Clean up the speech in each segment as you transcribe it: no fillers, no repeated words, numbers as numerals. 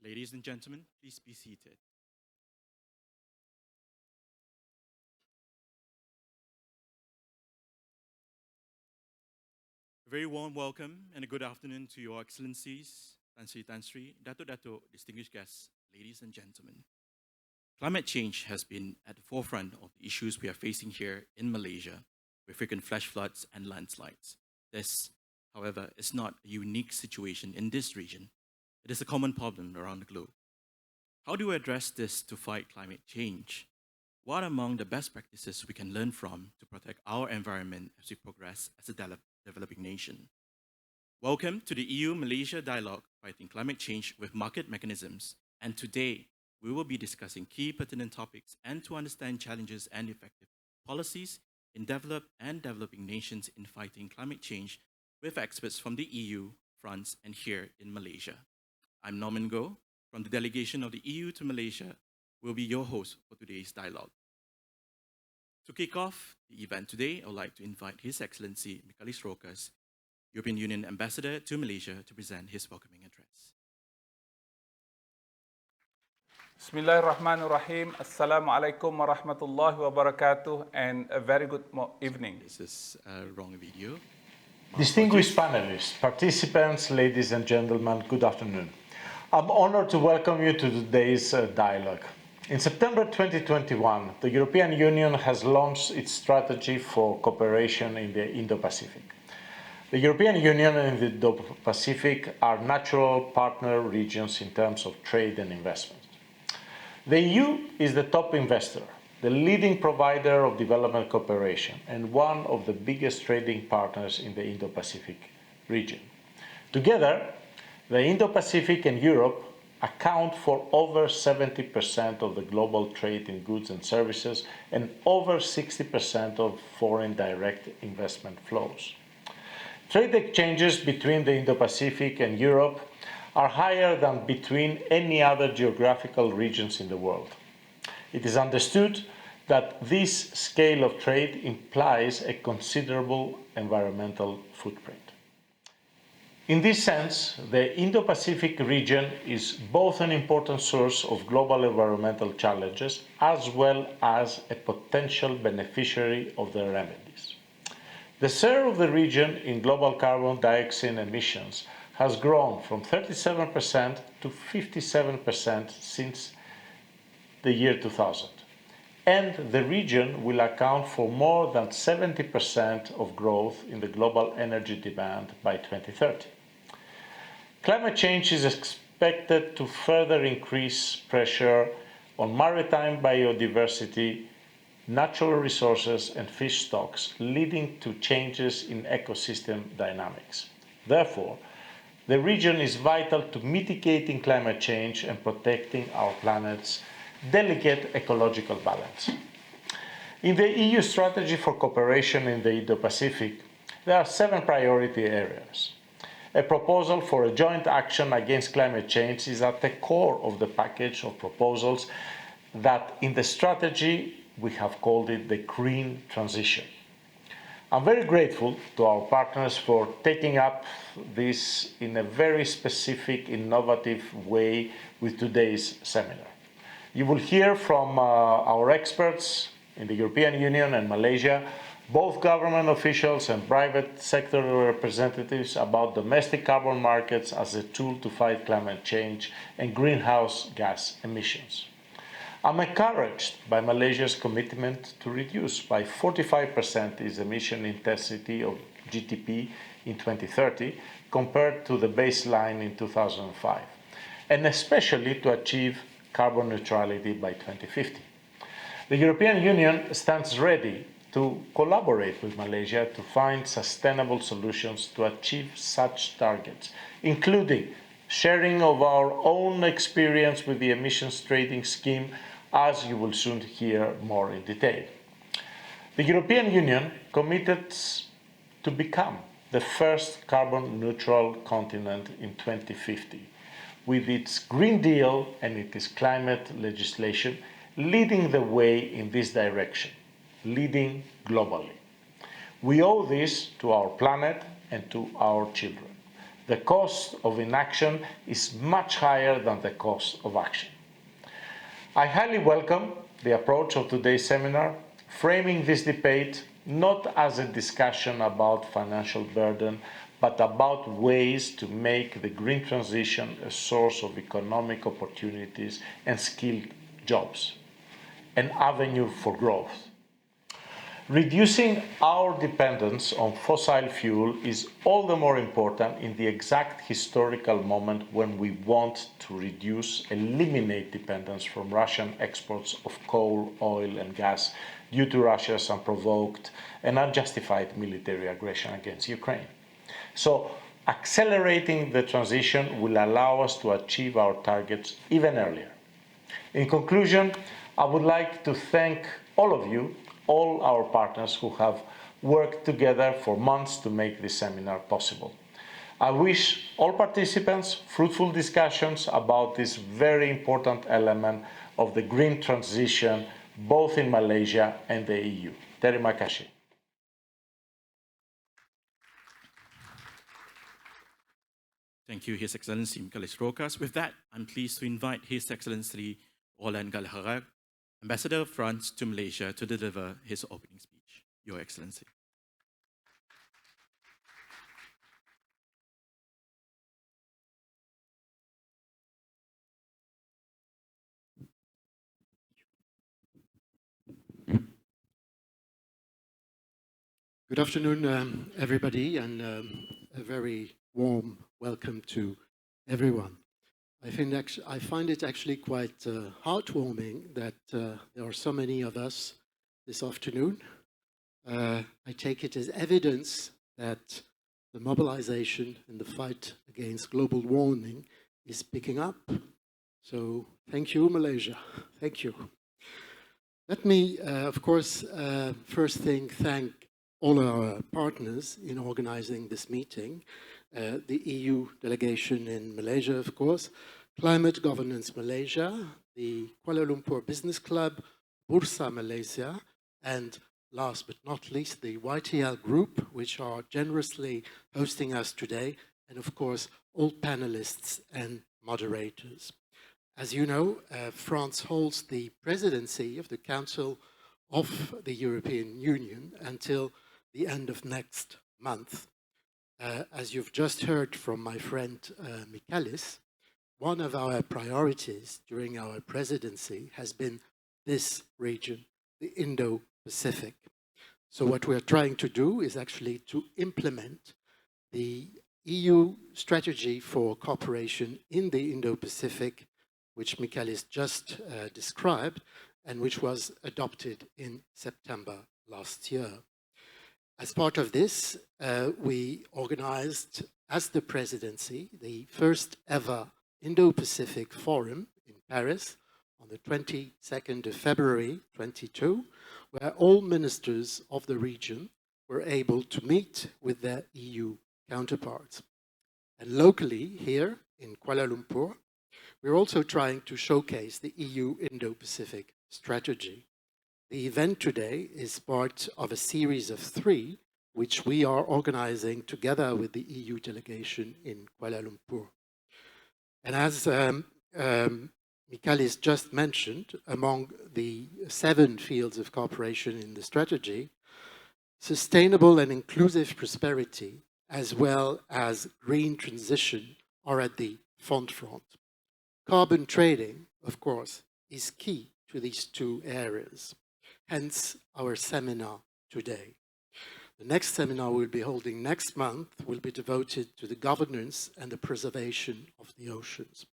Ladies and gentlemen, please be seated. A very warm welcome and a good afternoon to Your Excellencies, Tan Sri, Dato, distinguished guests, ladies and gentlemen. Climate change has been at the forefront of the issues we are facing here in Malaysia, with frequent flash floods and landslides. This, however, is not a unique situation in this region. It is a common problem around the globe. How do we address this to fight climate change? What are among the best practices we can learn from to protect our environment as we progress as a developing nation? Welcome to the EU-Malaysia Dialogue Fighting Climate Change with Market Mechanisms. And today, we will be discussing key pertinent topics and to understand challenges and effective policies in developed and developing nations in fighting climate change with experts from the EU, France, and here in Malaysia. I'm Norman Goh, from the delegation of the EU to Malaysia, will be your host for today's dialogue. To kick off the event today, I would like to invite His Excellency Michalis Rokas, European Union Ambassador to Malaysia, to present his welcoming address. Bismillahirrahmanirrahim. Assalamu alaikum wa rahmatullahi wa barakatuh, and a very good evening. This is a wrong video. Distinguished panelists, participants, ladies and gentlemen, good afternoon. I'm honored to welcome you to today's dialogue. In September 2021, the European Union has launched its strategy for cooperation in the Indo-Pacific. The European Union and the Indo-Pacific are natural partner regions in terms of trade and investment. The EU is the top investor, the leading provider of development cooperation, and one of the biggest trading partners in the Indo-Pacific region. Together, the Indo-Pacific and Europe account for over 70% of the global trade in goods and services and over 60% of foreign direct investment flows. Trade exchanges between the Indo-Pacific and Europe are higher than between any other geographical regions in the world. It is understood that this scale of trade implies a considerable environmental footprint. In this sense, the Indo-Pacific region is both an important source of global environmental challenges as well as a potential beneficiary of their remedies. The share of the region in global carbon dioxide emissions has grown from 37% to 57% since the year 2000, and the region will account for more than 70% of growth in the global energy demand by 2030. Climate change is expected to further increase pressure on maritime biodiversity, natural resources, and fish stocks, leading to changes in ecosystem dynamics. Therefore, the region is vital to mitigating climate change and protecting our planet's delicate ecological balance. In the EU strategy for cooperation in the Indo-Pacific, there are 7 priority areas. A proposal for a joint action against climate change is at the core of the package of proposals that in the strategy we have called it the green transition. I'm very grateful to our partners for taking up this in a very specific, innovative way with today's seminar. You will hear from our experts in the European Union and Malaysia, both government officials and private sector representatives, about domestic carbon markets as a tool to fight climate change and greenhouse gas emissions. I'm encouraged by Malaysia's commitment to reduce by 45% its emission intensity of GDP in 2030 compared to the baseline in 2005, and especially to achieve carbon neutrality by 2050. The European Union stands ready to collaborate with Malaysia to find sustainable solutions to achieve such targets, including sharing of our own experience with the emissions trading scheme, as you will soon hear more in detail. The European Union committed to become the first carbon neutral continent in 2050, with its Green Deal and its climate legislation leading the way in this direction, leading globally. We owe this to our planet and to our children. The cost of inaction is much higher than the cost of action. I highly welcome the approach of today's seminar, framing this debate not as a discussion about financial burden, but about ways to make the green transition a source of economic opportunities and skilled jobs, an avenue for growth. Reducing our dependence on fossil fuel is all the more important in the exact historical moment when we want to eliminate dependence from Russian exports of coal, oil, and gas due to Russia's unprovoked and unjustified military aggression against Ukraine. So, accelerating the transition will allow us to achieve our targets even earlier. In conclusion, I would like to thank all of you, all our partners who have worked together for months to make this seminar possible. I wish all participants fruitful discussions about this very important element of the green transition, both in Malaysia and the EU. Terima kasih. Thank you, His Excellency Michalis Rokas. With that, I'm pleased to invite His Excellency Roland Gallagher, Ambassador of France to Malaysia, to deliver his opening speech. Your Excellency. Good afternoon, everybody, and a very warm welcome to everyone. I find it actually quite heartwarming that there are so many of us this afternoon. I take it as evidence that the mobilization in the fight against global warming is picking up. So thank you, Malaysia. Thank you. Let me, of course, first thing thank all our partners in organizing this meeting, the EU delegation in Malaysia, of course, Climate Governance Malaysia, the Kuala Lumpur Business Club, Bursa Malaysia, and last but not least, the YTL Group, which are generously hosting us today, and of course, all panelists and moderators. As you know, France holds the presidency of the Council of the European Union until the end of next month. As you've just heard from my friend Michalis, one of our priorities during our presidency has been this region, the Indo-Pacific. So what we're trying to do is actually to implement the EU strategy for cooperation in the Indo-Pacific, which Michalis just described, and which was adopted in September last year. As part of this, we organized, as the presidency, the first ever Indo-Pacific Forum in Paris on the 22nd of February 2022, where all ministers of the region were able to meet with their EU counterparts. And locally, here in Kuala Lumpur, we're also trying to showcase the EU Indo-Pacific strategy. The event today is part of a series of 3, which we are organizing together with the EU delegation in Kuala Lumpur. And as Michalis just mentioned, among the 7 fields of cooperation in the strategy, sustainable and inclusive prosperity, as well as green transition, are at the forefront. Carbon trading, of course, is key to these 2 areas. Hence, our seminar today. The next seminar we'll be holding next month will be devoted to the governance and the preservation of the oceans.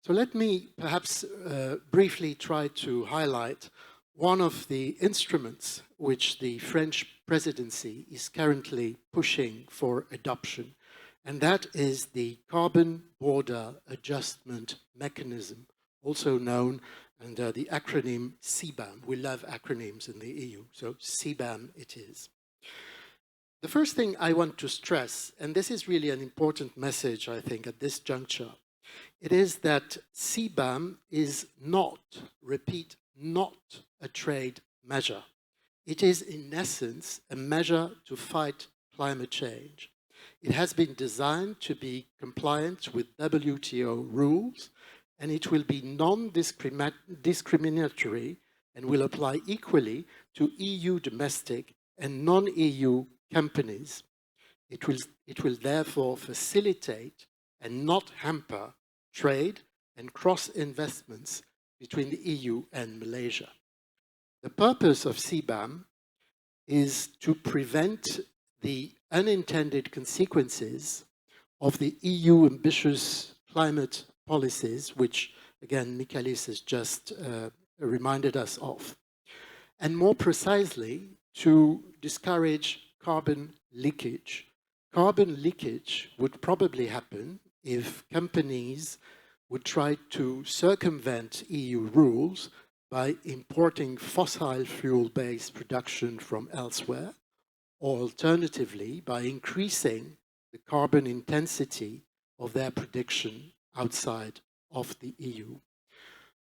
So let me perhaps briefly try to highlight one of the instruments which the French presidency is currently pushing for adoption, and that is the Carbon Border Adjustment Mechanism, also known under the acronym CBAM. We love acronyms in the EU, so CBAM it is. The first thing I want to stress, and this is really an important message, I think, at this juncture, it is that CBAM is not, repeat, not a trade measure. It is, in essence, a measure to fight climate change. It has been designed to be compliant with WTO rules, and it will be non-discriminatory and will apply equally to EU domestic and non-EU companies. It will therefore facilitate and not hamper trade and cross-investments between the EU and Malaysia. The purpose of CBAM is to prevent the unintended consequences of the EU ambitious climate policies, which, again, Michaelis has just reminded us of, and more precisely, to discourage carbon leakage. Carbon leakage would probably happen if companies would try to circumvent EU rules by importing fossil fuel-based production from elsewhere, or alternatively, by increasing the carbon intensity of their production outside of the EU.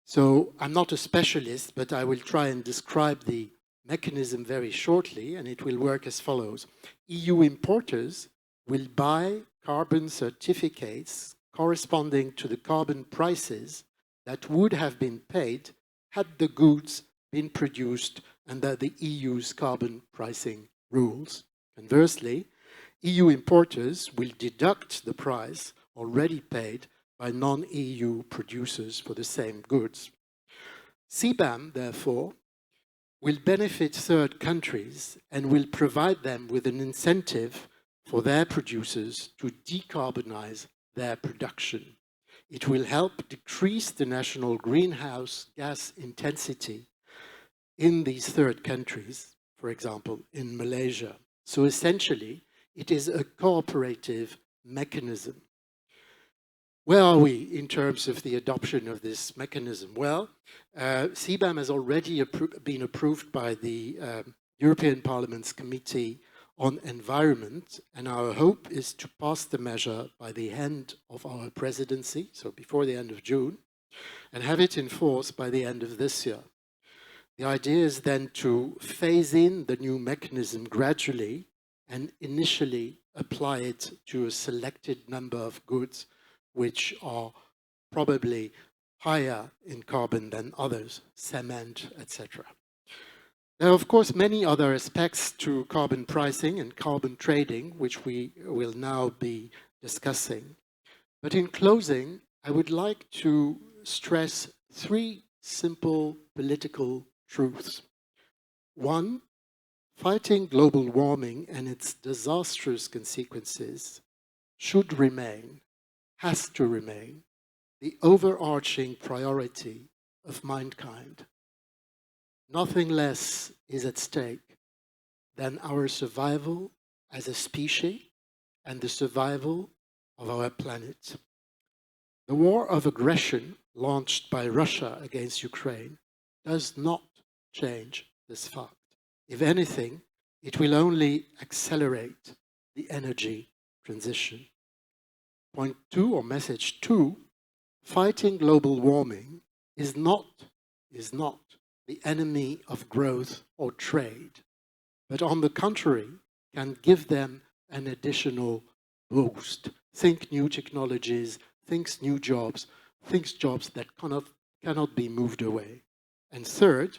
So I'm not a specialist, but I will try and describe the mechanism very shortly, and it will work as follows. EU importers will buy carbon certificates corresponding to the carbon prices that would have been paid had the goods been produced under the EU's carbon pricing rules. Conversely, EU importers will deduct the price already paid by non-EU producers for the same goods. CBAM, therefore, will benefit third countries and will provide them with an incentive for their producers to decarbonize their production. It will help decrease the national greenhouse gas intensity in these third countries, for example, in Malaysia. So essentially, it is a cooperative mechanism. Where are we in terms of the adoption of this mechanism? Well, CBAM has already been approved by the European Parliament's Committee on Environment, and our hope is to pass the measure by the end of our presidency, so before the end of June, and have it in force by the end of this year. The idea is then to phase in the new mechanism gradually and initially apply it to a selected number of goods which are probably higher in carbon than others, cement, etc. There are, of course, many other aspects to carbon pricing and carbon trading, which we will now be discussing. But in closing, I would like to stress three simple political truths. One, fighting global warming and its disastrous consequences should remain, has to remain, the overarching priority of mankind. Nothing less is at stake than our survival as a species and the survival of our planet. The war of aggression launched by Russia against Ukraine does not change this fact. If anything, it will only accelerate the energy transition. Point two, or message two, fighting global warming is not the enemy of growth or trade, but on the contrary, can give them an additional boost. Think new technologies, think new jobs, think jobs that cannot be moved away. And third,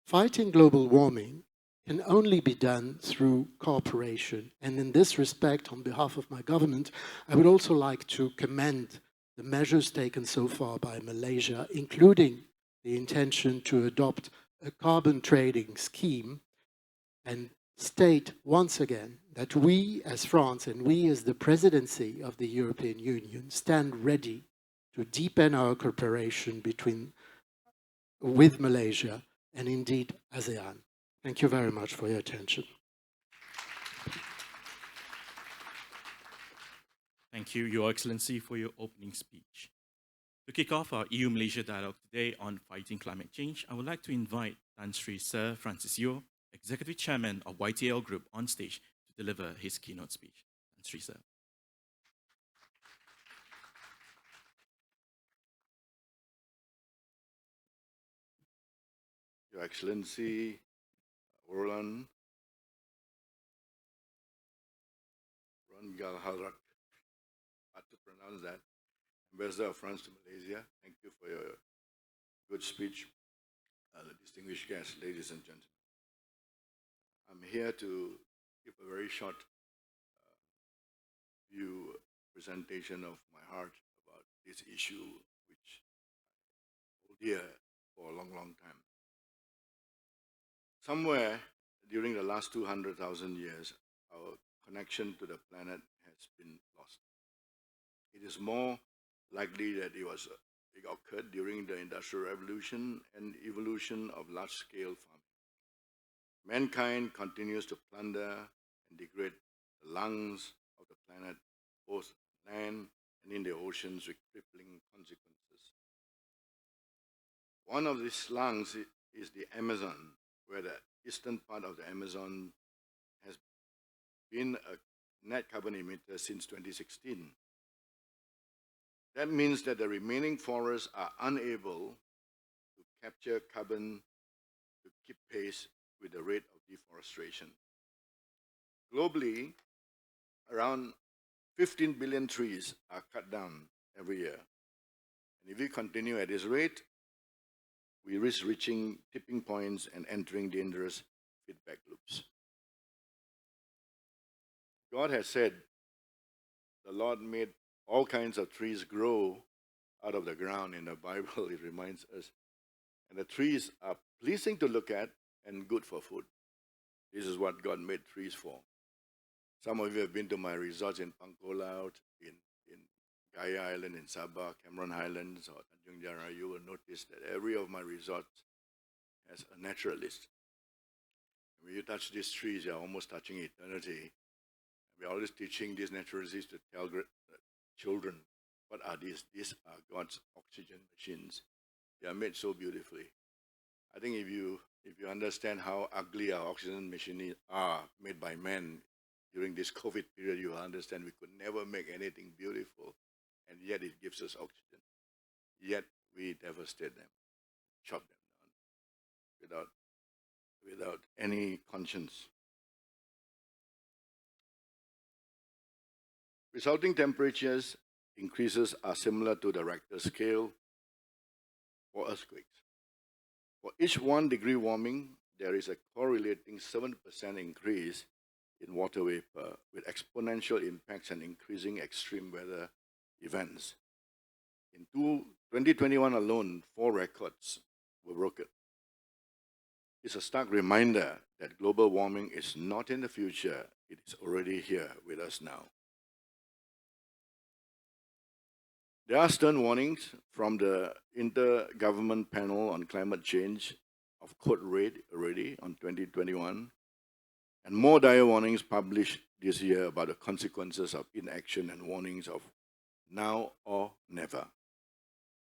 fighting global warming can only be done through cooperation. And in this respect, on behalf of my government, I would also like to commend the measures taken so far by Malaysia, including the intention to adopt a carbon trading scheme, and state once again that we as France and we as the presidency of the European Union stand ready to deepen our cooperation with Malaysia and indeed ASEAN. Thank you very much for your attention. Thank you, Your Excellency, for your opening speech. To kick off our EU-Malaysia dialogue today on fighting climate change, I would like to invite Tan Sri Sir Francis Yeo, Executive Chairman of YTL Group, on stage to deliver his keynote speech. Tan Sri Sir. Your Excellency, Roland Halrak, hard to pronounce that, Ambassador of France to Malaysia. Thank you for your good speech. Distinguished guests, ladies and gentlemen. I'm here to give a very short view presentation of my heart about this issue, which I hold dear for a long, long time. Somewhere during the last 200,000 years, our connection to the planet has been lost. It is more likely that it occurred during the Industrial Revolution and evolution of large-scale farming. Mankind continues to plunder and degrade the lungs of the planet, both on land and in the oceans, with crippling consequences. One of these lungs is the Amazon, where the eastern part of the Amazon has been a net carbon emitter since 2016. That means that the remaining forests are unable to capture carbon to keep pace with the rate of deforestation. Globally, around 15 billion trees are cut down every year. And if we continue at this rate, we risk reaching tipping points and entering dangerous feedback loops. God has said, the Lord made all kinds of trees grow out of the ground in the Bible, it reminds us. And the trees are pleasing to look at and good for food. This is what God made trees for. Some of you have been to my resorts in Pangkolau, in Gaya Island, in Sabah, Cameron Highlands, or Tanjung Jara. You will notice that every of my resorts has a naturalist. When you touch these trees, you're almost touching eternity. We're always teaching these naturalists to tell children, what are these? These are God's oxygen machines. They are made so beautifully. I think if you understand how ugly our oxygen machines are made by men during this COVID period, you will understand we could never make anything beautiful, and yet it gives us oxygen. Yet we devastate them, chop them down without any conscience. Resulting temperatures increases are similar to the Richter scale for earthquakes. For each 1 degree warming, there is a correlating 7% increase in water vapor with exponential impacts and increasing extreme weather events. In 2021 alone, 4 records were broken. It's a stark reminder that global warming is not in the future, it is already here with us now. There are stern warnings from the Intergovernment Panel on Climate Change of code red already on 2021, and more dire warnings published this year about the consequences of inaction and warnings of now or never.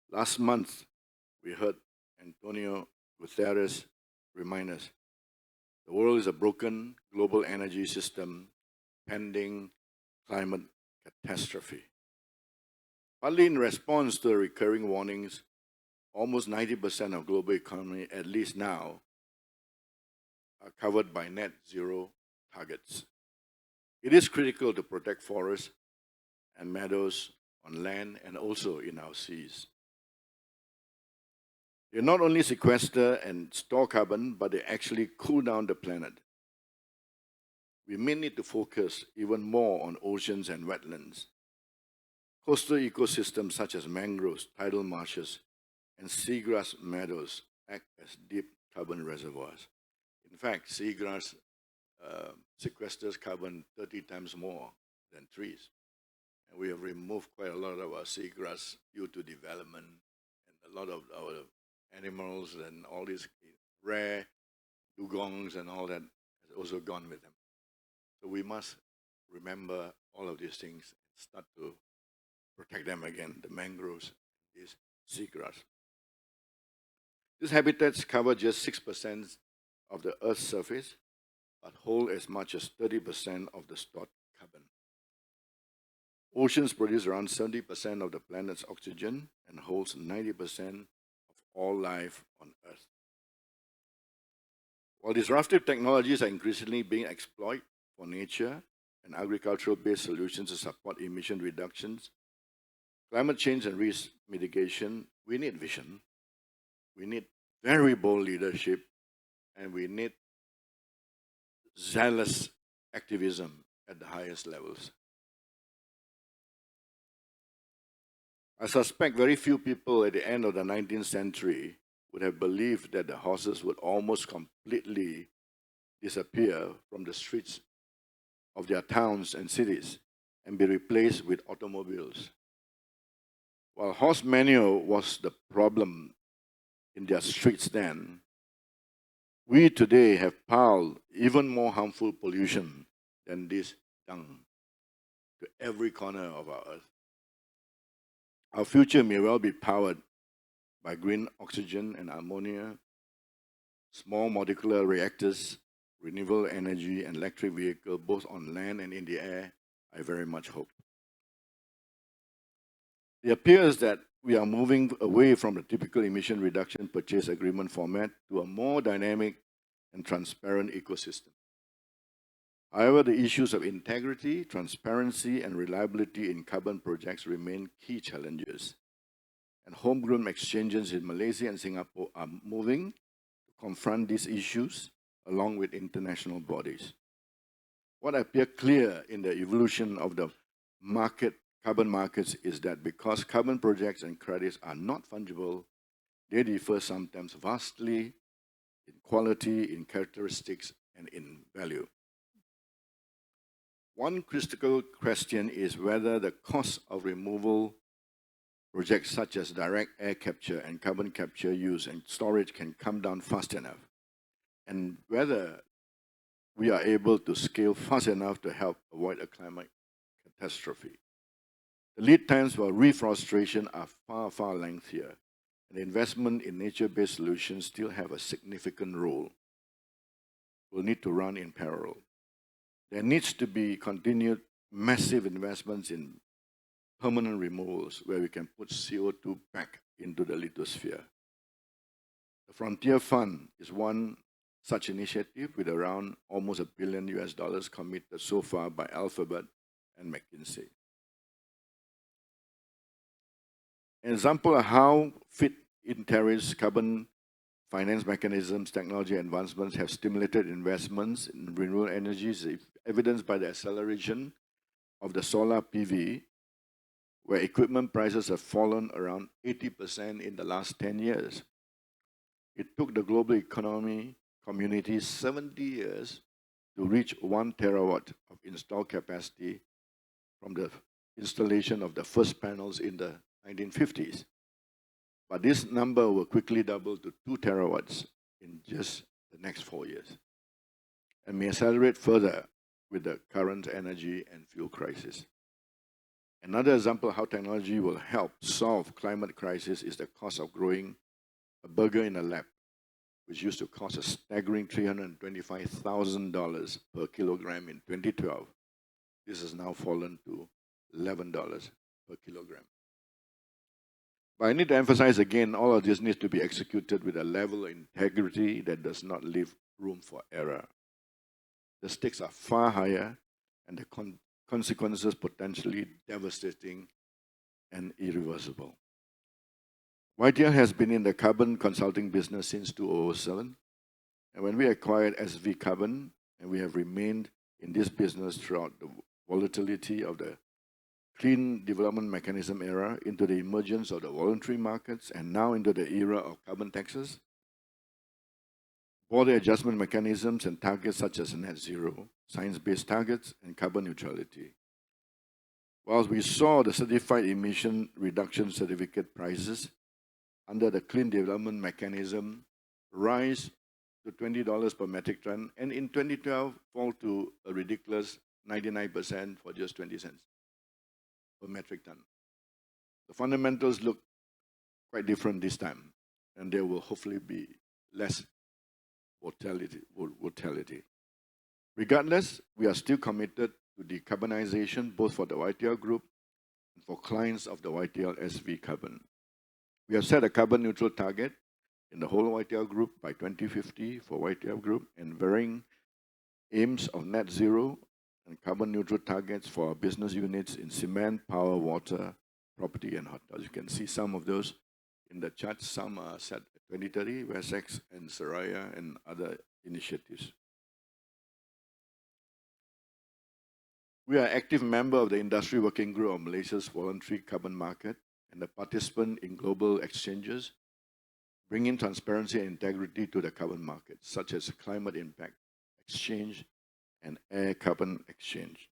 Last month, we heard Antonio Guterres remind us the world is a broken global energy system pending climate catastrophe. Partly in response to the recurring warnings, almost 90% of global economy, at least now, are covered by net zero targets. It is critical to protect forests and meadows on land and also in our seas. They not only sequester and store carbon, but they actually cool down the planet. We may need to focus even more on oceans and wetlands. Coastal ecosystems such as mangroves, tidal marshes, and seagrass meadows act as deep carbon reservoirs. In fact, seagrass sequesters carbon 30 times more than trees. And we have removed quite a lot of our seagrass due to development, and a lot of our animals and all these rare dugongs and all that has also gone with them. So we must remember all of these things and start to protect them again, the mangroves, these seagrass. These habitats cover just 6% of the Earth's surface, but hold as much as 30% of the stored carbon. Oceans produce around 70% of the planet's oxygen and holds 90% of all life on Earth. While disruptive technologies are increasingly being exploited for nature and agricultural-based solutions to support emission reductions, climate change and risk mitigation, we need vision, we need very bold leadership, and we need zealous activism at the highest levels. I suspect very few people at the end of the 19th century would have believed that the horses would almost completely disappear from the streets of their towns and cities and be replaced with automobiles. While horse manure was the problem in their streets then, we today have piled even more harmful pollution than this dung to every corner of our earth. Our future may well be powered by green oxygen and ammonia, small molecular reactors, renewable energy, and electric vehicles, both on land and in the air, I very much hope. It appears that we are moving away from the typical emission reduction purchase agreement format to a more dynamic and transparent ecosystem. However, the issues of integrity, transparency, and reliability in carbon projects remain key challenges. And homegrown exchanges in Malaysia and Singapore are moving to confront these issues along with international bodies. What appears clear in the evolution of the carbon markets is that because carbon projects and credits are not fungible, they differ sometimes vastly in quality, in characteristics, and in value. One critical question is whether the cost of removal projects such as direct air capture and carbon capture use and storage can come down fast enough, and whether we are able to scale fast enough to help avoid a climate catastrophe. The lead times for reforestation are far, far lengthier, and investment in nature-based solutions still have a significant role. We'll need to run in parallel. There needs to be continued massive investments in permanent removals where we can put CO2 back into the lithosphere. The Frontier Fund is one such initiative with around almost $1 billion committed so far by Alphabet and McKinsey. An example of how fit in tariffs, carbon finance mechanisms, technology advancements have stimulated investments in renewable energies, evidenced by the acceleration of the solar PV, where equipment prices have fallen around 80% in the last 10 years. It took the global economy community 70 years to reach 1 terawatt of installed capacity from the installation of the first panels in the 1950s. But this number will quickly double to 2 terawatts in just the next 4 years, and may accelerate further with the current energy and fuel crisis. Another example of how technology will help solve climate crisis is the cost of growing a burger in a lab, which used to cost a staggering $325,000 per kilogram in 2012. This has now fallen to $11 per kilogram. But I need to emphasize again, all of this needs to be executed with a level of integrity that does not leave room for error. The stakes are far higher and the consequences potentially devastating and irreversible. YTL has been in the carbon consulting business since 2007, and when we acquired SV Carbon, and we have remained in this business throughout the volatility of the clean development mechanism era into the emergence of the voluntary markets and now into the era of carbon taxes, border adjustment mechanisms and targets such as net zero, science-based targets, and carbon neutrality. Whilst we saw the certified emission reduction certificate prices under the clean development mechanism rise to $20 per metric ton, and in 2012 fall to a ridiculous 99% for just 20 cents per metric ton. The fundamentals look quite different this time, and there will hopefully be less volatility. Regardless, we are still committed to decarbonization, both for the YTL Group and for clients of the YTL SV Carbon. We have set a carbon neutral target in the whole YTL Group by 2050 for YTL Group and varying aims of net zero and carbon neutral targets for our business units in cement, power, water, property, and hotels. You can see some of those in the chart. Some are set at 2030, Wessex and Seraya, and other initiatives. We are an active member of the Industry Working Group of Malaysia's voluntary carbon market and a participant in global exchanges, bringing transparency and integrity to the carbon market, such as climate impact exchange and air carbon exchange.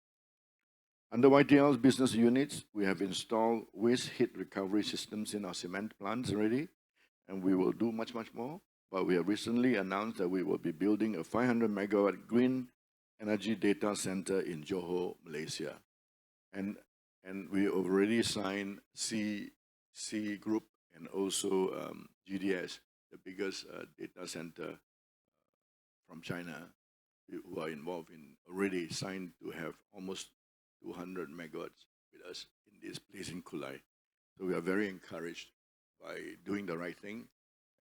Under YTL's business units, we have installed waste heat recovery systems in our cement plants already, and we will do much, much more. But we have recently announced that we will be building a 500 megawatt green energy data center in Johor, Malaysia. And we already signed C Group and also GDS, the biggest data center from China, who are involved in already signed to have almost 200 megawatts with us in this place in Kulai. So we are very encouraged by doing the right thing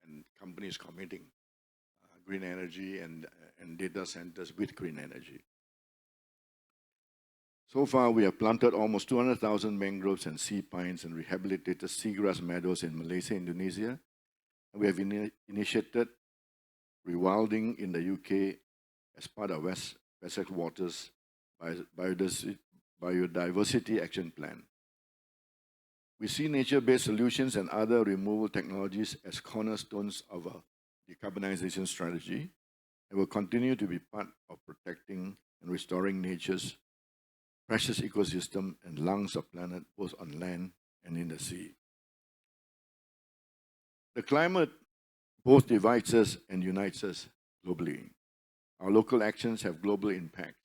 and companies committing green energy and data centers with green energy. So far, we have planted almost 200,000 mangroves and sea pines and rehabilitated seagrass meadows in Malaysia, Indonesia. And we have initiated rewilding in the UK as part of Wessex Waters Biodiversity Action Plan. We see nature-based solutions and other removal technologies as cornerstones of our decarbonization strategy and will continue to be part of protecting and restoring nature's precious ecosystem and lungs of planet, both on land and in the sea. The climate both divides us and unites us globally. Our local actions have global impact.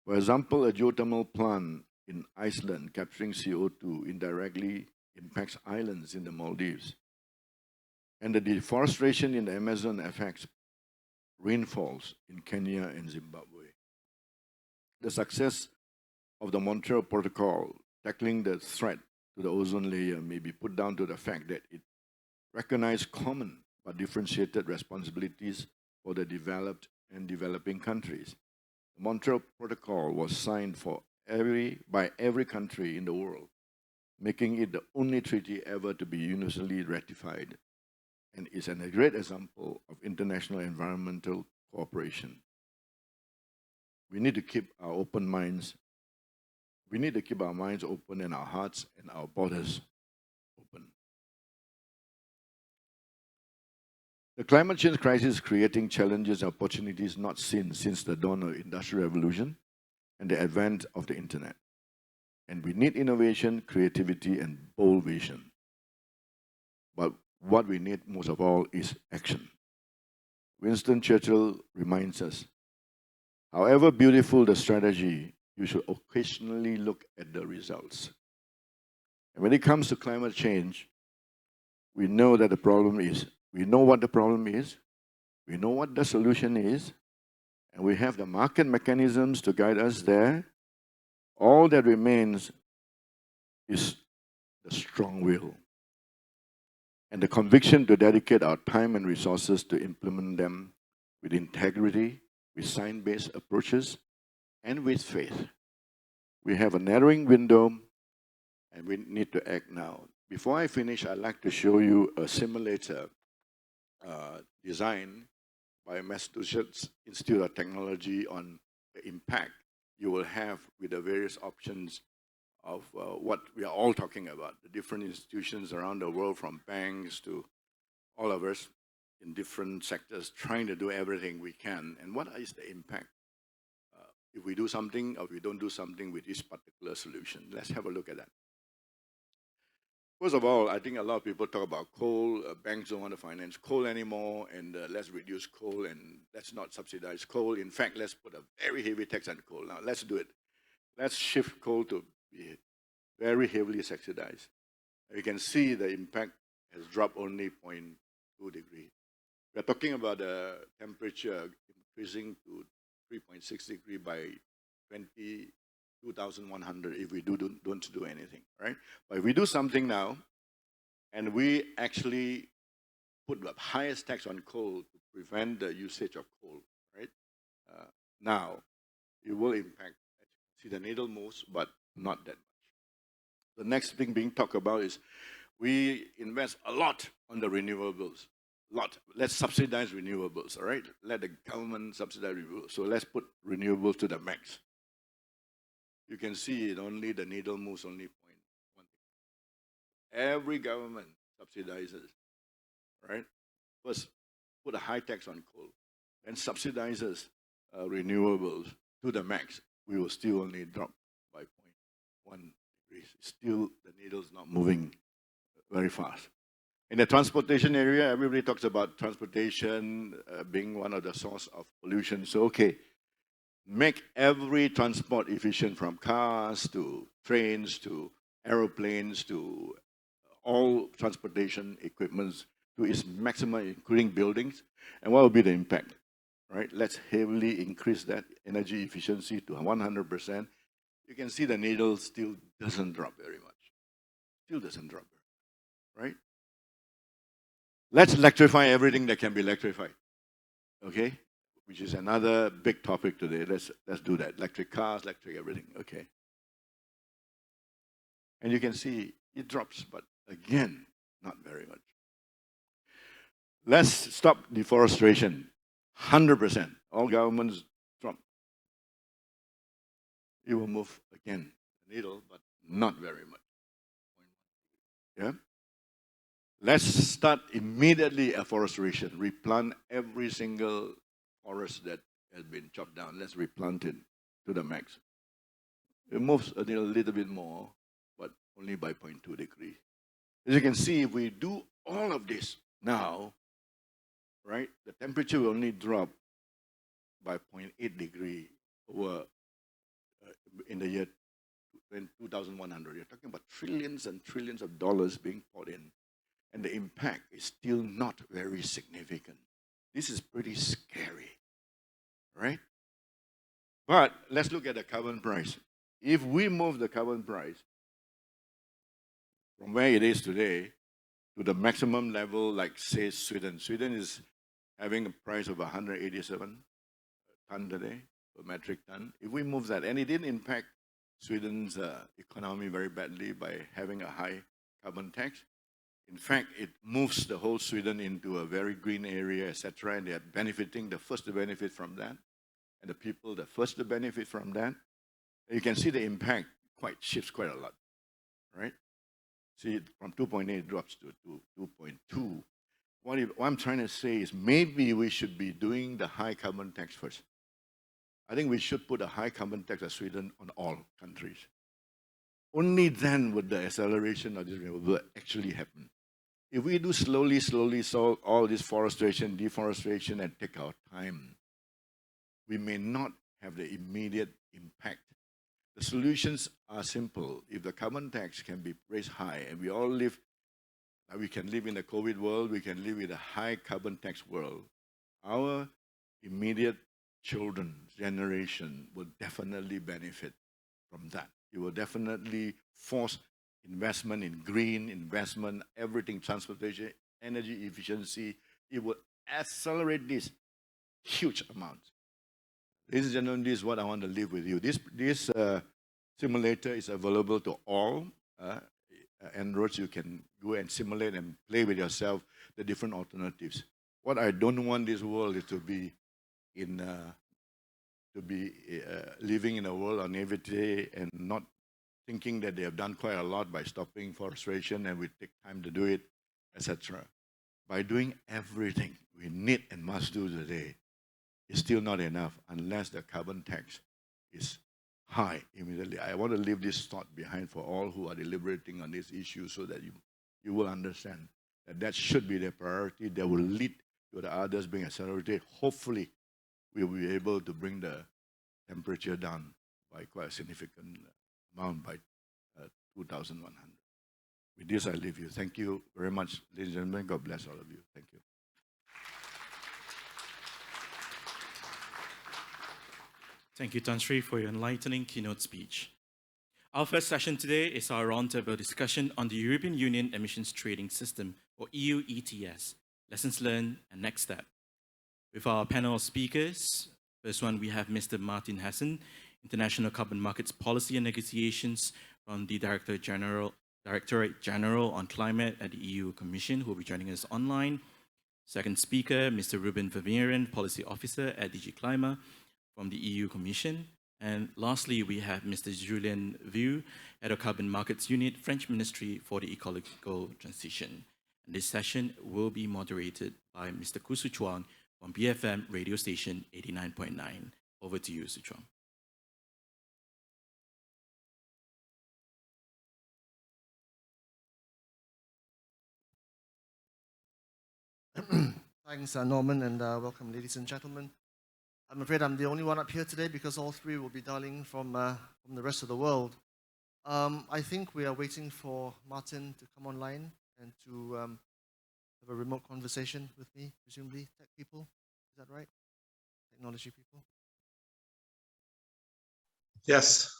For example, a geothermal plant in Iceland capturing CO2 indirectly impacts islands in the Maldives. And the deforestation in the Amazon affects rainfalls in Kenya and Zimbabwe. The success of the Montreal Protocol tackling the threat to the ozone layer may be put down to the fact that it recognized common but differentiated responsibilities for the developed and developing countries. The Montreal Protocol was signed by every country in the world, making it the only treaty ever to be universally ratified, and is a great example of international environmental cooperation. We need to keep our open minds. We need to keep our minds open and our hearts and our borders open. The climate change crisis is creating challenges and opportunities not seen since the dawn of the Industrial Revolution and the advent of the Internet. And we need innovation, creativity, and bold vision. But what we need most of all is action. Winston Churchill reminds us, however beautiful the strategy, you should occasionally look at the results. And when it comes to climate change, we know that the problem is, we know what the problem is, we know what the solution is, and we have the market mechanisms to guide us there. All that remains is the strong will and the conviction to dedicate our time and resources to implement them with integrity, with science-based approaches, and with faith. We have a narrowing window and we need to act now. Before I finish, I'd like to show you a simulator designed by Massachusetts Institute of Technology on the impact you will have with the various options of what we are all talking about, the different institutions around the world, from banks to all of us in different sectors, trying to do everything we can. And what is the impact if we do something or we don't do something with this particular solution? Let's have a look at that. First of all, I think a lot of people talk about coal. Banks don't want to finance coal anymore, and let's reduce coal and let's not subsidize coal. In fact, let's put a very heavy tax on coal. Now, let's do it. Let's shift coal to be very heavily subsidized. You can see the impact has dropped only 0.2 degrees. We're talking about the temperature increasing to 3.6 degrees by 22,100 if we don't do anything, right? But if we do something now, and we actually put the highest tax on coal to prevent the usage of coal, right? Now, it will impact. See, the needle moves, but not that much. The next thing being talked about is we invest a lot on the renewables. Lot. Let's subsidize renewables, all right? Let the government subsidize renewables. So let's put renewables to the max. You can see it only, the needle moves only 0.1. Every government subsidizes, right? First, put a high tax on coal, then subsidizes renewables to the max. We will still only drop by 0.1 degrees. Still, the needle's not moving very fast. In the transportation area, everybody talks about transportation being one of the source of pollution. So, okay, make every transport efficient, from cars to trains to aeroplanes to all transportation equipments to its maximum, including buildings. And what will be the impact? Right? Let's heavily increase that energy efficiency to 100%. You can see the needle still doesn't drop very much. Still doesn't drop, right? Let's electrify everything that can be electrified, okay? Which is another big topic today. Let's do that. Electric cars, electric everything, okay? And you can see it drops, but again, not very much. Let's stop deforestation. 100%. All governments drop. It will move again, the needle, but not very much. Yeah? Let's start immediately afforestation. Replant every single forest that has been chopped down. Let's replant it to the max. It moves a little bit more, but only by 0.2 degrees. As you can see, if we do all of this now, right, the temperature will only drop by 0.8 degree over in the year 2100. You're talking about trillions and trillions of dollars being poured in. And the impact is still not very significant. This is pretty scary, right? But let's look at the carbon price. If we move the carbon price from where it is today to the maximum level, like say Sweden. Sweden is having a price of 187 ton today per metric ton. If we move that, and it didn't impact Sweden's economy very badly by having a high carbon tax. In fact, it moves the whole Sweden into a very green area, etc., and they are benefiting, the first to benefit from that, and the people the first to benefit from that. You can see the impact shifts quite a lot, right? See, from 2.8 it drops to 2.2. What I'm trying to say is maybe we should be doing the high carbon tax first. I think we should put a high carbon tax of Sweden on all countries. Only then would the acceleration of this renewable actually happen. If we do slowly solve all this forestation, deforestation, and take our time, we may not have the immediate impact. The solutions are simple. If the carbon tax can be raised high, and we all live, we can live in a COVID world, we can live in a high carbon tax world, our immediate children's generation will definitely benefit from that. It will definitely force investment in green investment, everything, transportation, energy efficiency. It will accelerate this huge amount. Ladies and gentlemen, this is what I want to leave with you. This simulator is available to all Androids. You can go and simulate and play with yourself the different alternatives. What I don't want this world is to be living in a world of naivety and not thinking that they have done quite a lot by stopping forestation and we take time to do it, etc. By doing everything we need and must do today, it's still not enough unless the carbon tax is high immediately. I want to leave this thought behind for all who are deliberating on this issue so that you will understand that should be their priority. That will lead to the others being accelerated. Hopefully, we will be able to bring the temperature down by quite a significant amount by 2100. With this, I leave you. Thank you very much, ladies and gentlemen. God bless all of you. Thank you. Thank you, Tan Sri, for your enlightening keynote speech. Our first session today is our roundtable discussion on the European Union Emissions Trading System, or EU ETS, lessons learned and next step. With our panel of speakers, First one, we have Mr. Martin Hassan, International Carbon Markets Policy and Negotiations from the Directorate General on Climate at the EU Commission, who will be joining us online. Second speaker, Mr. Ruben Vermeeren, Policy Officer at DG Climate from the EU Commission. And lastly, we have Mr. Julien Vieux, Head of Carbon Markets Unit, French Ministry for the Ecological Transition. And this session will be moderated by Mr. Khoo Soo Chuang from BFM radio station 89.9. Over to you, Soo Chuang. Thanks, Norman, and welcome, ladies and gentlemen. I'm afraid I'm the only one up here today because all three will be dialing from the rest of the world. I think we are waiting for Martin to come online and to have a remote conversation with me, presumably tech people. Is that right? Technology people? Yes.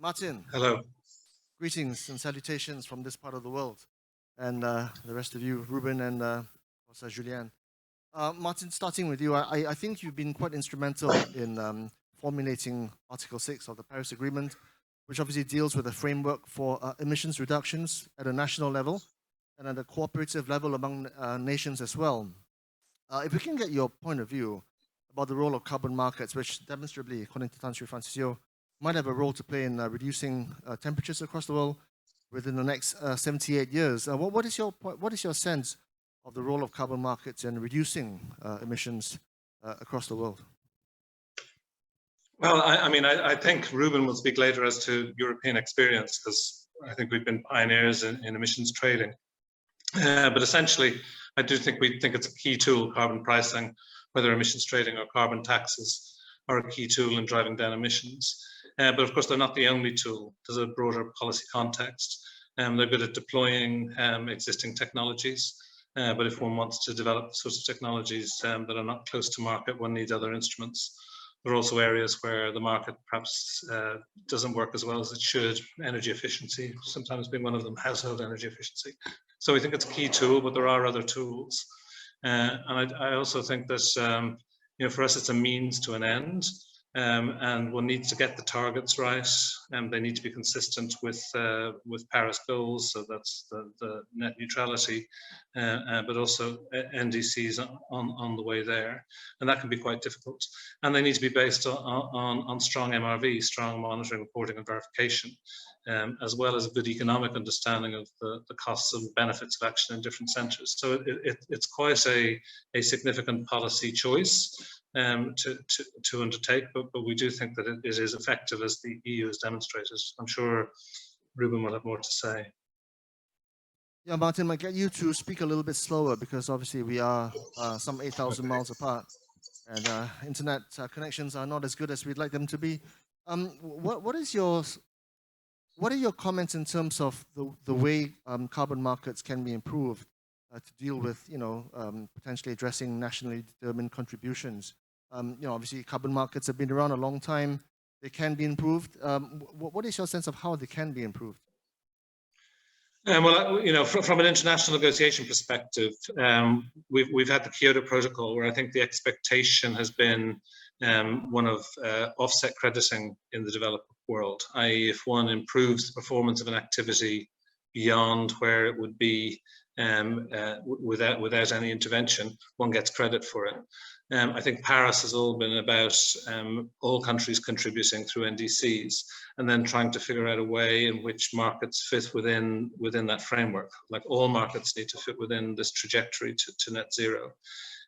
Martin. Hello. Greetings and salutations from this part of the world. And the rest of you, Ruben and also Julien. Martin, starting with you, I think you've been quite instrumental in formulating Article 6 of the Paris Agreement, which obviously deals with a framework for emissions reductions at a national level and at a cooperative level among nations as well. If we can get your point of view about the role of carbon markets, which demonstrably, according to Tan Sri Francisco, might have a role to play in reducing temperatures across the world within the next 78 years. What is your sense of the role of carbon markets in reducing emissions across the world? Well, I think Ruben will speak later as to European experience, because I think we've been pioneers in emissions trading. But essentially, I do think we think it's a key tool, carbon pricing, whether emissions trading or carbon taxes are a key tool in driving down emissions. But of course, they're not the only tool. There's a broader policy context. They're good at deploying existing technologies. But if one wants to develop sorts of technologies that are not close to market, one needs other instruments. There are also areas where the market perhaps doesn't work as well as it should. Energy efficiency, sometimes being one of them, household energy efficiency. So we think it's a key tool, but there are other tools. And I also think that for us, it's a means to an end. And one needs to get the targets right, and they need to be consistent with Paris goals. So that's the net neutrality, but also NDCs on the way there, and that can be quite difficult. And they need to be based on strong MRV, strong monitoring, reporting, and verification, as well as a good economic understanding of the costs and benefits of action in different centres. So it's quite a significant policy choice to undertake, but we do think that it is effective, as the EU has demonstrated. I'm sure Ruben will have more to say. Yeah, Martin, might get you to speak a little bit slower, because obviously we are some 8,000 miles apart, and internet connections are not as good as we'd like them to be. What are your comments in terms of the way carbon markets can be improved to deal with, potentially addressing nationally determined contributions? Obviously carbon markets have been around a long time. They can be improved. What is your sense of how they can be improved? Well, from an international negotiation perspective, we've had the Kyoto Protocol, where I think the expectation has been one of offset crediting in the developed world, i.e., if one improves the performance of an activity beyond where it would be without any intervention, one gets credit for it. I think Paris has all been about all countries contributing through NDCs, and then trying to figure out a way in which markets fit within that framework. Like, all markets need to fit within this trajectory to net zero.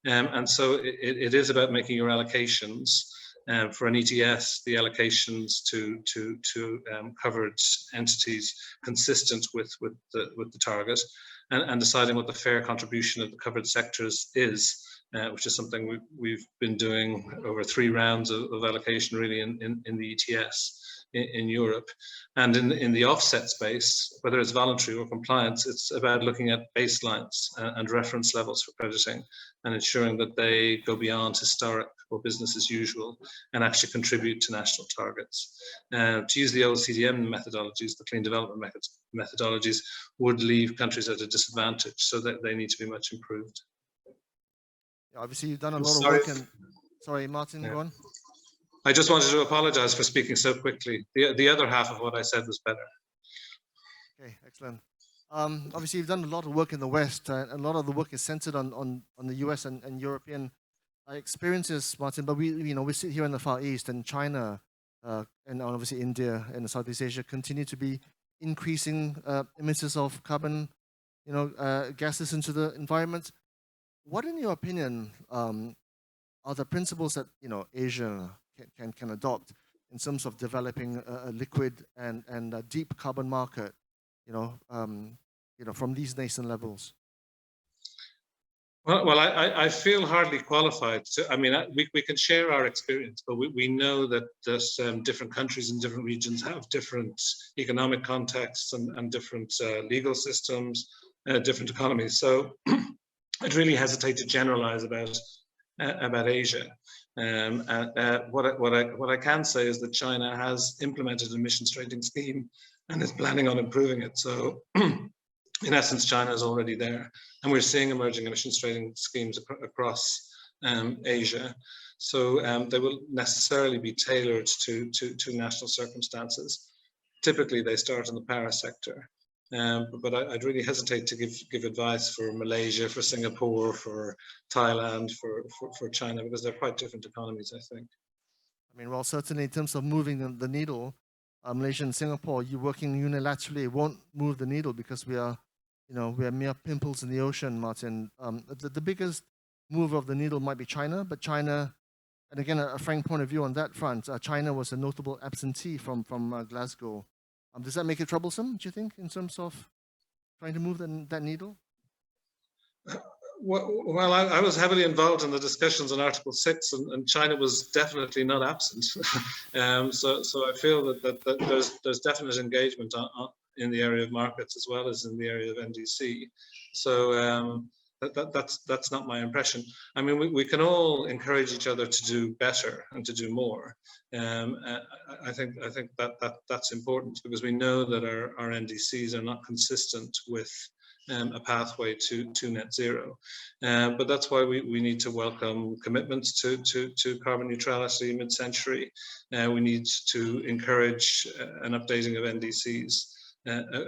And so it is about making your allocations. For an ETS, the allocations to covered entities consistent with the target, and deciding what the fair contribution of the covered sectors is, which is something we've been doing over 3 rounds of allocation, really, in the ETS in Europe. And in the offset space, whether it's voluntary or compliance, it's about looking at baselines and reference levels for crediting, and ensuring that they go beyond historic or business as usual and actually contribute to national targets. To use the old CDM methodologies, the clean development methodologies, would leave countries at a disadvantage, so that they need to be much improved. Obviously, you've done a lot of work. Sorry, Martin, go on. I just wanted to apologize for speaking so quickly. The other half of what I said was better. Okay, excellent. Obviously, you've done a lot of work in the West, and a lot of the work is centered on the US and European experiences, Martin. But we sit here in the Far East, and China, and obviously India and Southeast Asia continue to be increasing emitters of carbon, gases into the environment. What, in your opinion, are the principles that Asia can adopt in terms of developing a liquid and a deep carbon market, from these nascent levels? Well, I feel hardly qualified to. I mean, we can share our experience, but we know that different countries and different regions have different economic contexts and different legal systems, different economies. So I'd really hesitate to generalize about Asia. What I can say is that China has implemented an emissions trading scheme and is planning on improving it. So in essence, China is already there, and we're seeing emerging emissions trading schemes across Asia. So they will necessarily be tailored to national circumstances. Typically, they start in the power sector. But I'd really hesitate to give advice for Malaysia, for Singapore, for Thailand, for China, because they're quite different economies, I think. I mean, well, certainly in terms of moving the needle, Malaysia and Singapore, you working unilaterally won't move the needle because we are mere pimples in the ocean, Martin. The biggest mover of the needle might be China, but China, and again, a frank point of view on that front, China was a notable absentee from Glasgow. Does that make it troublesome, do you think, in terms of trying to move that needle? Well, I was heavily involved in the discussions on Article 6, and China was definitely not absent. So I feel that there's definite engagement in the area of markets as well as in the area of NDC. So that's not my impression. I mean, we can all encourage each other to do better and to do more. I think that's important because we know that our NDCs are not consistent with a pathway to net zero. But that's why we need to welcome commitments to carbon neutrality mid-century. We need to encourage an updating of NDCs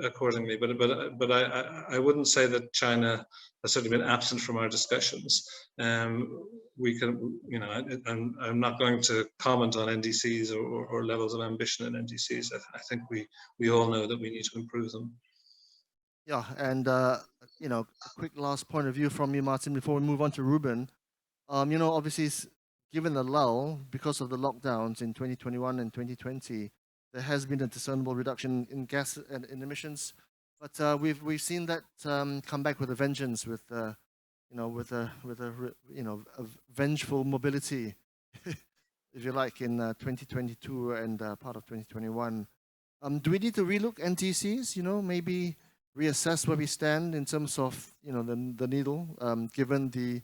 accordingly. But I wouldn't say that China has certainly been absent from our discussions. We can, I'm not going to comment on NDCs or levels of ambition in NDCs. I think we all know that we need to improve them. Yeah, and a quick last point of view from you, Martin, before we move on to Ruben. Obviously, given the lull because of the lockdowns in 2021 and 2020, there has been a discernible reduction in gas and in emissions. But we've seen that come back with a vengeance, with a vengeful mobility, if you like, in 2022 and part of 2021. Do we need to relook NTCs? Maybe reassess where we stand in terms of the needle, given the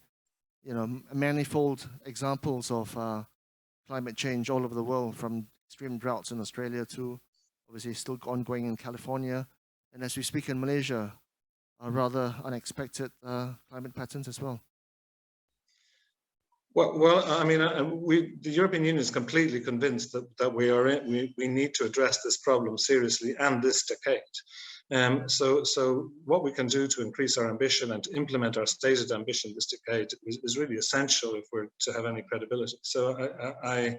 manifold examples of climate change all over the world, from extreme droughts in Australia to obviously still ongoing in California, and as we speak in Malaysia, rather unexpected climate patterns as well. Well, I mean, the European Union is completely convinced that we need to address this problem seriously and this decade. So what we can do to increase our ambition and to implement our stated ambition this decade is really essential if we're to have any credibility. So I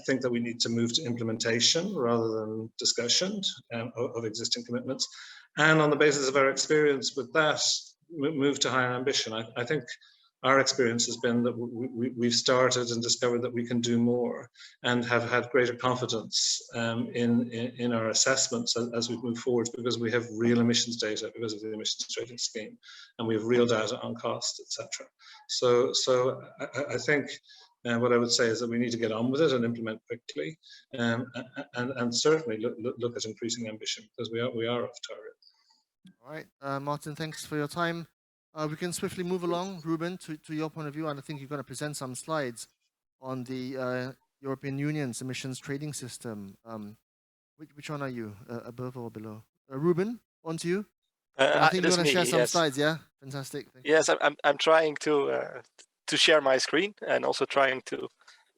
think that we need to move to implementation rather than discussion of existing commitments. And on the basis of our experience with that, move to higher ambition. I think our experience has been that we've started and discovered that we can do more and have had greater confidence in our assessments as we move forward, because we have real emissions data because of the emissions trading scheme, and we have real data on cost, etc. So I think what I would say is that we need to get on with it and implement quickly, and certainly look at increasing ambition, because we are off target. All right, Martin, thanks for your time. We can swiftly move along, Ruben, to your point of view, and I think you're going to present some slides on the European Union's emissions trading system. Which one are you, above or below? Ruben, on to you. I think you're going to share some slides, yeah? Fantastic. Yes, I'm trying to to share my screen and also trying to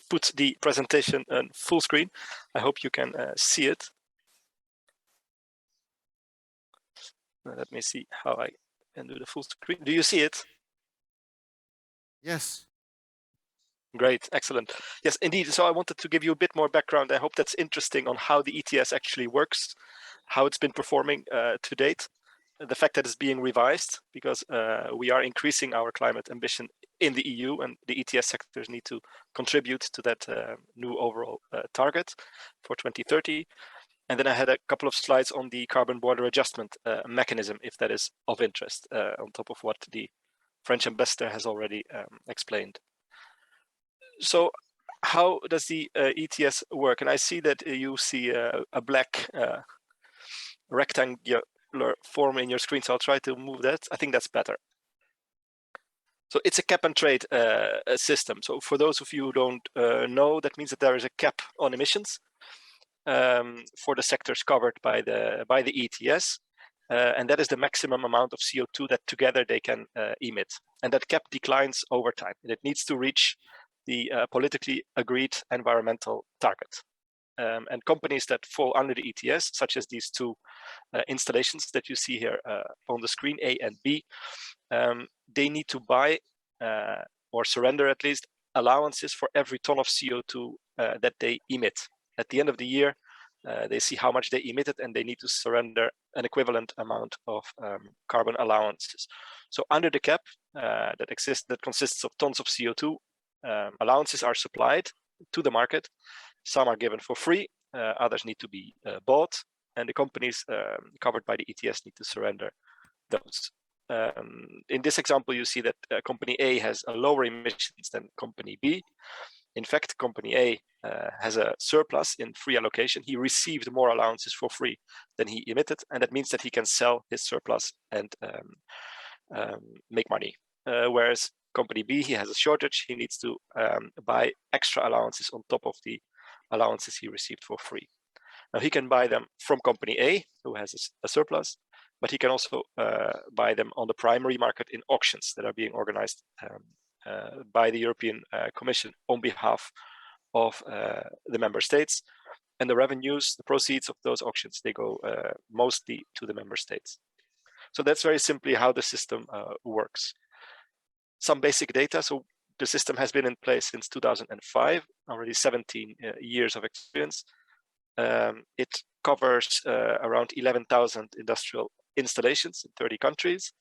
put the presentation on full screen. I hope you can see it. Let me see how I can do the full screen. Do you see it? Yes. Great, excellent. Yes, indeed. So I wanted to give you a bit more background. I hope that's interesting on how the ETS actually works, how it's been performing to date, the fact that it's being revised because we are increasing our climate ambition in the EU, and the ETS sectors need to contribute to that new overall target for 2030. And then I had a couple of slides on the carbon border adjustment mechanism, if that is of interest, on top of what the French ambassador has already explained. So how does the ETS work? And I see that you see a black rectangular form in your screen, so I'll try to move that. I think that's better. So it's a cap and trade system. So for those of you who don't know, that means that there is a cap on emissions for the sectors covered by the ETS. And that is the maximum amount of CO2 that together they can emit. And that cap declines over time. And it needs to reach the politically agreed environmental target. And companies that fall under the ETS, such as these two installations that you see here on the screen, A and B, they need to buy or surrender at least allowances for every ton of CO2 that they emit. At the end of the year, they see how much they emitted and they need to surrender an equivalent amount of carbon allowances. So under the cap that consists of tons of CO2, allowances are supplied to the market. Some are given for free, others need to be bought, and the companies covered by the ETS need to surrender those. In this example, you see that company A has a lower emissions than company B. In fact, company A has a surplus in free allocation. He received more allowances for free than he emitted, and that means that he can sell his surplus and make money. Whereas company B, he has a shortage. He needs to buy extra allowances on top of the allowances he received for free. Now he can buy them from company A, who has a surplus, but he can also buy them on the primary market in auctions that are being organized by the European Commission on behalf of the member states. And the revenues, the proceeds of those auctions, they go mostly to the member states. So that's very simply how the system works. Some basic data. So the system has been in place since 2005, already 17 years of experience. It covers around 11,000 industrial installations in 30 countries.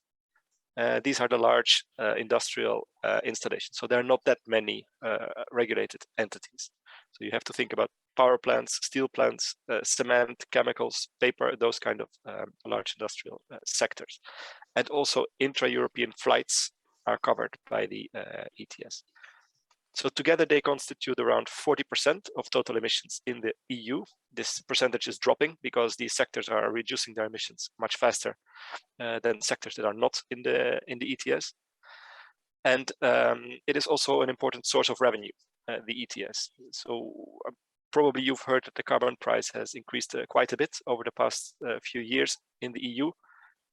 These are the large industrial installations. So there are not that many regulated entities. So you have to think about power plants, steel plants, cement, chemicals, paper, those kind of large industrial sectors. And also intra-European flights are covered by the ETS. So together they constitute around 40% of total emissions in the EU. This percentage is dropping because these sectors are reducing their emissions much faster than sectors that are not in the ETS. And it is also an important source of revenue, the ETS. So probably you've heard that the carbon price has increased quite a bit over the past few years in the EU.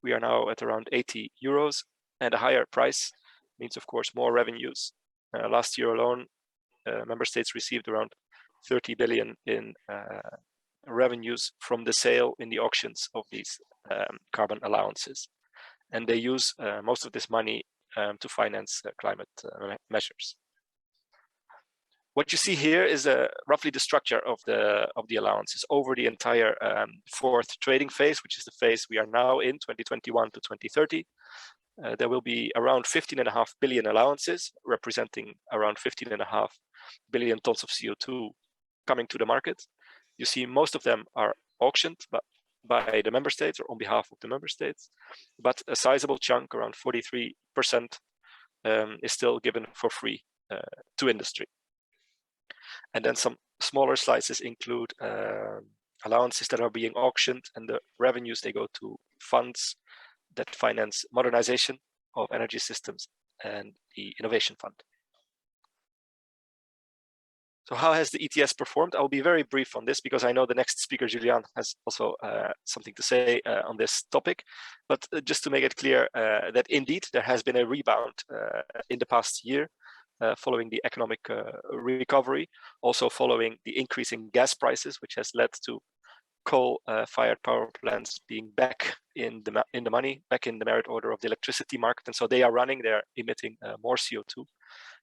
We are now at around 80 euros, and a higher price means, of course, more revenues. Last year alone, member states received around 30 billion in revenues from the sale in the auctions of these carbon allowances. And they use most of this money to finance climate measures. What you see here is roughly the structure of the allowances over the entire fourth trading phase, which is the phase we are now in, 2021 to 2030. There will be around 15.5 billion allowances, representing around 15.5 billion tons of CO2 coming to the market. You see most of them are auctioned by the member states or on behalf of the member states, but a sizable chunk, around 43%, is still given for free to industry. And then some smaller slices include allowances that are being auctioned, and the revenues, they go to funds that finance modernization of energy systems and the Innovation Fund. So how has the ETS performed? I'll be very brief on this because I know the next speaker, Julian, has also something to say on this topic. But just to make it clear that indeed there has been a rebound in the past year. following the economic recovery, also following the increase in gas prices, which has led to coal-fired power plants being back in the money, back in the merit order of the electricity market, and so they are running, they are emitting more CO2,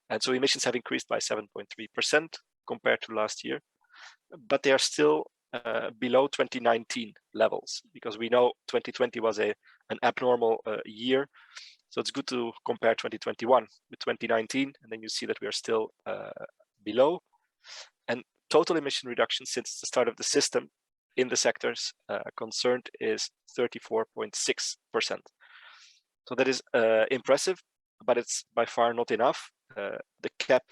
and so emissions have increased by 7.3% compared to last year, but they are still below 2019 levels, because we know 2020 was an abnormal year. So it's good to compare 2021 with 2019, and then you see that we are still below. And total emission reduction since the start of the system in the sectors concerned is 34.6%. So that is impressive, but it's by far not enough. The cap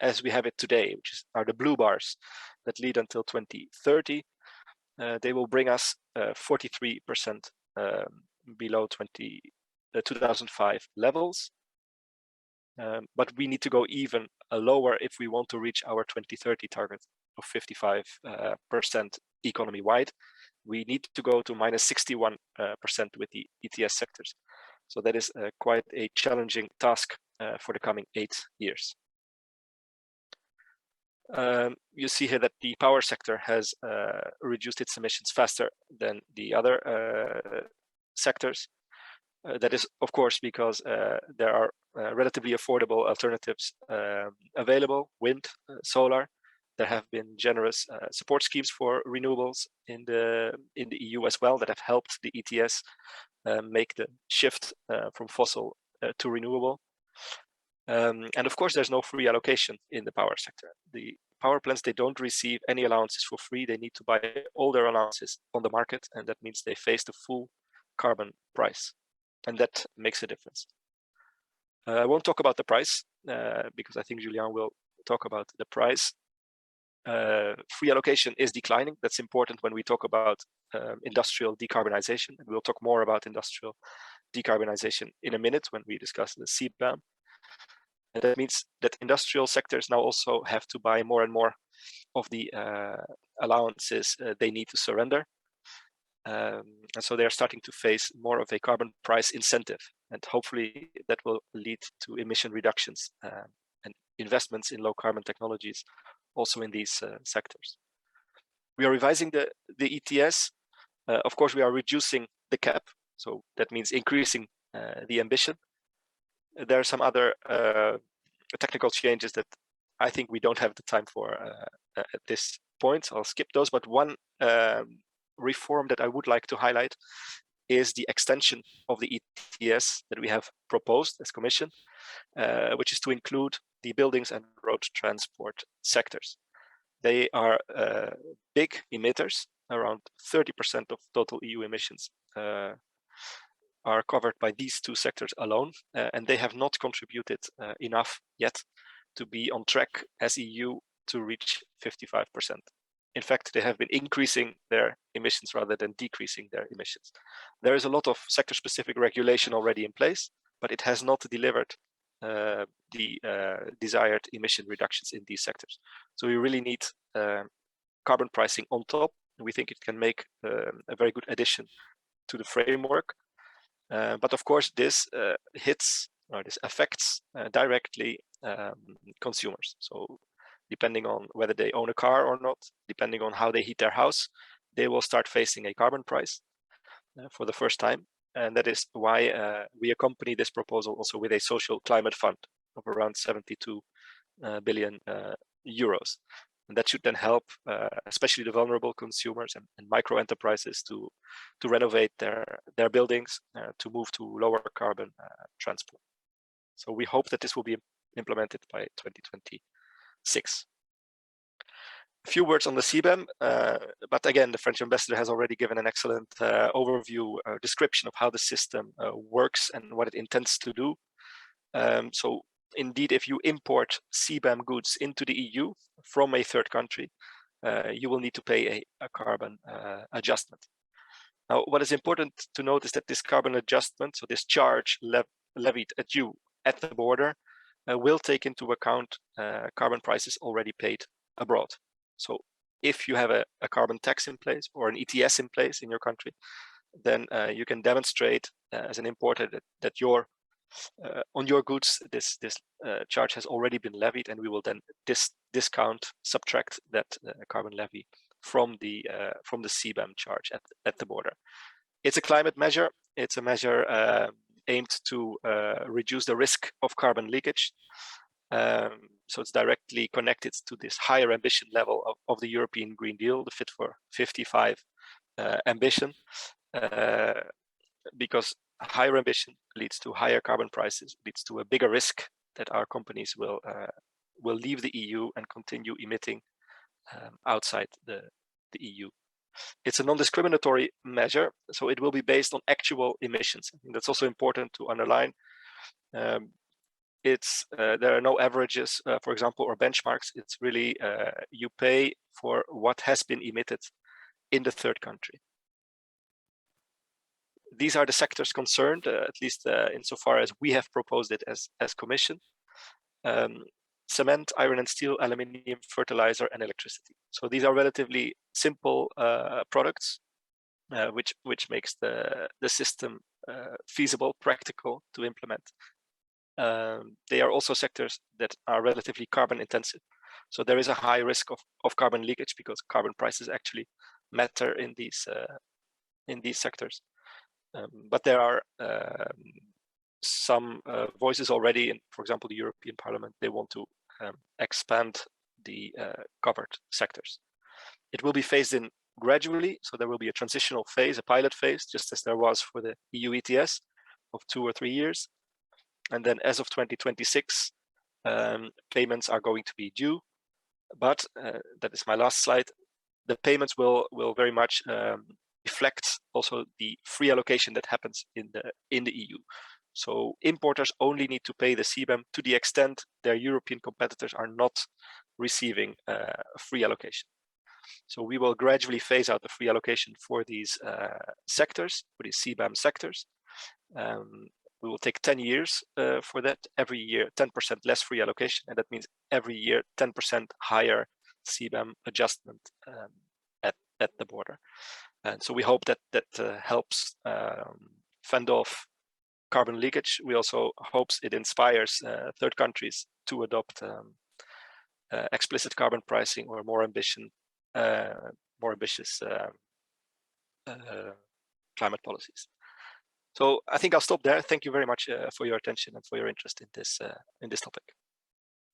as we have it today, which are the blue bars that lead until 2030, they will bring us 43% below 2005 levels. But we need to go even lower if we want to reach our 2030 target of 55% economy-wide. We need to go to minus 61% with the ETS sectors. So that is quite a challenging task for the coming 8 years. You see here that the power sector has reduced its emissions faster than the other sectors. That is, of course, because there are relatively affordable alternatives available, wind, solar. There have been generous support schemes for renewables in the EU as well that have helped the ETS make the shift from fossil to renewable. And of course, there's no free allocation in the power sector. The power plants, they don't receive any allowances for free. They need to buy all their allowances on the market, and that means they face the full carbon price, and that makes a difference. I won't talk about the price because I think Julian will talk about the price. Free allocation is declining. That's important when we talk about industrial decarbonization. And we'll talk more about industrial decarbonization in a minute when we discuss the CBAM. And that means that industrial sectors now also have to buy more and more of the allowances they need to surrender. And so they're starting to face more of a carbon price incentive. And hopefully that will lead to emission reductions and investments in low carbon technologies also in these sectors. We are revising the ETS. Of course, we are reducing the cap. So that means increasing the ambition. There are some other technical changes that I think we don't have the time for at this point. So I'll skip those. But one reform that I would like to highlight is the extension of the ETS that we have proposed as Commission, which is to include the buildings and road transport sectors. They are big emitters. Around 30% of total EU emissions are covered by these two sectors alone, and they have not contributed enough yet to be on track as EU to reach 55%. In fact, they have been increasing their emissions rather than decreasing their emissions. There is a lot of sector-specific regulation already in place, but it has not delivered the desired emission reductions in these sectors. So we really need carbon pricing on top. We think it can make a very good addition to the framework. But of course, this this affects directly consumers. So depending on whether they own a car or not, depending on how they heat their house, they will start facing a carbon price for the first time. And that is why we accompany this proposal also with a social climate fund of around 72 billion euros. And that should then help, especially the vulnerable consumers and micro enterprises to renovate their buildings, to move to lower carbon transport. So we hope that this will be implemented by 2026. A few words on the CBAM, but again, the French ambassador has already given an excellent overview, description of how the system works and what it intends to do. So indeed, if you import CBAM goods into the EU from a third country, you will need to pay a carbon adjustment. Now, what is important to note is that this carbon adjustment, so this charge levied at you at the border, will take into account carbon prices already paid abroad. So if you have a carbon tax in place or an ETS in place in your country, then you can demonstrate as an importer that your On your goods, this charge has already been levied, and we will then subtract that carbon levy from the CBAM charge at the border. It's a climate measure. It's a measure aimed to reduce the risk of carbon leakage. So it's directly connected to this higher ambition level of the European Green Deal, the Fit for 55 ambition, because higher ambition leads to higher carbon prices, leads to a bigger risk that our companies will leave the EU and continue emitting outside the EU. It's a non-discriminatory measure, so it will be based on actual emissions. I think that's also important to underline. There are no averages, for example, or benchmarks. It's really you pay for what has been emitted in the third country. These are the sectors concerned, at least insofar as we have proposed it as Commission. Cement, iron and steel, aluminium, fertilizer, and electricity. So these are relatively simple products, which makes the system feasible, practical to implement. They are also sectors that are relatively carbon intensive. So there is a high risk of carbon leakage because carbon prices actually matter in these sectors. But there are some voices already, in, for example, the European Parliament, they want to expand the covered sectors. It will be phased in gradually, so there will be a transitional phase, a pilot phase, just as there was for the EU ETS of 2 or 3 years. And then as of 2026, payments are going to be due. But that is my last slide. The payments will very much reflect also the free allocation that happens in the EU. So importers only need to pay the CBAM to the extent their European competitors are not receiving free allocation. So we will gradually phase out the free allocation for these sectors, for these CBAM sectors. We will take 10 years for that. Every year, 10% less free allocation, and that means every year 10% higher CBAM adjustment at the border. And so we hope that helps fend off carbon leakage. We also hope it inspires third countries to adopt explicit carbon pricing or more ambitious climate policies. So I think I'll stop there. Thank you very much for your attention and for your interest in this topic.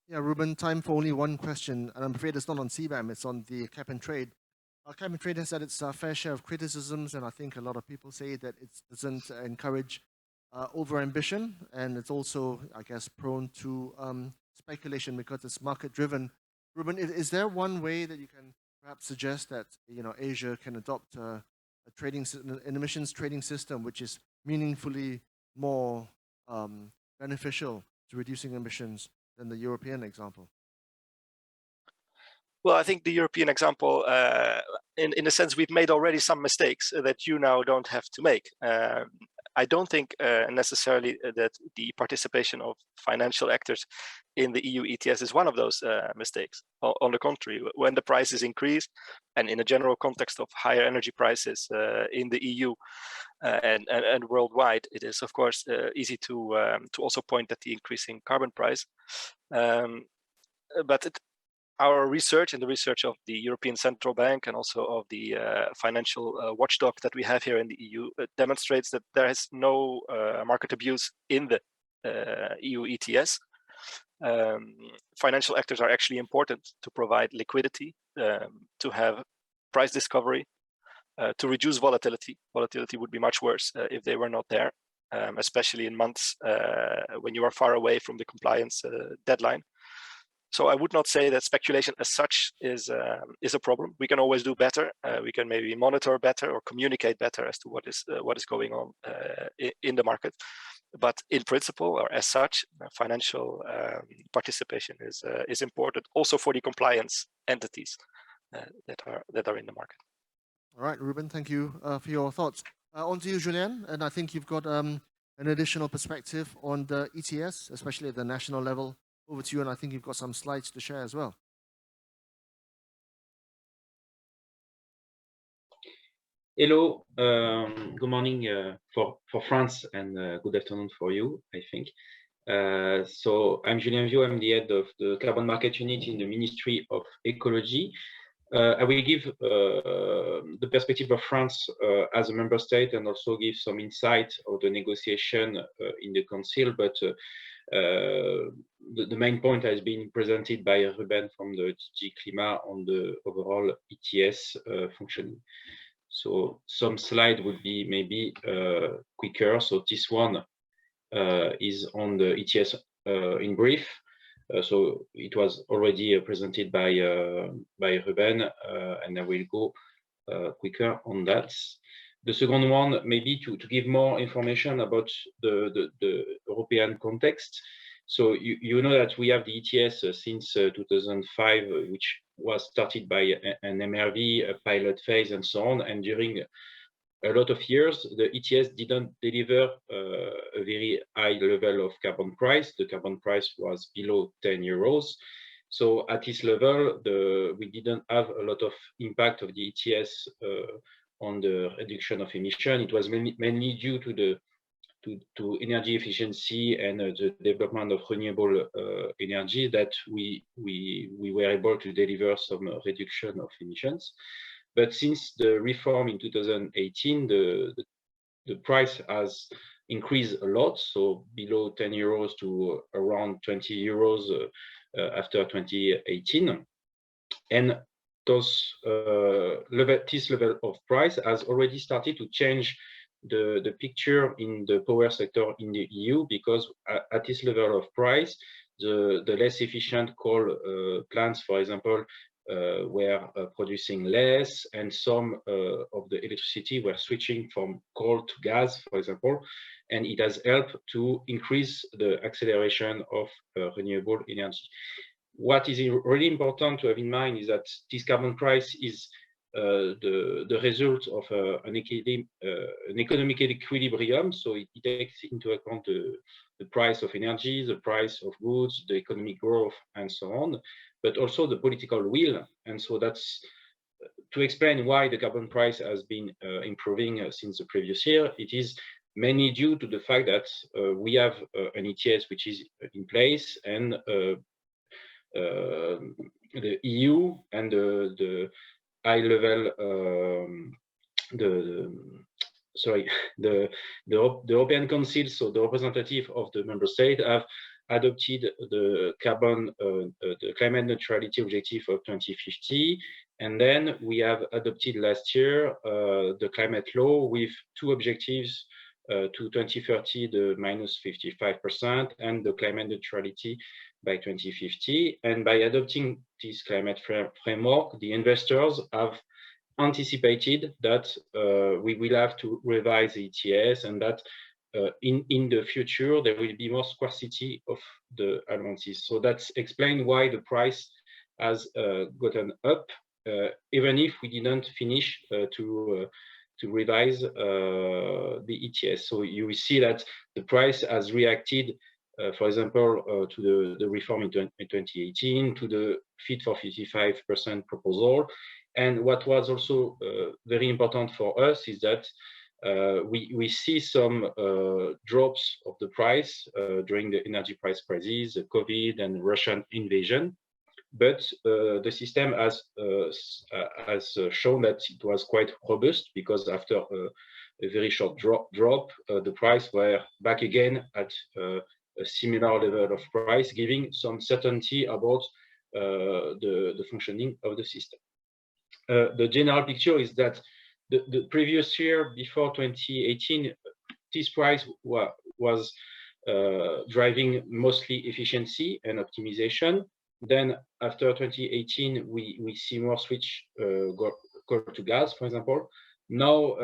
Yeah, Ruben, time for only one question, and I'm afraid it's not on CBAM, it's on the cap and trade. Cap and trade has had its fair share of criticisms, and I think a lot of people say that it doesn't encourage over-ambition, and it's also, I guess, prone to speculation because it's market-driven. Ruben, is there one way that you can perhaps suggest that Asia can adopt an emissions trading system which is meaningfully more beneficial to reducing emissions than the European example? Well, I think the European example, in a sense, we've made already some mistakes that you now don't have to make. I don't think necessarily that the participation of financial actors in the EU ETS is one of those mistakes. On the contrary, when the prices increase, and in a general context of higher energy prices in the EU and worldwide, it is of course easy to also point at the increasing carbon price. But our research and the research of the European Central Bank and also of the financial watchdog that we have here in the EU demonstrates that there is no market abuse in the EU ETS. Financial actors are actually important to provide liquidity, to have price discovery, to reduce volatility. Volatility would be much worse if they were not there, especially in months when you are far away from the compliance deadline. So I would not say that speculation as such is a problem. We can always do better. We can maybe monitor better or communicate better as to what is going on in the market. But in principle, or as such, financial participation is important also for the compliance entities that are in the market. All right, Ruben, thank you for your thoughts. On to you, Julien, and I think you've got an additional perspective on the ETS, especially at the national level. Over to you, and I think you've got some slides to share as well. Hello, good morning for France and good afternoon for you, I think. So I'm Julien Viau, I'm the head of the Carbon Market Unit in the Ministry of Ecology. I will give the perspective of France as a member state and also give some insight of the negotiation in the Council, but the main point has been presented by Ruben from the DG Climat on the overall ETS functioning. So some slide would be maybe quicker. So this one is on the ETS in brief. So it was already presented by Ruben, and I will go quicker on that. The second one, maybe to give more information about the European context. So you know that we have the ETS since 2005, which was started by an MRV, a pilot phase, and so on. And during a lot of years, the ETS didn't deliver a very high level of carbon price. The carbon price was below 10 euros. So at this level, we didn't have a lot of impact of the ETS on the reduction of emission. It was mainly due to energy efficiency and the development of renewable energy that we were able to deliver some reduction of emissions. But since the reform in 2018, the price has increased a lot, so below 10 euros to around 20 euros after 2018. And this level of price has already started to change the picture in the power sector in the EU, because at this level of price, the less efficient coal plants, for example, were producing less, and some of the electricity were switching from coal to gas, for example, and it has helped to increase the acceleration of renewable energy. What is really important to have in mind is that this carbon price is the result of an economic equilibrium. So it takes into account the price of energy, the price of goods, the economic growth, and so on, but also the political will. And so that's to explain why the carbon price has been improving since the previous year. It is mainly due to the fact that we have an ETS which is in place, and the EU and the high level, the European Council, so the representative of the member state, have adopted the climate neutrality objective of 2050, and then we have adopted last year the climate law with two objectives. To 2030, the minus 55%, and the climate neutrality by 2050. And by adopting this climate framework, the investors have anticipated that we will have to revise the ETS, and that in the future there will be more scarcity of the allowances. So that's explained why the price has gotten up, even if we didn't finish to revise the ETS. So you will see that the price has reacted, for example, to the reform in 2018, to the Fit for 55% proposal. And what was also very important for us is that we see some drops of the price during the energy price crisis, the COVID and Russian invasion. But the system has shown that it was quite robust, because after a very short drop, the price were back again at a similar level of price, giving some certainty about the functioning of the system. The general picture is that the previous year, before 2018, this price was driving mostly efficiency and optimization. Then after 2018, we see more switch coal to gas, for example. Now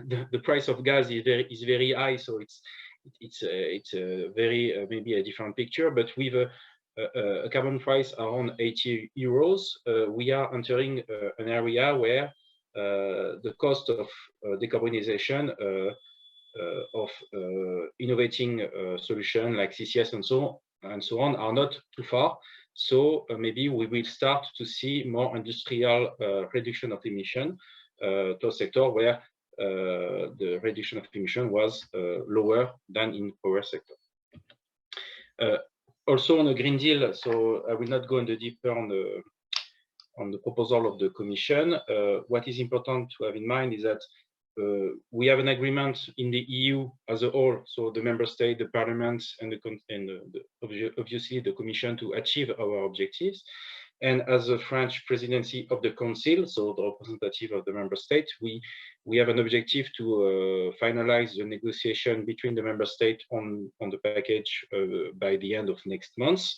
the price of gas is very high, so it's a very maybe a different picture. But with a carbon price around 80 euros, we are entering an area where the cost of decarbonization of innovating solutions like CCS and so on are not too far. So maybe we will start to see more industrial reduction of emission to a sector where the reduction of emission was lower than in power sector. Also on the Green Deal, so I will not go into deeper on the proposal of the Commission. What is important to have in mind is that we have an agreement in the EU as a whole, so the member state, the parliament, and obviously the Commission to achieve our objectives. And as a French presidency of the Council, so the representative of the member state, we have an objective to finalize the negotiation between the member state on the package by the end of next month,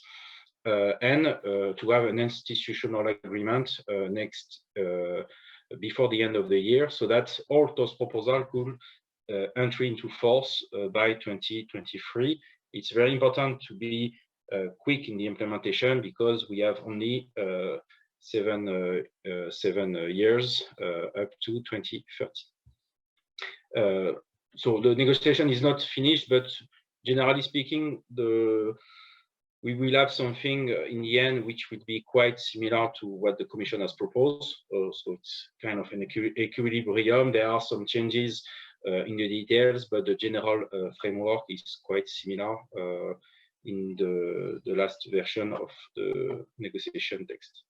and to have an institutional agreement before the end of the year, so that all those proposals could enter into force by 2023. It's very important to be quick in the implementation because we have only 7 years up to 2030. So the negotiation is not finished, but generally speaking, we will have something in the end which would be quite similar to what the Commission has proposed. So it's kind of an equilibrium. There are some changes in the details, but the general framework is quite similar in the last version of the negotiation text.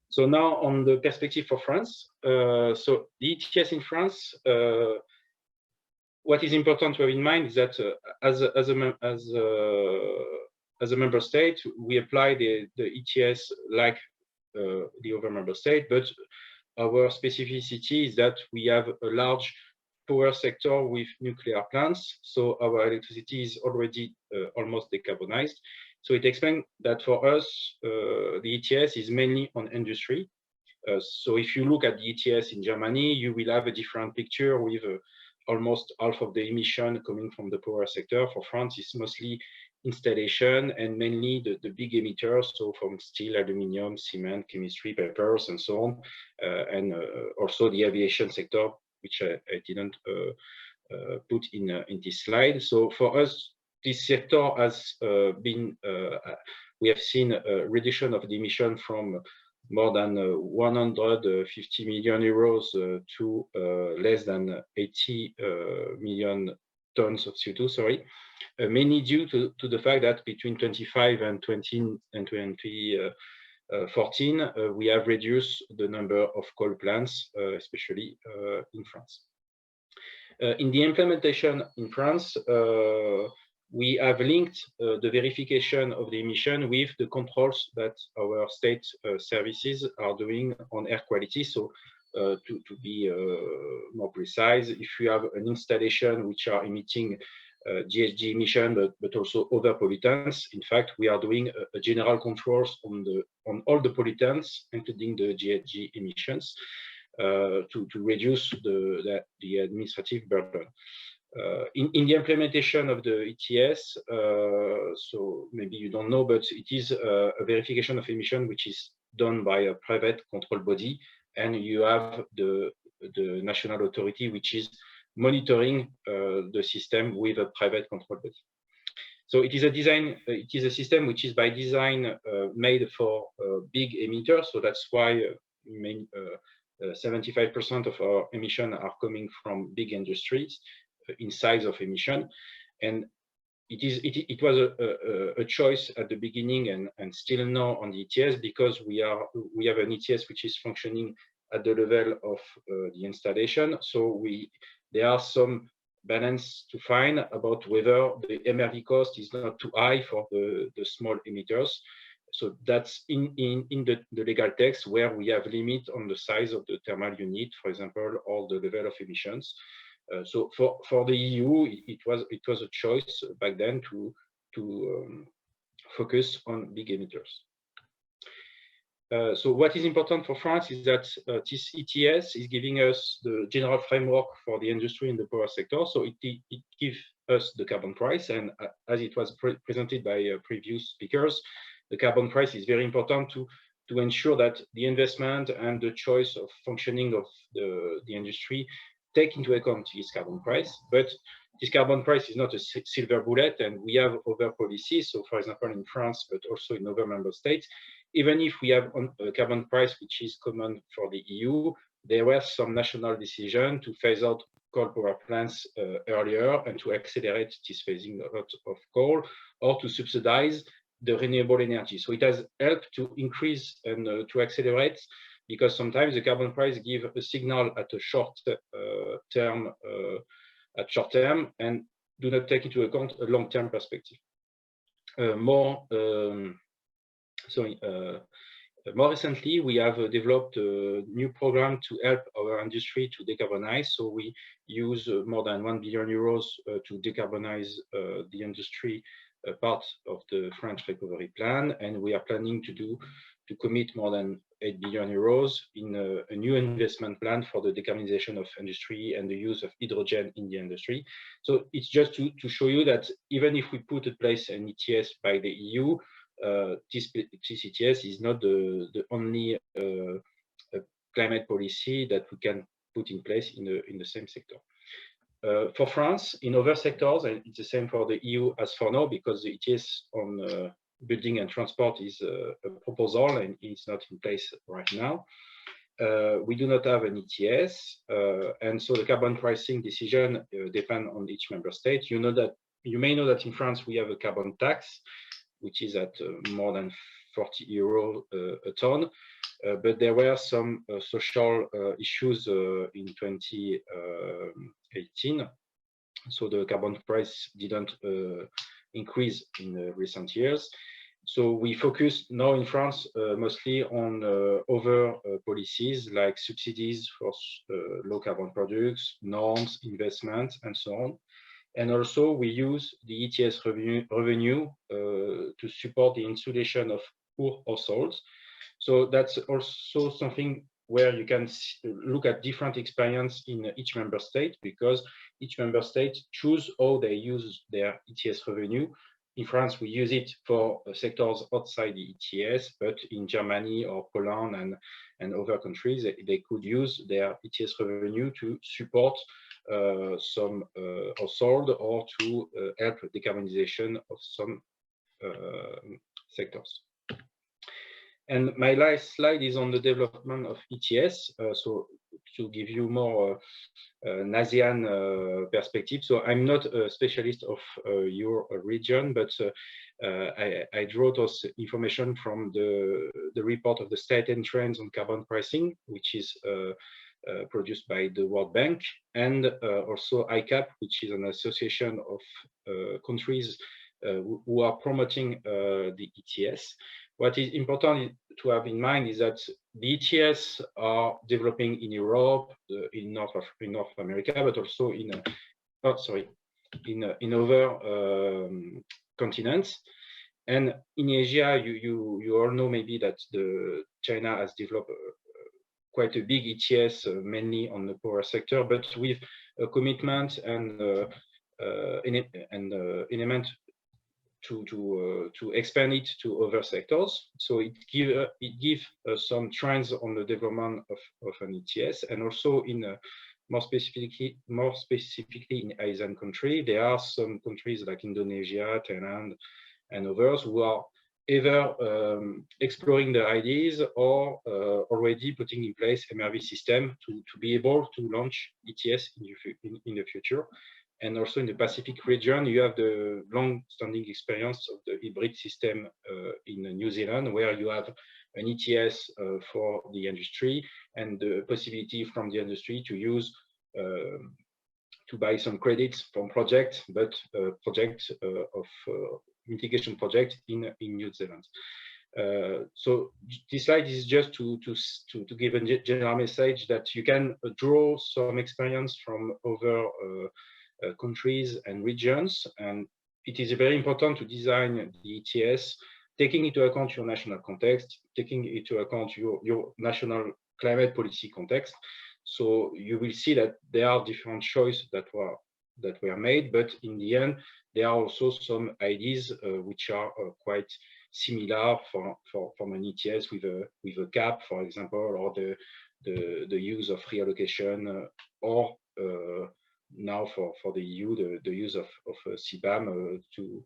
So now on the perspective for France. So the ETS in France, what is important to have in mind is that as a member state, we apply the ETS like the other member state, but our specificity is that we have a large power sector with nuclear plants, so our electricity is already almost decarbonized. So it explains that for us, the ETS is mainly on industry. So if you look at the ETS in Germany, you will have a different picture with almost half of the emission coming from the power sector. For France, it's mostly installation and mainly the big emitters, so from steel, aluminium, cement, chemistry, papers, and so on, and also the aviation sector, which I didn't put in this slide. So for us, this sector has we have seen a reduction of the emission from more than 150 million euros to less than 80 million tons of CO2, sorry, mainly due to the fact that between 2015 and 2014, we have reduced the number of coal plants, especially in France. In the implementation in France, we have linked the verification of the emission with the controls that our state services are doing on air quality. So to be more precise, if you have an installation which are emitting GHG emission, but also other pollutants, in fact, we are doing a general controls on all the pollutants, including the GHG emissions, to reduce the administrative burden. In the implementation of the ETS, so maybe you don't know, but it is a verification of emission which is done by a private control body, and you have the national authority which is monitoring the system with a private control body. So it is a system which is by design made for big emitters. So that's why 75% of our emissions are coming from big industries in size of emission, and it was a choice at the beginning and still now on the ETS, because we have an ETS which is functioning at the level of the installation. So there are some balance to find about whether the MRV cost is not too high for the small emitters. So that's in the legal text where we have limit on the size of the thermal unit, for example, or the level of emissions. So for the EU, it was a choice back then to focus on big emitters. So what is important for France is that this ETS is giving us the general framework for the industry in the power sector. So it gives us the carbon price, and as it was presented by previous speakers, the carbon price is very important to ensure that the investment and the choice of functioning of the industry take into account this carbon price. But this carbon price is not a silver bullet, and we have other policies. So for example, in France, but also in other member states, even if we have a carbon price which is common for the EU, there were some national decision to phase out coal power plants earlier and to accelerate this phasing out of coal, or to subsidize the renewable energy. So it has helped to increase and to accelerate, because sometimes the carbon price give a signal at a short term, and do not take into account a long-term perspective. More recently, we have developed a new program to help our industry to decarbonize. So we use more than 1 billion euros to decarbonize the industry part of the French recovery plan, and we are planning to commit more than 8 billion euros in a new investment plan for the decarbonization of industry and the use of hydrogen in the industry. So it's just to show you that even if we put in place an ETS by the EU, this ETS is not the only climate policy that we can put in place in the same sector. For France, in other sectors, and it's the same for the EU as for now, because the ETS on building and transport is a proposal and it's not in place right now. We do not have an ETS, and so the carbon pricing decision depend on each member state. You may know that in France we have a carbon tax, which is at more than 40 euro a ton. But there were some social issues in 2018. So the carbon price didn't increase in recent years. So we focus now in France mostly on other policies like subsidies for low carbon products, norms, investments, and so on. And also we use the ETS revenue to support the insulation of poor households. So that's also something where you can look at different experience in each member state, because each member state choose how they use their ETS revenue. In France, we use it for sectors outside the ETS, but in Germany or Poland and other countries, they could use their ETS revenue to support some household or to help decarbonization of some sectors. And my last slide is on the development of ETS. So to give you more an ASEAN perspective. So I'm not a specialist of your region, but I draw those information from the report of the State and Trends on Carbon Pricing, which is produced by the World Bank, and also ICAP, which is an association of countries who are promoting the ETS. What is important to have in mind is that the ETS are developing in Europe, in North America, but also in other continents. And in Asia, you all know maybe that China has developed quite a big ETS, mainly on the power sector, but with a commitment and element to expand it to other sectors. So it gives some trends on the development of an ETS, and also in more specifically in ASEAN country, there are some countries like Indonesia, Thailand, and others who are either exploring the ideas or already putting in place MRV system to be able to launch ETS in the future. And also in the Pacific region, you have the long-standing experience of the hybrid system in New Zealand, where you have an ETS for the industry and the possibility from the industry to use to buy some credits from projects, but projects of mitigation project in New Zealand. So this slide is just to give a general message that you can draw some experience from other countries and regions, and it is very important to design the ETS taking into account your national context, taking into account your national climate policy context. So you will see that there are different choices that were made, but in the end, there are also some ideas which are quite similar from an ETS with a cap, for example, or the use of reallocation, or now for the EU, the use of CBAM to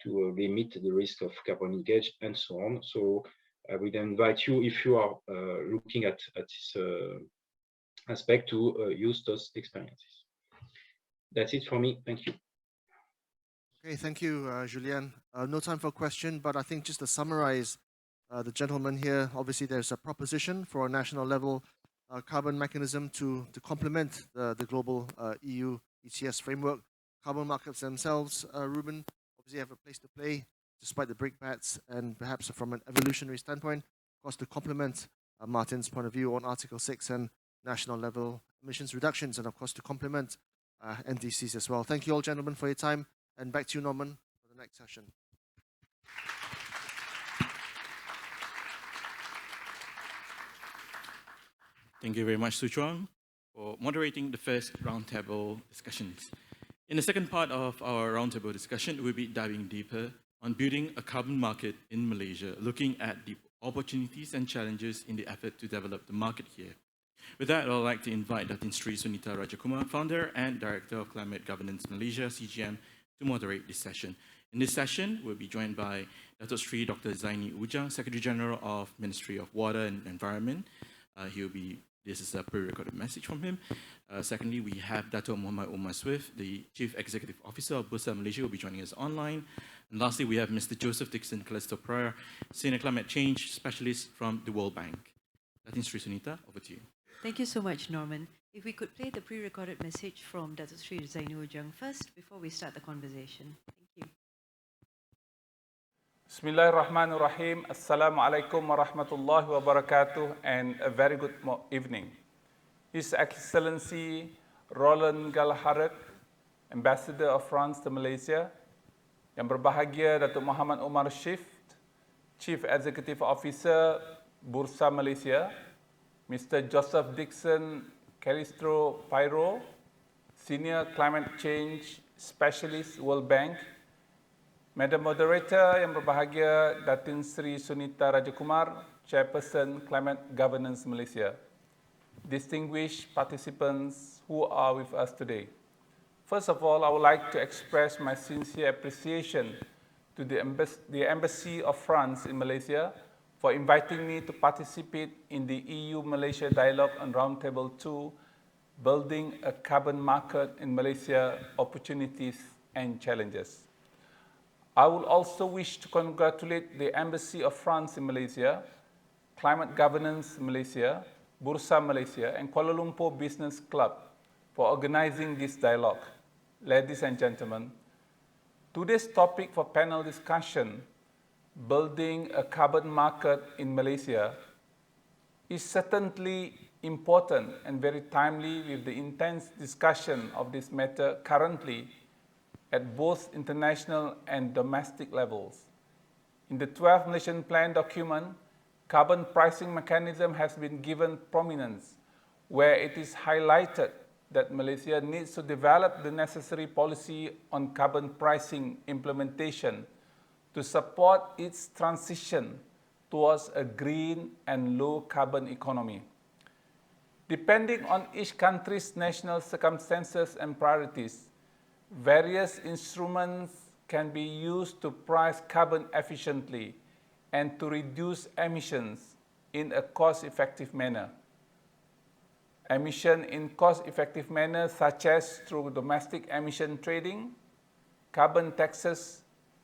limit the risk of carbon leakage and so on. So I would invite you, if you are looking at this aspect to use those experiences. That's it for me. Thank you. Okay, thank you, Julien. No time for a question, but I think just to summarize the gentleman here, obviously there's a proposition for a national level carbon mechanism to complement the global EU ETS framework. Carbon markets themselves, Ruben, obviously have a place to play despite the brickbats, and perhaps from an evolutionary standpoint, of course, to complement Martin's point of view on Article 6 and national level emissions reductions, and of course to complement NDCs as well. Thank you all, gentlemen, for your time, and back to you, Norman, for the next session. Thank you very much, Su Chuang, for moderating the first roundtable discussions. In the second part of our roundtable discussion, we'll be diving deeper on building a carbon market in Malaysia, looking at the opportunities and challenges in the effort to develop the market here. With that, I'd like to invite Datin Sri Sunita Rajakumar, Founder and Director of Climate Governance Malaysia, CGM, to moderate this session. In this session, we'll be joined by Datuk Sri Dr. Zaini Ujang, Secretary General of Ministry of Water and Environment. This is a pre-recorded message from him. Secondly, we have Dato' Muhammad Umar Swift, the Chief Executive Officer of Bursa Malaysia, will be joining us online. And lastly, we have Mr. Joseph Dixon Calisto-Pereira, Senior Climate Change Specialist from the World Bank. Datin Sri Sunita, over to you. Thank you so much, Norman. If we could play the pre-recorded message from Dato' Sri Zaini Ujang first before we start the conversation. Thank you. Bismillahirrahmanirrahim. Assalamu alaikum wa rahmatullahi wa barakatuh, and a very good evening. His Excellency Roland Galharek, Ambassador of France to Malaysia, Yang berbahagia Datuk Muhammad Umar Swift, Chief Executive Officer Bursa Malaysia, Mr. Joseph Dixon Calisto-Pereira, Senior Climate Change Specialist, World Bank, Madam Moderator yang berbahagia Datin Sri Sunita Rajakumar, Chairperson Climate Governance Malaysia, distinguished participants who are with us today. First of all, I would like to express my sincere appreciation to the Embassy of France in Malaysia for inviting me to participate in the EU-Malaysia Dialogue on Roundtable 2, Building a Carbon Market in Malaysia, Opportunities and Challenges. I would also wish to congratulate the Embassy of France in Malaysia, Climate Governance Malaysia, Bursa Malaysia, and Kuala Lumpur Business Club for organizing this dialogue. Ladies and gentlemen, today's topic for panel discussion, building a carbon market in Malaysia, is certainly important and very timely with the intense discussion of this matter currently at both international and domestic levels. In the 12th Malaysian Plan document, carbon pricing mechanism has been given prominence, where it is highlighted that Malaysia needs to develop the necessary policy on carbon pricing implementation to support its transition towards a green and low carbon economy. Depending on each country's national circumstances and priorities, various instruments can be used to price carbon efficiently and to reduce emissions in a cost-effective manner. Emission in cost-effective manner such as through domestic emission trading, carbon taxes,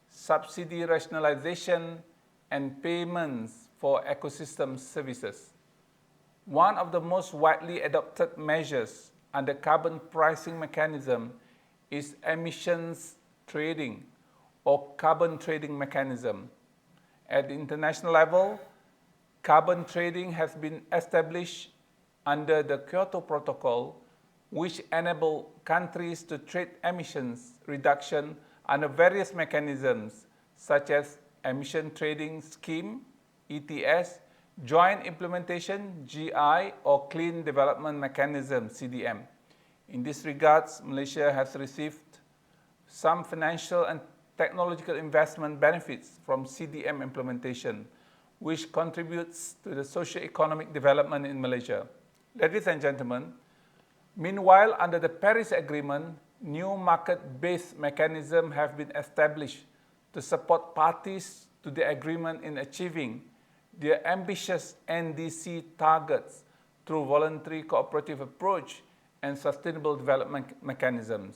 subsidy rationalization, and payments for ecosystem services. One of the most widely adopted measures under carbon pricing mechanism is emissions trading or carbon trading mechanism. At the international level, carbon trading has been established under the Kyoto Protocol, which enable countries to trade emissions reduction under various mechanisms such as Emission Trading Scheme, ETS, Joint Implementation, GI, or Clean Development Mechanism, CDM. In this regards, Malaysia has received some financial and technological investment benefits from CDM implementation, which contributes to the socio-economic development in Malaysia. Ladies and gentlemen, meanwhile, under the Paris Agreement, new market-based mechanisms have been established to support parties to the agreement in achieving their ambitious NDC targets through voluntary cooperative approach and sustainable development mechanisms.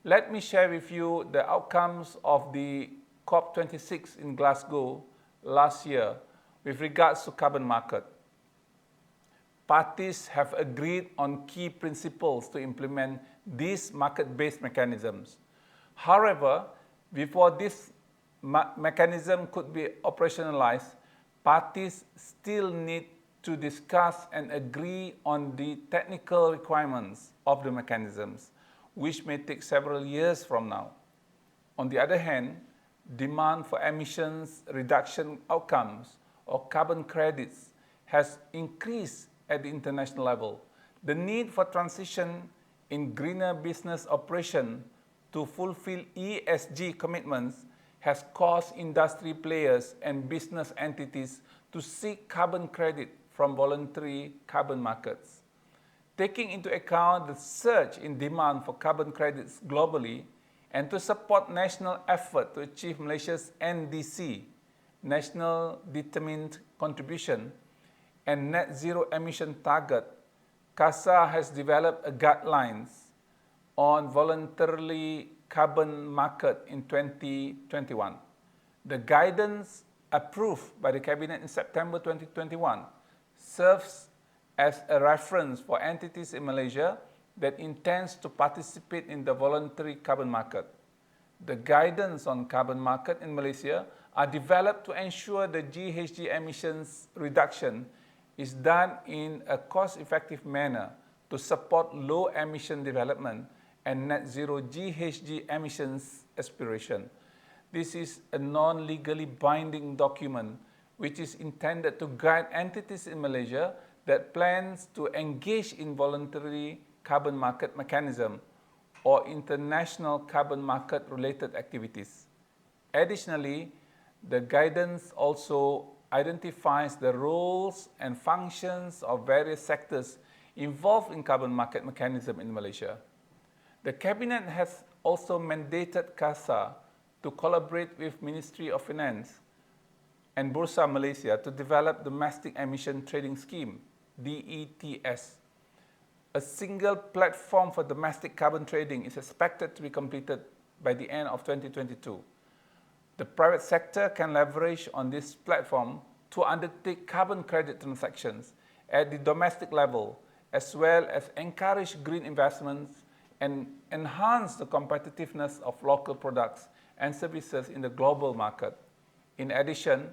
Let me share with you the outcomes of the COP26 in Glasgow last year with regards to carbon market. Parties have agreed on key principles to implement these market-based mechanisms. However, before this mechanism could be operationalized, parties still need to discuss and agree on the technical requirements of the mechanisms, which may take several years from now. On the other hand, demand for emissions reduction outcomes or carbon credits has increased at the international level. The need for transition in greener business operation to fulfill ESG commitments has caused industry players and business entities to seek carbon credit from voluntary carbon markets. Taking into account the surge in demand for carbon credits globally and to support national effort to achieve Malaysia's NDC, National Determined Contribution, and net zero emission target, CASA has developed a guidelines on voluntarily carbon market in 2021. The guidance approved by the Cabinet in September 2021 serves as a reference for entities in Malaysia that intends to participate in the voluntary carbon market. The guidance on carbon market in Malaysia are developed to ensure the GHG emissions reduction is done in a cost-effective manner to support low emission development and net zero GHG emissions aspiration. This is a non-legally binding document which is intended to guide entities in Malaysia that plans to engage in voluntary carbon market mechanism or international carbon market related activities. Additionally, the guidance also identifies the roles and functions of various sectors involved in carbon market mechanism in Malaysia. The Cabinet has also mandated CASA to collaborate with Ministry of Finance and Bursa Malaysia to develop Domestic Emission Trading Scheme, DETS. A single platform for domestic carbon trading is expected to be completed by the end of 2022. The private sector can leverage on this platform to undertake carbon credit transactions at the domestic level, as well as encourage green investments and enhance the competitiveness of local products and services in the global market. In addition,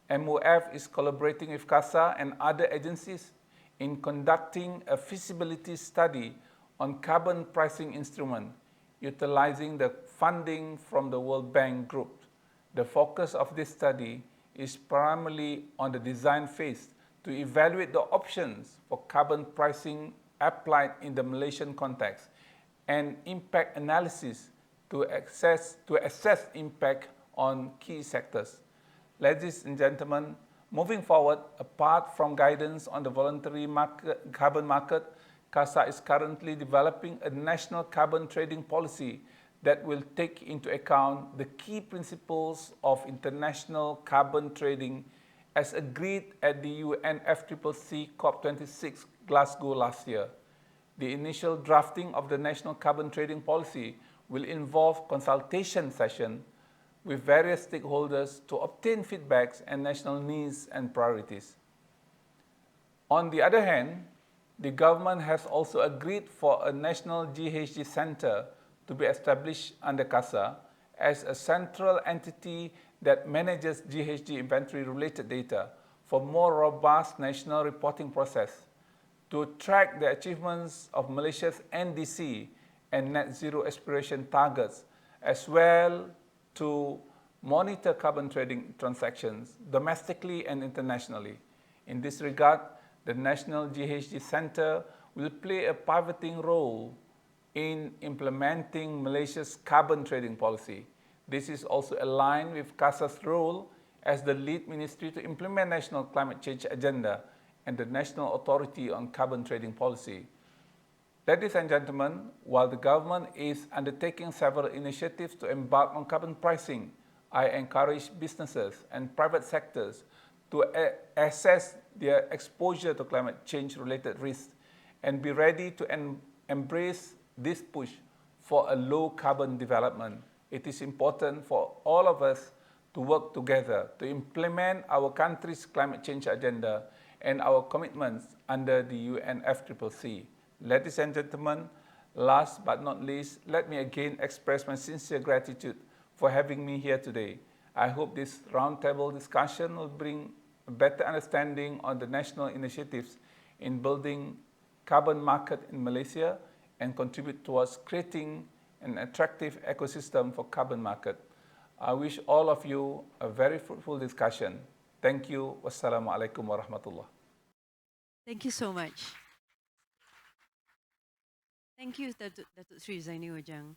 MOF is collaborating with CASA and other agencies in conducting a feasibility study on carbon pricing instrument, utilizing the funding from the World Bank Group. The focus of this study is primarily on the design phase to evaluate the options for carbon pricing applied in the Malaysian context and impact analysis to assess impact on key sectors. Ladies and gentlemen, moving forward, apart from guidance on the voluntary carbon market, CASA is currently developing a national carbon trading policy that will take into account the key principles of international carbon trading as agreed at the UNFCCC COP26 Glasgow last year. The initial drafting of the national carbon trading policy will involve consultation sessions with various stakeholders to obtain feedbacks and national needs and priorities. On the other hand, the government has also agreed for a national GHG center to be established under CASA as a central entity that manages GHG inventory-related data for more robust national reporting process to track the achievements of Malaysia's NDC and net zero aspiration targets, as well to monitor carbon trading transactions domestically and internationally. In this regard, the National GHG Center will play a pivoting role in implementing Malaysia's carbon trading policy. This is also aligned with CASA's role as the lead ministry to implement national climate change agenda and the National Authority on Carbon Trading Policy. Ladies and gentlemen, while the government is undertaking several initiatives to embark on carbon pricing, I encourage businesses and private sectors to assess their exposure to climate change related risks and be ready to embrace this push for a low carbon development. It is important for all of us to work together to implement our country's climate change agenda and our commitments under the UNFCCC. Ladies and gentlemen, last but not least, let me again express my sincere gratitude for having me here today. I hope this roundtable discussion will bring a better understanding on the national initiatives in building carbon market in Malaysia and contribute towards creating an attractive ecosystem for carbon market. I wish all of you a very fruitful discussion. Thank you. Wassalamualaikum warahmatullah. Thank you so much. Thank you, Datuk Sri Zaini Ojang.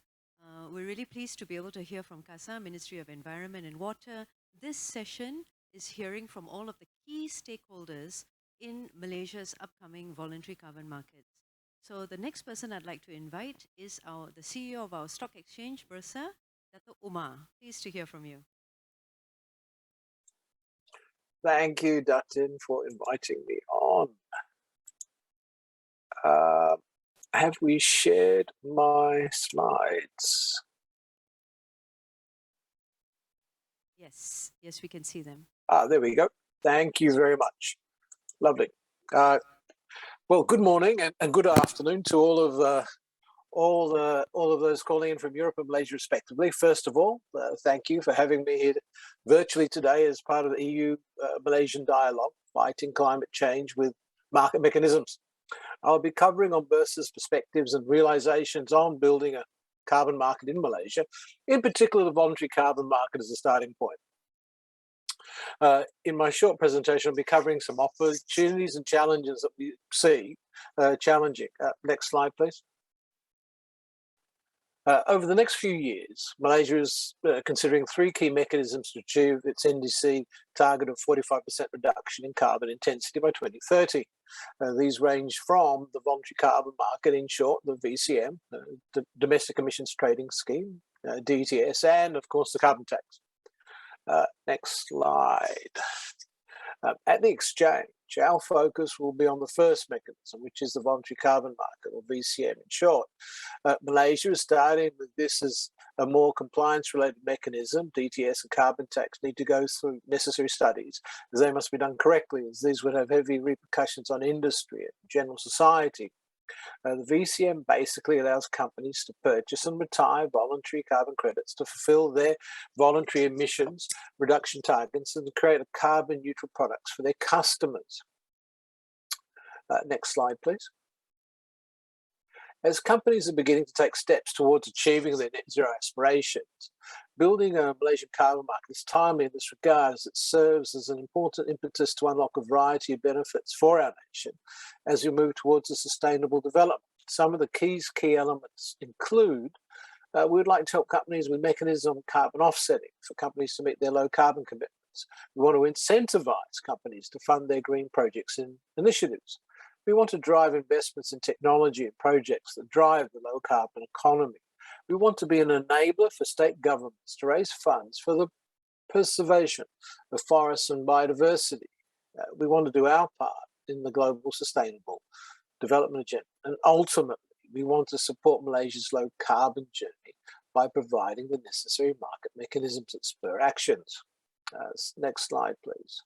We're really pleased to be able to hear from CASA, Ministry of Environment and Water. This session is hearing from all of the key stakeholders in Malaysia's upcoming voluntary carbon markets. So the next person I'd like to invite is the CEO of our stock exchange, Bursa, Datuk Umar. Pleased to hear from you. Thank you, Datin, for inviting me on. Have we shared my slides? Yes, yes, we can see them. There we go. Thank you very much. Lovely. Well, good morning and good afternoon to all of those calling in from Europe and Malaysia, respectively. First of all, thank you for having me here virtually today as part of the EU-Malaysian dialogue, fighting climate change with market mechanisms. I'll be covering on Bursa's perspectives and realizations on building a carbon market in Malaysia, in particular the voluntary carbon market as a starting point. In my short presentation, I'll be covering some opportunities and challenges that we see challenging. Next slide, please. Over the next few years, Malaysia is considering three key mechanisms to achieve its NDC target of 45% reduction in carbon intensity by 2030. These range from the voluntary carbon market, in short, the VCM, the Domestic Emissions Trading Scheme, DTS, and of course the carbon tax. Next slide. At the exchange, our focus will be on the first mechanism, which is the voluntary carbon market, or VCM in short. Malaysia is starting with this as a more compliance-related mechanism. DTS and carbon tax need to go through necessary studies, as they must be done correctly, as these would have heavy repercussions on industry and general society. The VCM basically allows companies to purchase and retire voluntary carbon credits to fulfill their voluntary emissions reduction targets and to create a carbon neutral products for their customers. Next slide, please. As companies are beginning to take steps towards achieving their net zero aspirations, building a Malaysian carbon market is timely in this regard, as it serves as an important impetus to unlock a variety of benefits for our nation as we move towards a sustainable development. Some of the key elements include we would like to help companies with mechanism on carbon offsetting for companies to meet their low carbon commitments. We want to incentivize companies to fund their green projects and initiatives. We want to drive investments in technology and projects that drive the low carbon economy. We want to be an enabler for state governments to raise funds for the preservation of forests and biodiversity. We want to do our part in the global sustainable development agenda. And ultimately, we want to support Malaysia's low carbon journey by providing the necessary market mechanisms that spur actions. Next slide, please.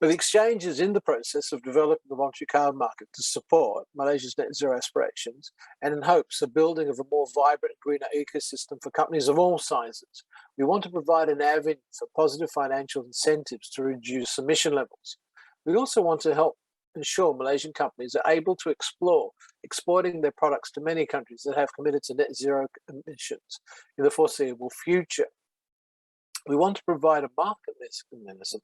But the exchange is in the process of developing the voluntary carbon market to support Malaysia's net zero aspirations and in hopes of building of a more vibrant and greener ecosystem for companies of all sizes. We want to provide an avenue for positive financial incentives to reduce emission levels. We also want to help ensure Malaysian companies are able to explore exporting their products to many countries that have committed to net zero emissions in the foreseeable future. We want to provide a market mechanism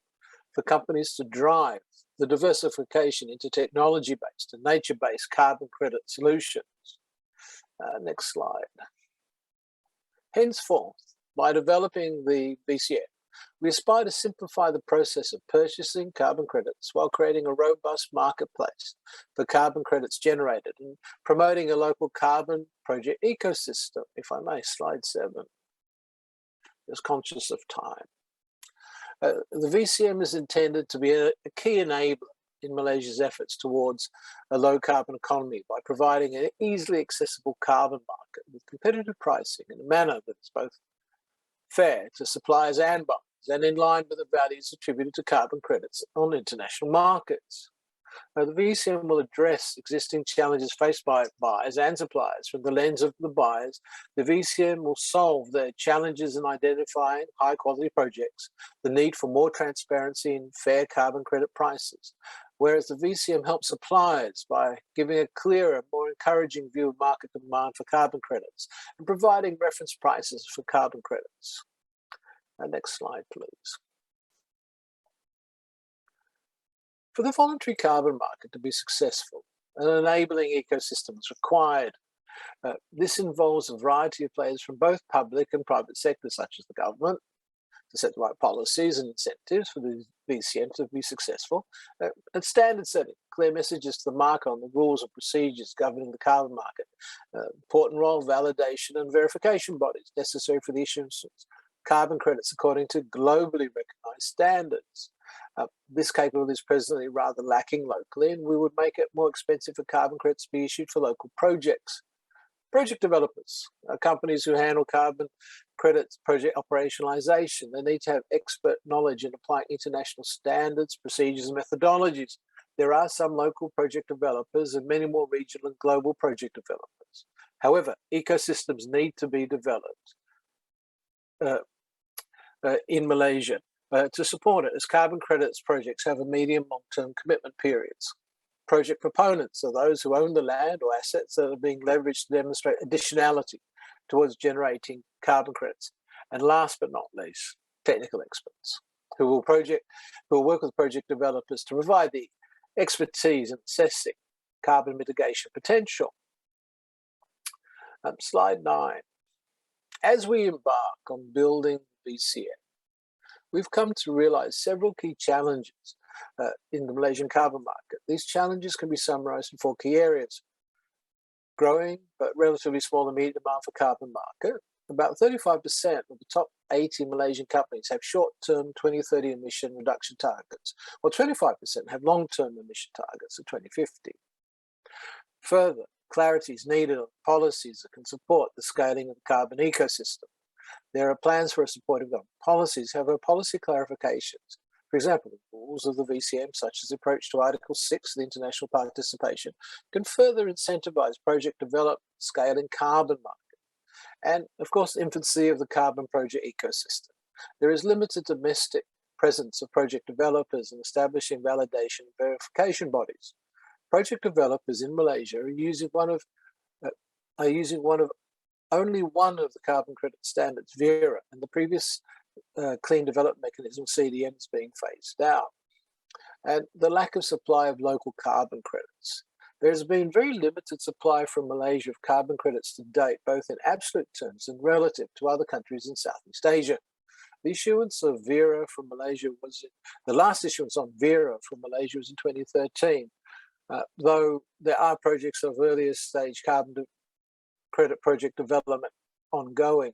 for companies to drive the diversification into technology-based and nature-based carbon credit solutions. Next slide. Henceforth, by developing the VCM, we aspire to simplify the process of purchasing carbon credits while creating a robust marketplace for carbon credits generated and promoting a local carbon project ecosystem. If I may, slide 7. Just conscious of time. The VCM is intended to be a key enabler in Malaysia's efforts towards a low carbon economy by providing an easily accessible carbon market with competitive pricing in a manner that is both fair to suppliers and buyers and in line with the values attributed to carbon credits on international markets. The VCM will address existing challenges faced by buyers and suppliers. From the lens of the buyers, the VCM will solve their challenges in identifying high-quality projects, the need for more transparency and fair carbon credit prices, whereas the VCM helps suppliers by giving a clearer, more encouraging view of market demand for carbon credits and providing reference prices for carbon credits. Next slide, please. For the voluntary carbon market to be successful, an enabling ecosystem is required. This involves a variety of players from both public and private sectors, such as the government, to set the right policies and incentives for the VCM to be successful, and standard setting, clear messages to the market on the rules and procedures governing the carbon market, important role, validation and verification bodies necessary for the issuance of carbon credits according to globally recognized standards. This capability is presently rather lacking locally, and we would make it more expensive for carbon credits to be issued for local projects. Project developers, companies who handle carbon credits project operationalization, they need to have expert knowledge in applying international standards, procedures, and methodologies. There are some local project developers and many more regional and global project developers. However, ecosystems need to be developed in Malaysia to support it, as carbon credits projects have a medium long-term commitment periods. Project proponents are those who own the land or assets that are being leveraged to demonstrate additionality towards generating carbon credits. And last but not least, technical experts who will work with project developers to provide the expertise in assessing carbon mitigation potential. Slide 9. As we embark on building VCM, we've come to realize several key challenges in the Malaysian carbon market. These challenges can be summarized in 4 key areas. Growing but relatively small immediate demand for carbon market. About 35% of the top 80 Malaysian companies have short-term 2030 emission reduction targets, while 25% have long-term emission targets of 2050. Further, clarity is needed on policies that can support the scaling of the carbon ecosystem. There are plans for a supportive government policies, however, policy clarifications, for example, the rules of the VCM, such as the approach to Article 6 of the international participation, can further incentivize project development, scaling carbon market, and, of course, the infancy of the carbon project ecosystem. There is limited domestic presence of project developers in establishing validation and verification bodies. Project developers in Malaysia are using only one of the carbon credit standards, VERA, and the previous clean development mechanism, CDM, is being phased out. And the lack of supply of local carbon credits. There has been very limited supply from Malaysia of carbon credits to date, both in absolute terms and relative to other countries in Southeast Asia. The issuance of VERA from Malaysia the last issuance on VERA from Malaysia was in 2013, though there are projects of earlier stage carbon credit project development ongoing.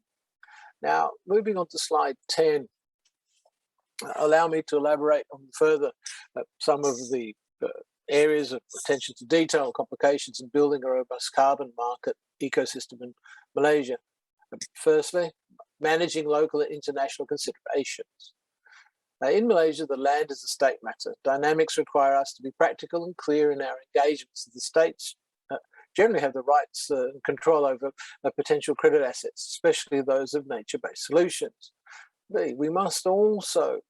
Now, moving on to slide 10, allow me to elaborate on further some of the areas of attention to detail and complications in building a robust carbon market ecosystem in Malaysia. Firstly, managing local and international considerations. In Malaysia, the land is a state matter. Dynamics require us to be practical and clear in our engagements. The states generally have the rights and control over potential credit assets, especially those of nature-based solutions. We must also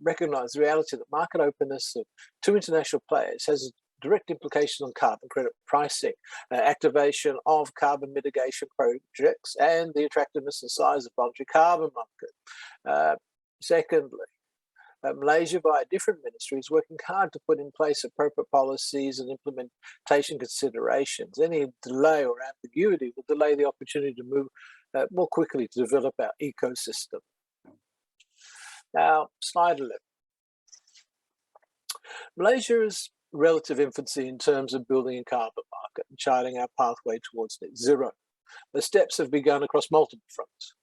recognize the reality that market openness to international players has direct implications on carbon credit pricing, activation of carbon mitigation projects, and the attractiveness and size of voluntary carbon market. Secondly, Malaysia, via different ministries, working hard to put in place appropriate policies and implementation considerations. Any delay or ambiguity will delay the opportunity to move more quickly to develop our ecosystem. Now, slide 11. Malaysia's relative infancy in terms of building a carbon market and charting our pathway towards net zero. The steps have begun across multiple fronts.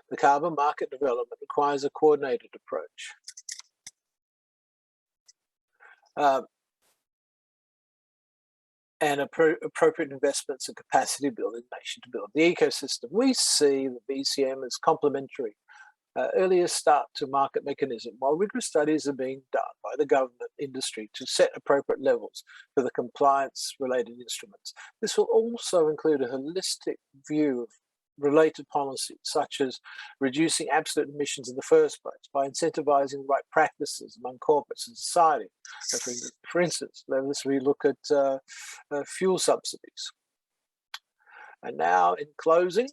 The carbon market development requires a coordinated approach. And appropriate investments and capacity building nation to build the ecosystem. We see the BCM as complementary, earlier start to market mechanism, while rigorous studies are being done by the government industry to set appropriate levels for the compliance-related instruments. This will also include a holistic view of related policies, such as reducing absolute emissions in the first place by incentivizing right practices among corporates and society. For instance, let's relook at fuel subsidies. And now, in closing,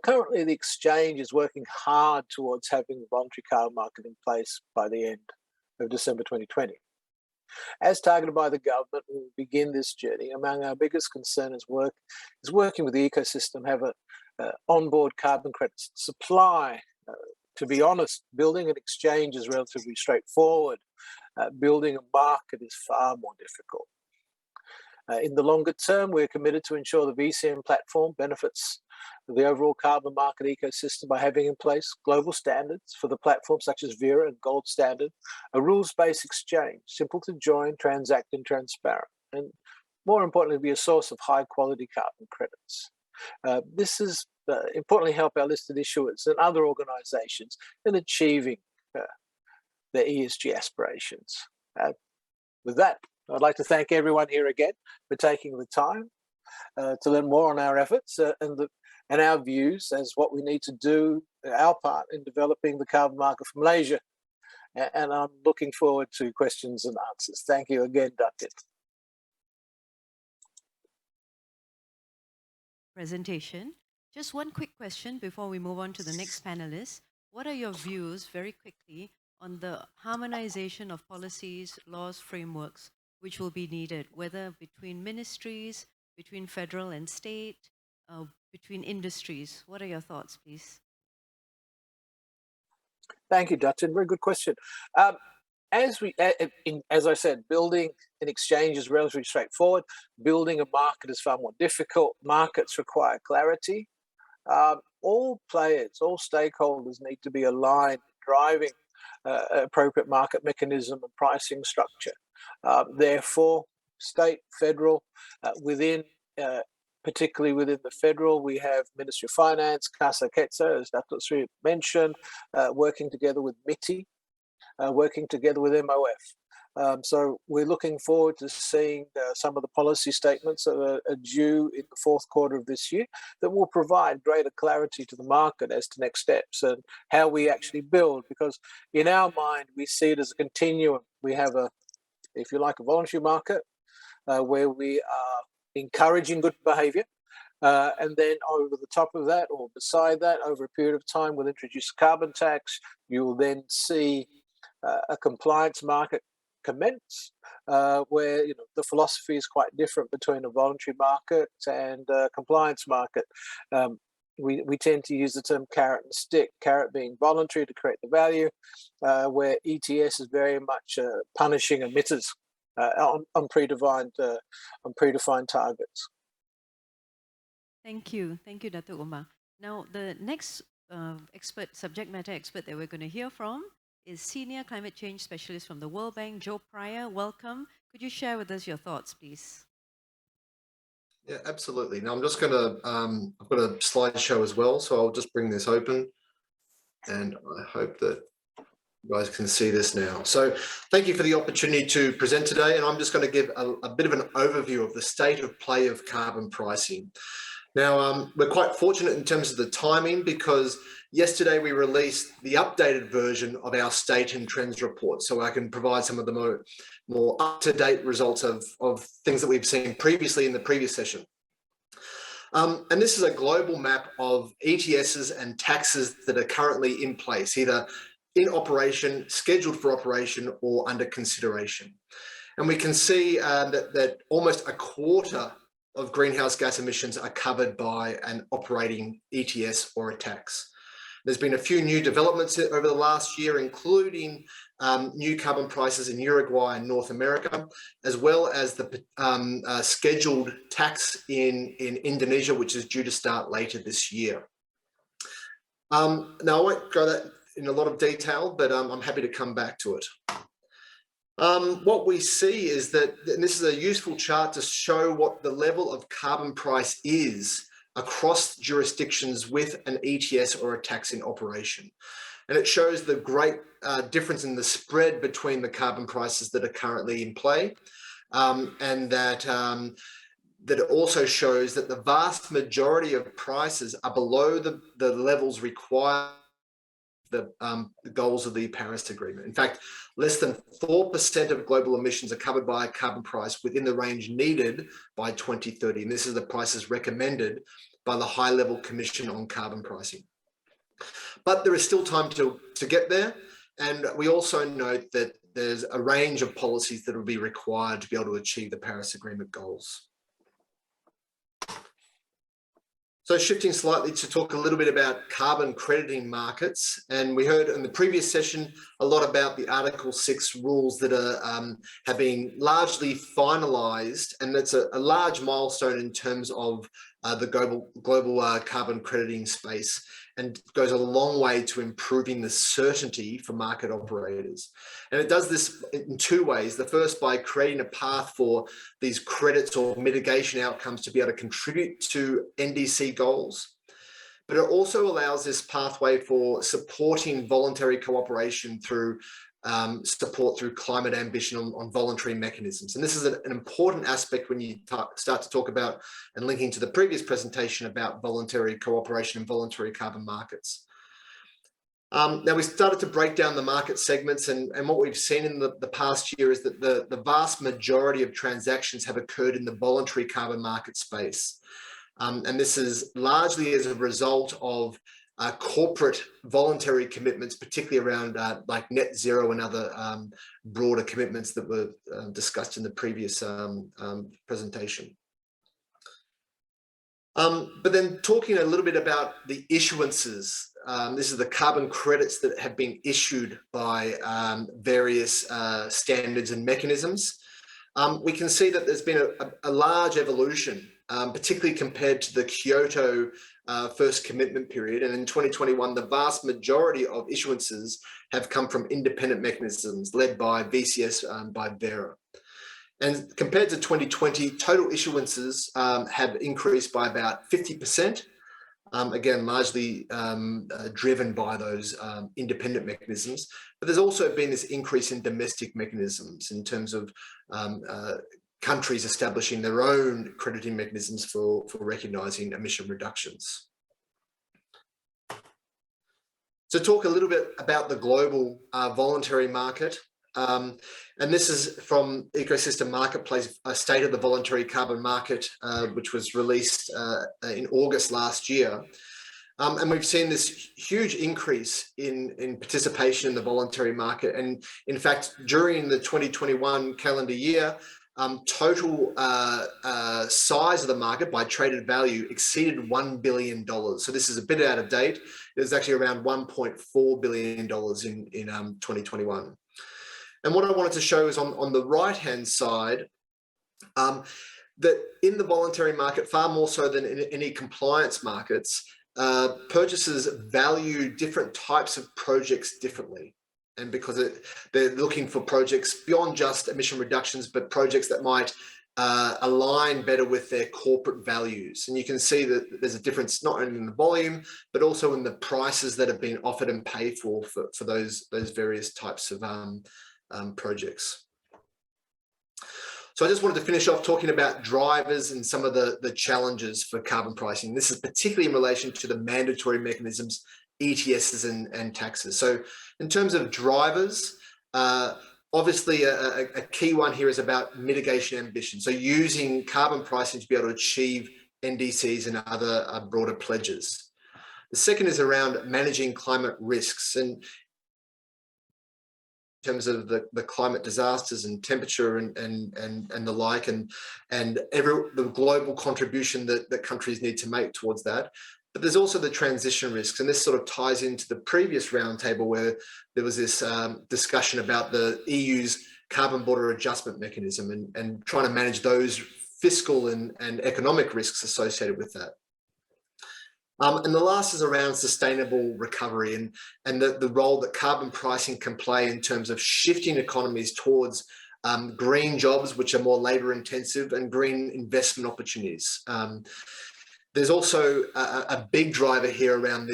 currently the exchange is working hard towards having the voluntary carbon market in place by the end of December 2020. As targeted by the government, we will begin this journey. Among our biggest concern is working with the ecosystem, have onboard carbon credits supply. To be honest, building an exchange is relatively straightforward. Building a market is far more difficult. In the longer term, we're committed to ensure the VCM platform benefits the overall carbon market ecosystem by having in place global standards for the platforms such as Vera and Gold Standard, a rules-based exchange, simple to join, transact, and transparent, and more importantly, be a source of high-quality carbon credits. This is importantly help our listed issuers and other organisations in achieving their ESG aspirations. With that, I'd like to thank everyone here again for taking the time to learn more on our efforts and our views as what we need to do, our part in developing the carbon market for Malaysia. And I'm looking forward to questions and answers. Thank you again, Datin. Presentation. Just one quick question before we move on to the next panelist. What are your views, very quickly, on the harmonization of policies, laws, frameworks, which will be needed, whether between ministries, between federal and state, between industries? What are your thoughts, please? Thank you, Datin. Very good question. As I said, building an exchange is relatively straightforward. Building a market is far more difficult. Markets require clarity. All players, all stakeholders need to be aligned, driving appropriate market mechanism and pricing structure. Therefore, state, federal, particularly within the federal, we have Ministry of Finance, Casa Ketsa, as Dr. Sri mentioned, working together with MITI, working together with MOF. So we're looking forward to seeing some of the policy statements that are due in the fourth quarter of this year that will provide greater clarity to the market as to next steps and how we actually build. Because in our mind, we see it as a continuum. We have if you like, a voluntary market where we are encouraging good behavior. And then over the top of that, or beside that, over a period of time, we'll introduce a carbon tax. You will then see a compliance market commence, where the philosophy is quite different between a voluntary market and a compliance market. We tend to use the term carrot and stick, carrot being voluntary to create the value, where ETS is very much punishing emitters on predefined targets. Thank you, Dr. Umar. Now, the next subject matter expert that we're going to hear from is Senior Climate Change Specialist from the World Bank, Joe Pryor. Welcome. Could you share with us your thoughts, please? Yeah, absolutely. Now I'm just going to, I've got a slideshow as well, so I'll just bring this open and I hope that you guys can see this now. So thank you for the opportunity to present today, and I'm just going to give a bit of an overview of the state of play of carbon pricing. Now, we're quite fortunate in terms of the timing because yesterday we released the updated version of our State and Trends report, so I can provide some of the more up-to-date results of things that we've seen previously in the previous session. And this is a global map of ETSs and taxes that are currently in place, either in operation, scheduled for operation, or under consideration. And we can see that almost a quarter of greenhouse gas emissions are covered by an operating ETS or a tax. There's been a few new developments over the last year, including new carbon prices in Uruguay and North America, as well as the scheduled tax in Indonesia, which is due to start later this year. Now, I won't go that in a lot of detail, but I'm happy to come back to it. What we see is that, and this is a useful chart to show what the level of carbon price is across jurisdictions with an ETS or a tax in operation. And it shows the great difference in the spread between the carbon prices that are currently in play, and that it also shows that the vast majority of prices are below the levels required the goals of the Paris Agreement. In fact, less than 4% of global emissions are covered by a carbon price within the range needed by 2030. And this is the prices recommended by the High-Level Commission on Carbon Pricing. But there is still time to get there. And we also note that there's a range of policies that will be required to be able to achieve the Paris Agreement goals. So shifting slightly to talk a little bit about carbon crediting markets. And we heard in the previous session a lot about the Article 6 rules that are, have been largely finalised. And that's a large milestone in terms of the global carbon crediting space, and goes a long way to improving the certainty for market operators. And it does this in two ways. The first, by creating a path for these credits or mitigation outcomes to be able to contribute to NDC goals. But it also allows this pathway for supporting voluntary cooperation through support through climate ambition on voluntary mechanisms. And this is an important aspect when you start to talk about and linking to the previous presentation about voluntary cooperation and voluntary carbon markets. Now we started to break down the market segments, and what we've seen in the past year is that the vast majority of transactions have occurred in the voluntary carbon market space. And this is largely as a result of corporate voluntary commitments, particularly around like net zero and other broader commitments that were discussed in the previous presentation. But then talking a little bit about the issuances, this is the carbon credits that have been issued by various standards and mechanisms. We can see that there's been a large evolution, particularly compared to the Kyoto first commitment period. And in 2021, the vast majority of issuances have come from independent mechanisms led by VCS and by Vera. And compared to 2020, total issuances have increased by about 50%, again, largely driven by those independent mechanisms. But there's also been this increase in domestic mechanisms in terms of countries establishing their own crediting mechanisms for recognising emission reductions. So talk a little bit about the global voluntary market. And this is from Ecosystem Marketplace, a state of the voluntary carbon market, which was released in August last year. And we've seen this huge increase in participation in the voluntary market. And in fact, during the 2021 calendar year, total size of the market by traded value exceeded $1 billion. So this is a bit out of date. It was actually around $1.4 billion in 2021. And what I wanted to show is on the right-hand side, that in the voluntary market, far more so than in any compliance markets, purchasers value different types of projects differently. And because they're looking for projects beyond just emission reductions, but projects that might align better with their corporate values. And you can see that there's a difference not only in the volume, but also in the prices that have been offered and paid for those various types of projects. So I just wanted to finish off talking about drivers and some of the challenges for carbon pricing. This is particularly in relation to the mandatory mechanisms, ETSs and taxes. So in terms of drivers, obviously a key one here is about mitigation ambition. So using carbon pricing to be able to achieve NDCs and other broader pledges. The second is around managing climate risks. And in terms of the climate disasters and temperature and the like, and the global contribution that countries need to make towards that. But there's also the transition risks, and this sort of ties into the previous roundtable where there was this discussion about the EU's carbon border adjustment mechanism and trying to manage those fiscal and economic risks associated with that. And the last is around sustainable recovery and the role that carbon pricing can play in terms of shifting economies towards green jobs, which are more labour intensive, and green investment opportunities. There's also a big driver here around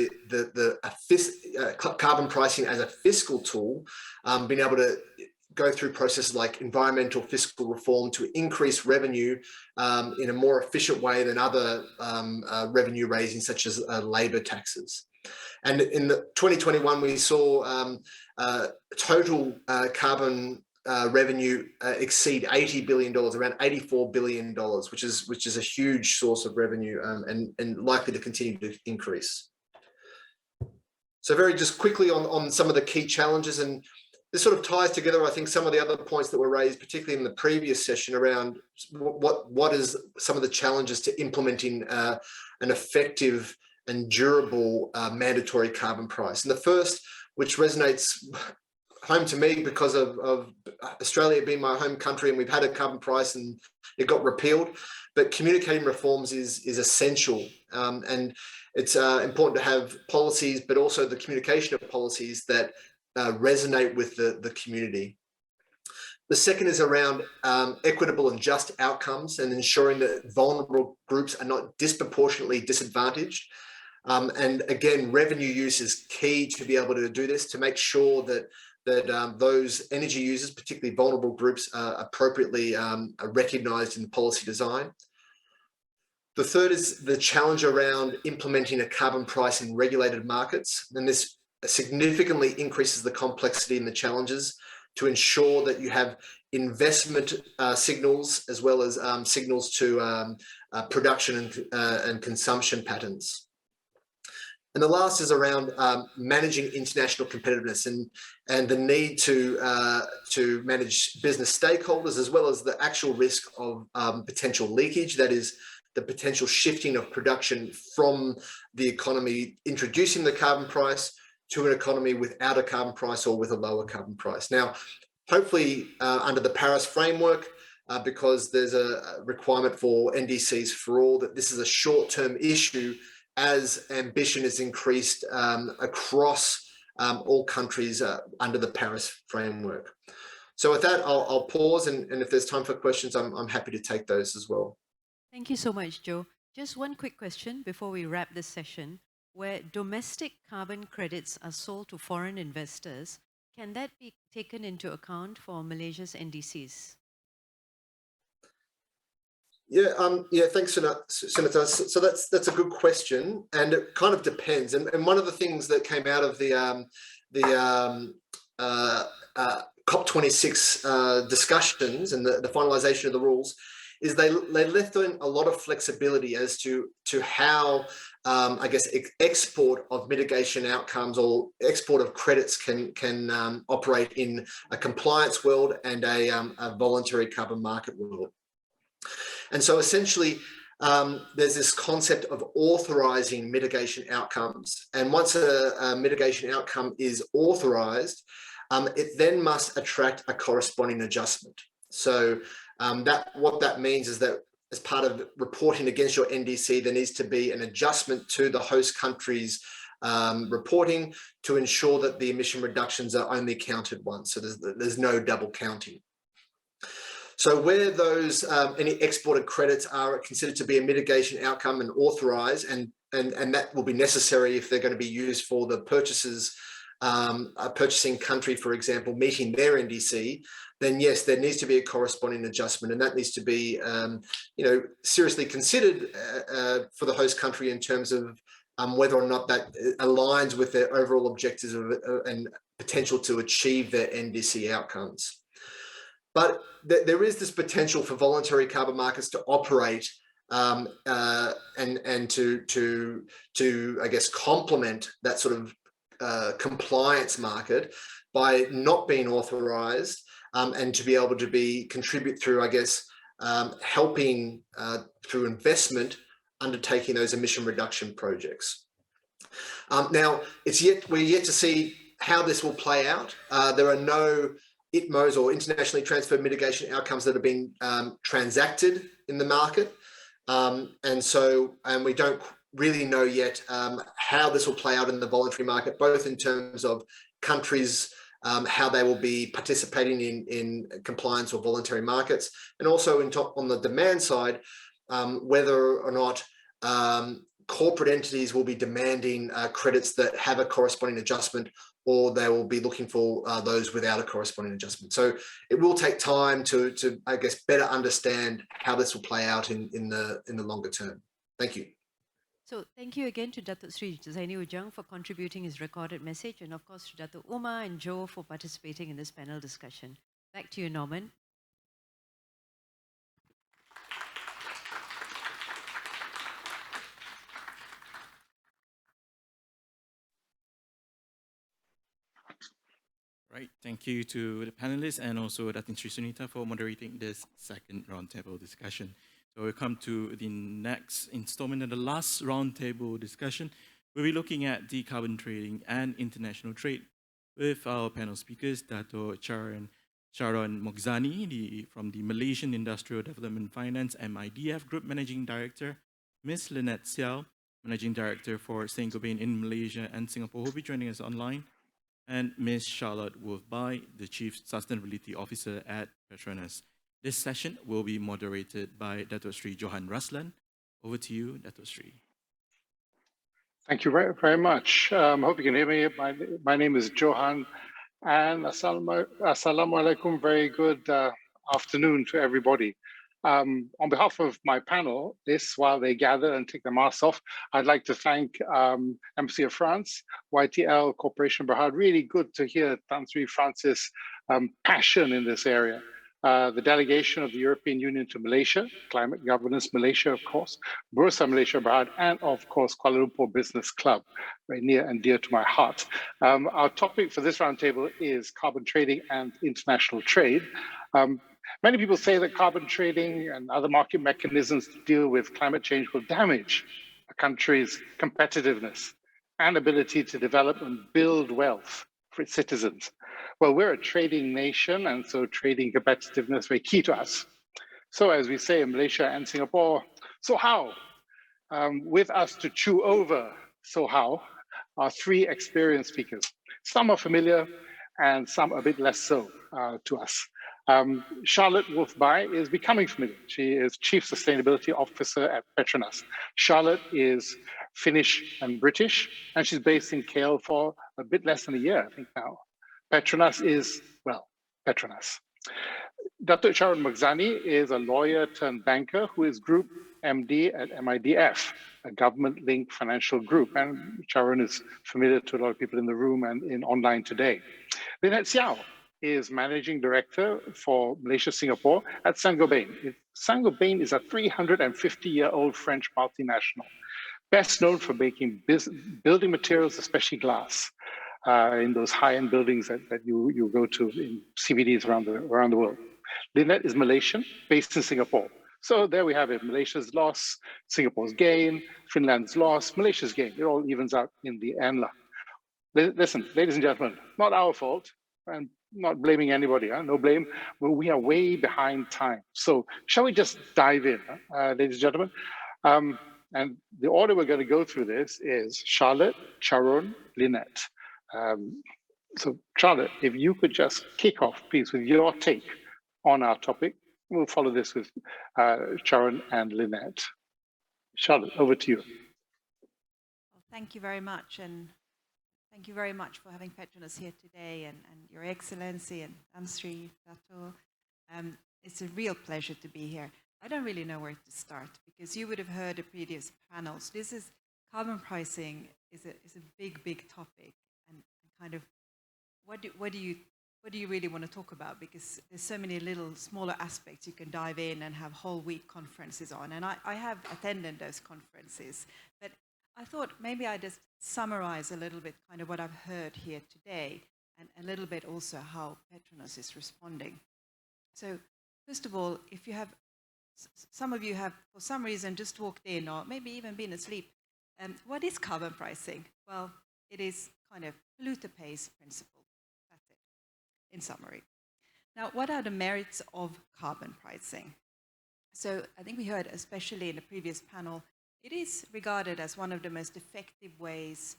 carbon pricing as a fiscal tool, being able to go through processes like environmental fiscal reform to increase revenue in a more efficient way than other revenue raising, such as labour taxes. And in 2021, we saw total carbon revenue exceed $80 billion, around $84 billion, which is a huge source of revenue and likely to continue to increase. So very just quickly on some of the key challenges, and this sort of ties together, I think, some of the other points that were raised, particularly in the previous session, around what is some of the challenges to implementing an effective and durable mandatory carbon price. And the first, which resonates home to me because of Australia being my home country, and we've had a carbon price and it got repealed, but communicating reforms is essential. And it's important to have policies, but also the communication of policies that resonate with the community. The second is around equitable and just outcomes and ensuring that vulnerable groups are not disproportionately disadvantaged. And again, revenue use is key to be able to do this, to make sure that those energy users, particularly vulnerable groups, are appropriately recognised in policy design. The third is the challenge around implementing a carbon price in regulated markets, and this significantly increases the complexity and the challenges to ensure that you have investment signals as well as signals to production and consumption patterns. And the last is around managing international competitiveness and the need to manage business stakeholders, as well as the actual risk of potential leakage, that is the potential shifting of production from the economy introducing the carbon price to an economy without a carbon price or with a lower carbon price. Now, hopefully under the Paris framework, because there's a requirement for NDCs for all, that this is a short-term issue as ambition is increased across all countries under the Paris framework. So with that, I'll pause, and if there's time for questions, I'm happy to take those as well. Thank you so much, Joe. Just one quick question before we wrap this session. Where domestic carbon credits are sold to foreign investors, can that be taken into account for Malaysia's NDCs? Yeah, thanks, Senator. So that's a good question, and it kind of depends. And one of the things that came out of the COP26 discussions and the finalisation of the rules is they left in a lot of flexibility as to how I guess export of mitigation outcomes or export of credits can operate in a compliance world and a voluntary carbon market world. And so essentially, there's this concept of authorizing mitigation outcomes. And once a mitigation outcome is authorized, it then must attract a corresponding adjustment. So what that means is that as part of reporting against your NDC, there needs to be an adjustment to the host country's reporting to ensure that the emission reductions are only counted once. So there's no double counting. So where those any exported credits are considered to be a mitigation outcome and authorized, and that will be necessary if they're going to be used for the purchases, a purchasing country, for example, meeting their NDC, then yes, there needs to be a corresponding adjustment, and that needs to be seriously considered for the host country in terms of whether or not that aligns with their overall objectives and potential to achieve their NDC outcomes. But there is this potential for voluntary carbon markets to operate and to I guess complement that sort of compliance market by not being authorized and to be able to contribute through, I guess, helping through investment undertaking those emission reduction projects. Now, we're yet to see how this will play out. There are no ITMOs or internationally transferred mitigation outcomes that have been transacted in the market. And we don't really know yet how this will play out in the voluntary market, both in terms of countries, how they will be participating in compliance or voluntary markets, and also on the demand side, whether or not corporate entities will be demanding credits that have a corresponding adjustment, or they will be looking for those without a corresponding adjustment. So it will take time to I guess, better understand how this will play out in the longer term. Thank you. So thank you again to Datuk Sri Zaini Ujang for contributing his recorded message, and of course to Datuk Umar and Joe for participating in this panel discussion. Back to you, Norman. Right, thank you to the panelists and also Datin Sri Sunita for moderating this second roundtable discussion. So we come to the next installment and the last roundtable discussion. We'll be looking at decarbon trading and international trade with our panel speakers, Dato' Sharon Moghzani from the Malaysian Industrial Development Finance MIDF Group Managing Director, Ms. Lynette Xiao, Managing Director for Saint-Gobain in Malaysia and Singapore, who will be joining us online, and Ms. Charlotte Wolfby, the Chief Sustainability Officer at Petronas. This session will be moderated by Dato' Sri Johan Raslan. Over to you, Dato' Sri. Thank you very, very much. Hope you can hear me. My name is Johan, and assalamu alaikum. Very good afternoon to everybody. On behalf of my panel, while they gather and take their masks off, I'd like to thank Embassy of France, YTL, Corporation Berhad. Really good to hear Tan Sri Francis' passion in this area. The delegation of the European Union to Malaysia, Climate Governance Malaysia, of course, Bursa Malaysia Berhad, and of course, Kuala Lumpur Business Club, very near and dear to my heart. Our topic for this roundtable is carbon trading and international trade. Many people say that carbon trading and other market mechanisms to deal with climate change will damage a country's competitiveness and ability to develop and build wealth for its citizens. Well, we're a trading nation, and so trading competitiveness is very key to us. So as we say in Malaysia and Singapore, so how? With us to chew over so how are three experienced speakers. Some are familiar and some a bit less so to us. Charlotte Wolfby is becoming familiar. She is Chief Sustainability Officer at Petronas. Charlotte is Finnish and British, and she's based in KL for a bit less than a year, I think now. Petronas is, well, Petronas. Dato' Sharon Moghzani is a lawyer turned banker who is Group MD at MIDF, a government-linked financial group. And Sharon is familiar to a lot of people in the room and online today. Lynette Xiao is Managing Director for Malaysia Singapore at Saint-Gobain. Saint-Gobain is a 350-year-old French multinational, best known for making building materials, especially glass, in those high-end buildings that you go to in CBDs around the world. Lynette is Malaysian, based in Singapore. So there we have it, Malaysia's loss, Singapore's gain, Finland's loss, Malaysia's gain. It all evens out in the end. Listen, ladies and gentlemen, not our fault, and not blaming anybody, no blame, but we are way behind time. So shall we just dive in, ladies and gentlemen? And the order we're going to go through this is Charlotte, Sharon, Lynette. So Charlotte, if you could just kick off, please, with your take on our topic. We'll follow this with Sharon and Lynette. Charlotte, over to you. Well, thank you very much, and thank you very much for having Petronas here today, and Your Excellency and Tan Sri Dato'. It's a real pleasure to be here. I don't really know where to start because you would have heard the previous panels. This is carbon pricing is a big topic, and kind of what do you really want to talk about? Because there's so many little smaller aspects you can dive in and have whole week conferences on, and I have attended those conferences, but I thought maybe I'd just summarize a little bit kind of what I've heard here today, and a little bit also how Petronas is responding. So first of all, if you have, some of you have for some reason just walked in or maybe even been asleep, what is carbon pricing? Well, it is kind of polluter pays principle. That's it, in summary. Now, what are the merits of carbon pricing? So I think we heard, especially in the previous panel, It is regarded as one of the most effective ways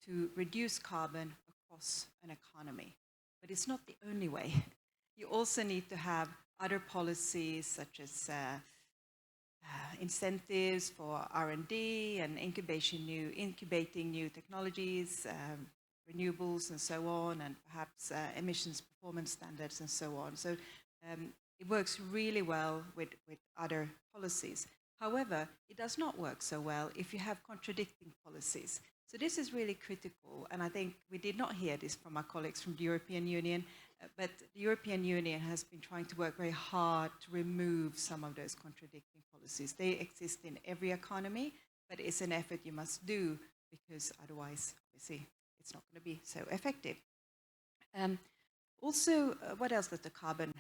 to reduce carbon across an economy. But it's not the only way. You also need to have other policies such as incentives for R&D and incubating new technologies, renewables and so on, and perhaps emissions performance standards and so on. So it works really well with other policies. However, it does not work so well if you have contradicting policies. So this is really critical, and I think we did not hear this from our colleagues from the European Union, but the European Union has been trying to work very hard to remove some of those contradicting policies. They exist in every economy, but it's an effort you must do because otherwise, obviously, it's not going to be so effective. Also, what else does the carbon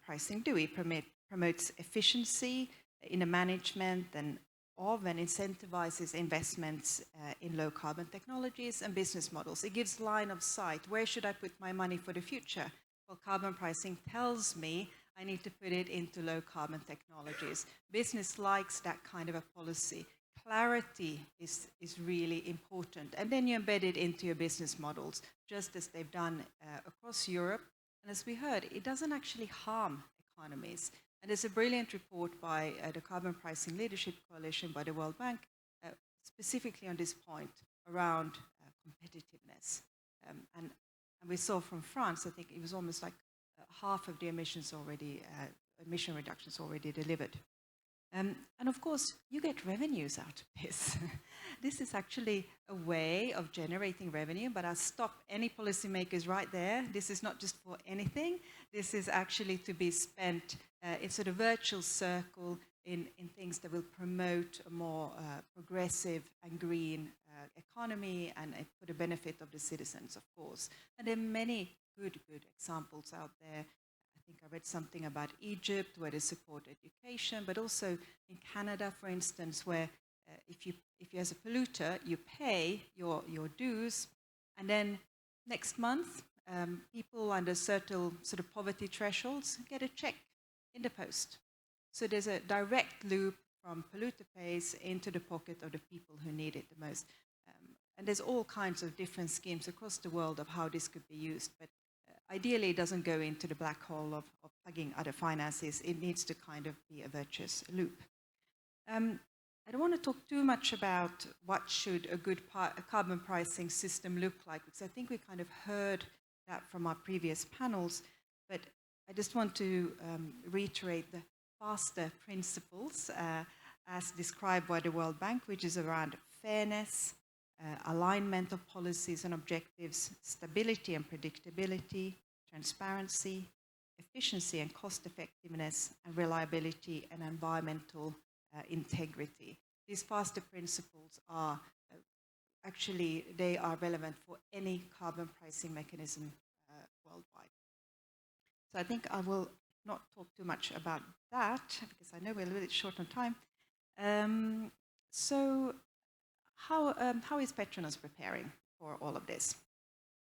pricing do? It promotes efficiency in the management and incentivizes investments in low carbon technologies and business models. It gives line of sight. Where should I put my money for the future? Well, carbon pricing tells me I need to put it into low carbon technologies. Business likes that kind of a policy. Clarity is really important. And then you embed it into your business models, just as they've done across Europe. And as we heard, it doesn't actually harm economies. And there's a brilliant report by the Carbon Pricing Leadership Coalition by the World Bank, specifically on this point around competitiveness. And we saw from France, I think it was almost like half of the emission reductions already delivered. And of course, you get revenues out of this. This is actually a way of generating revenue, but I'll stop any policymakers right there. This is not just for anything. This is actually to be spent in sort of virtual circle in things that will promote a more progressive and green economy and for the benefit of the citizens, of course. And there are many good examples out there. I think I read something about Egypt where they support education, but also in Canada, for instance, where if you as a polluter, you pay your dues, and then next month, people under certain sort of poverty thresholds get a check in the post. So there's a direct loop from polluter pays into the pocket of the people who need it the most. And there's all kinds of different schemes across the world of how this could be used, but ideally, it doesn't go into the black hole of plugging other finances. It needs to kind of be a virtuous loop. I don't want to talk too much about what should a good carbon pricing system look like, because I think we kind of heard that from our previous panels, but I just want to reiterate the FASTER principles as described by the World Bank, which is around fairness, alignment of policies and objectives, stability and predictability, transparency, efficiency and cost effectiveness, and reliability and environmental integrity. These FASTER principles are actually, they are relevant for any carbon pricing mechanism worldwide. So I think I will not talk too much about that because I know we're a little bit short on time. So how is Petronas preparing for all of this?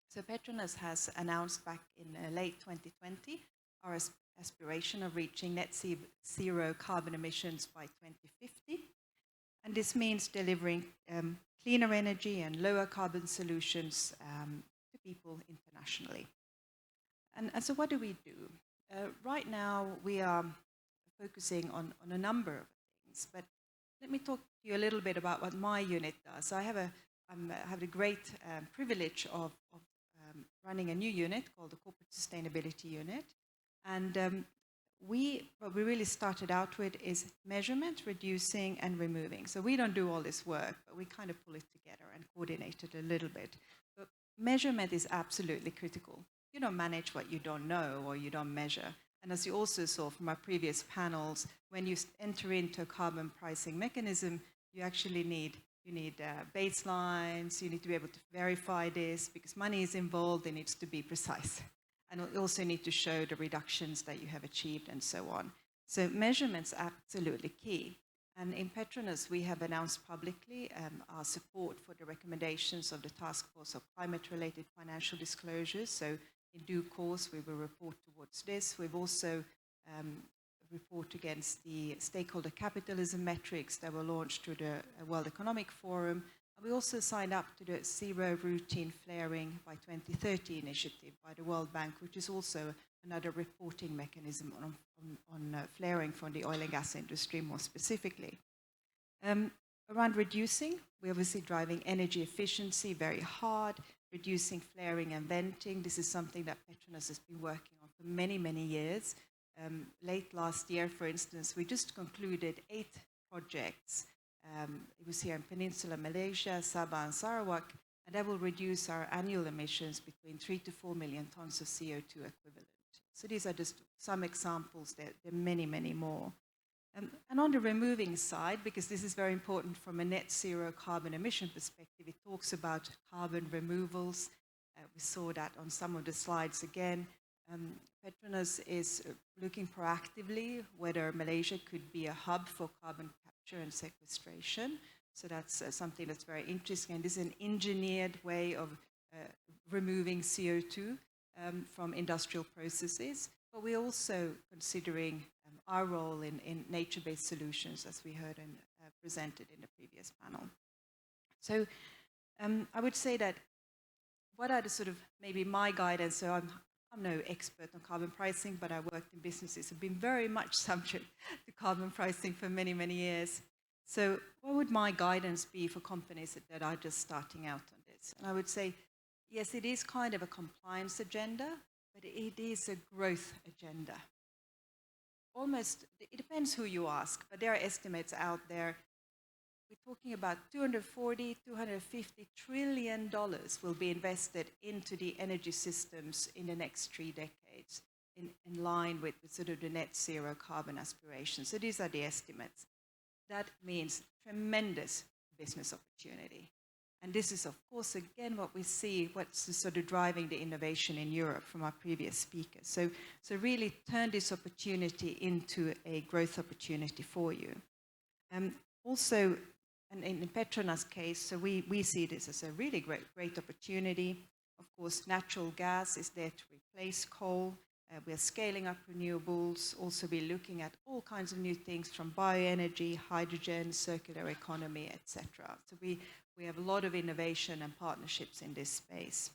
So Petronas has announced back in late 2020 our aspiration of reaching net zero carbon emissions by 2050. And this means delivering cleaner energy and lower carbon solutions to people internationally. And so what do we do? Right now we are focusing on a number of things, but let me talk to you a little bit about what my unit does. So I have the great privilege of running a new unit called the Corporate Sustainability Unit. And what we really started out with is measurement, reducing, and removing. So we don't do all this work, but we kind of pull it together and coordinate it a little bit. But measurement is absolutely critical. You don't manage what you don't know or you don't measure. And as you also saw from our previous panels, when you enter into a carbon pricing mechanism, you actually need baselines, you need to be able to verify this because money is involved, it needs to be precise. And you also need to show the reductions that you have achieved and so on. So measurement's absolutely key. And in Petronas, we have announced publicly our support for the recommendations of the Task Force of Climate-Related Financial Disclosures. So in due course, we will report towards this. We've also report against the stakeholder capitalism metrics that were launched through the World Economic Forum. And we also signed up to the Zero Routine Flaring by 2030 initiative by the World Bank, which is also another reporting mechanism on flaring from the oil and gas industry more specifically. Around reducing, we're obviously driving energy efficiency very hard, reducing flaring and venting. This is something that Petronas has been working on for many, many years. Late last year, for instance, we just concluded 8 projects. It was here in Peninsular Malaysia, Sabah and Sarawak, and that will reduce our annual emissions between 3 to 4 million tons of CO2 equivalent. So these are just some examples. There are many, many more. And on the removing side, because this is very important from a net zero carbon emission perspective, it talks about carbon removals. We saw that on some of the slides again. Petronas is looking proactively whether Malaysia could be a hub for carbon capture and sequestration. So that's something that's very interesting. And this is an engineered way of removing CO2 from industrial processes. But we're also considering our role in nature-based solutions, as we heard and presented in the previous panel. So I would say that what are the sort of maybe my guidance? So I'm no expert on carbon pricing, but I worked in businesses who've been very much subject to carbon pricing for many, many years. So what would my guidance be for companies that are just starting out on this? And I would say, yes, it is kind of a compliance agenda, but it is a growth agenda. Almost, it depends who you ask, but there are estimates out there. We're talking about $240, $250 trillion will be invested into the energy systems in the next 3 decades, in line with sort of the net zero carbon aspirations. So these are the estimates. That means tremendous business opportunity. And this is, of course, again, what we see, what's sort of driving the innovation in Europe from our previous speakers. So really turn this opportunity into a growth opportunity for you. Also, and in Petronas' case, so we see this as a really great opportunity. Of course, natural gas is there to replace coal. We're scaling up renewables. Also, we're looking at all kinds of new things from bioenergy, hydrogen, circular economy, etc. So we have a lot of innovation and partnerships in this space.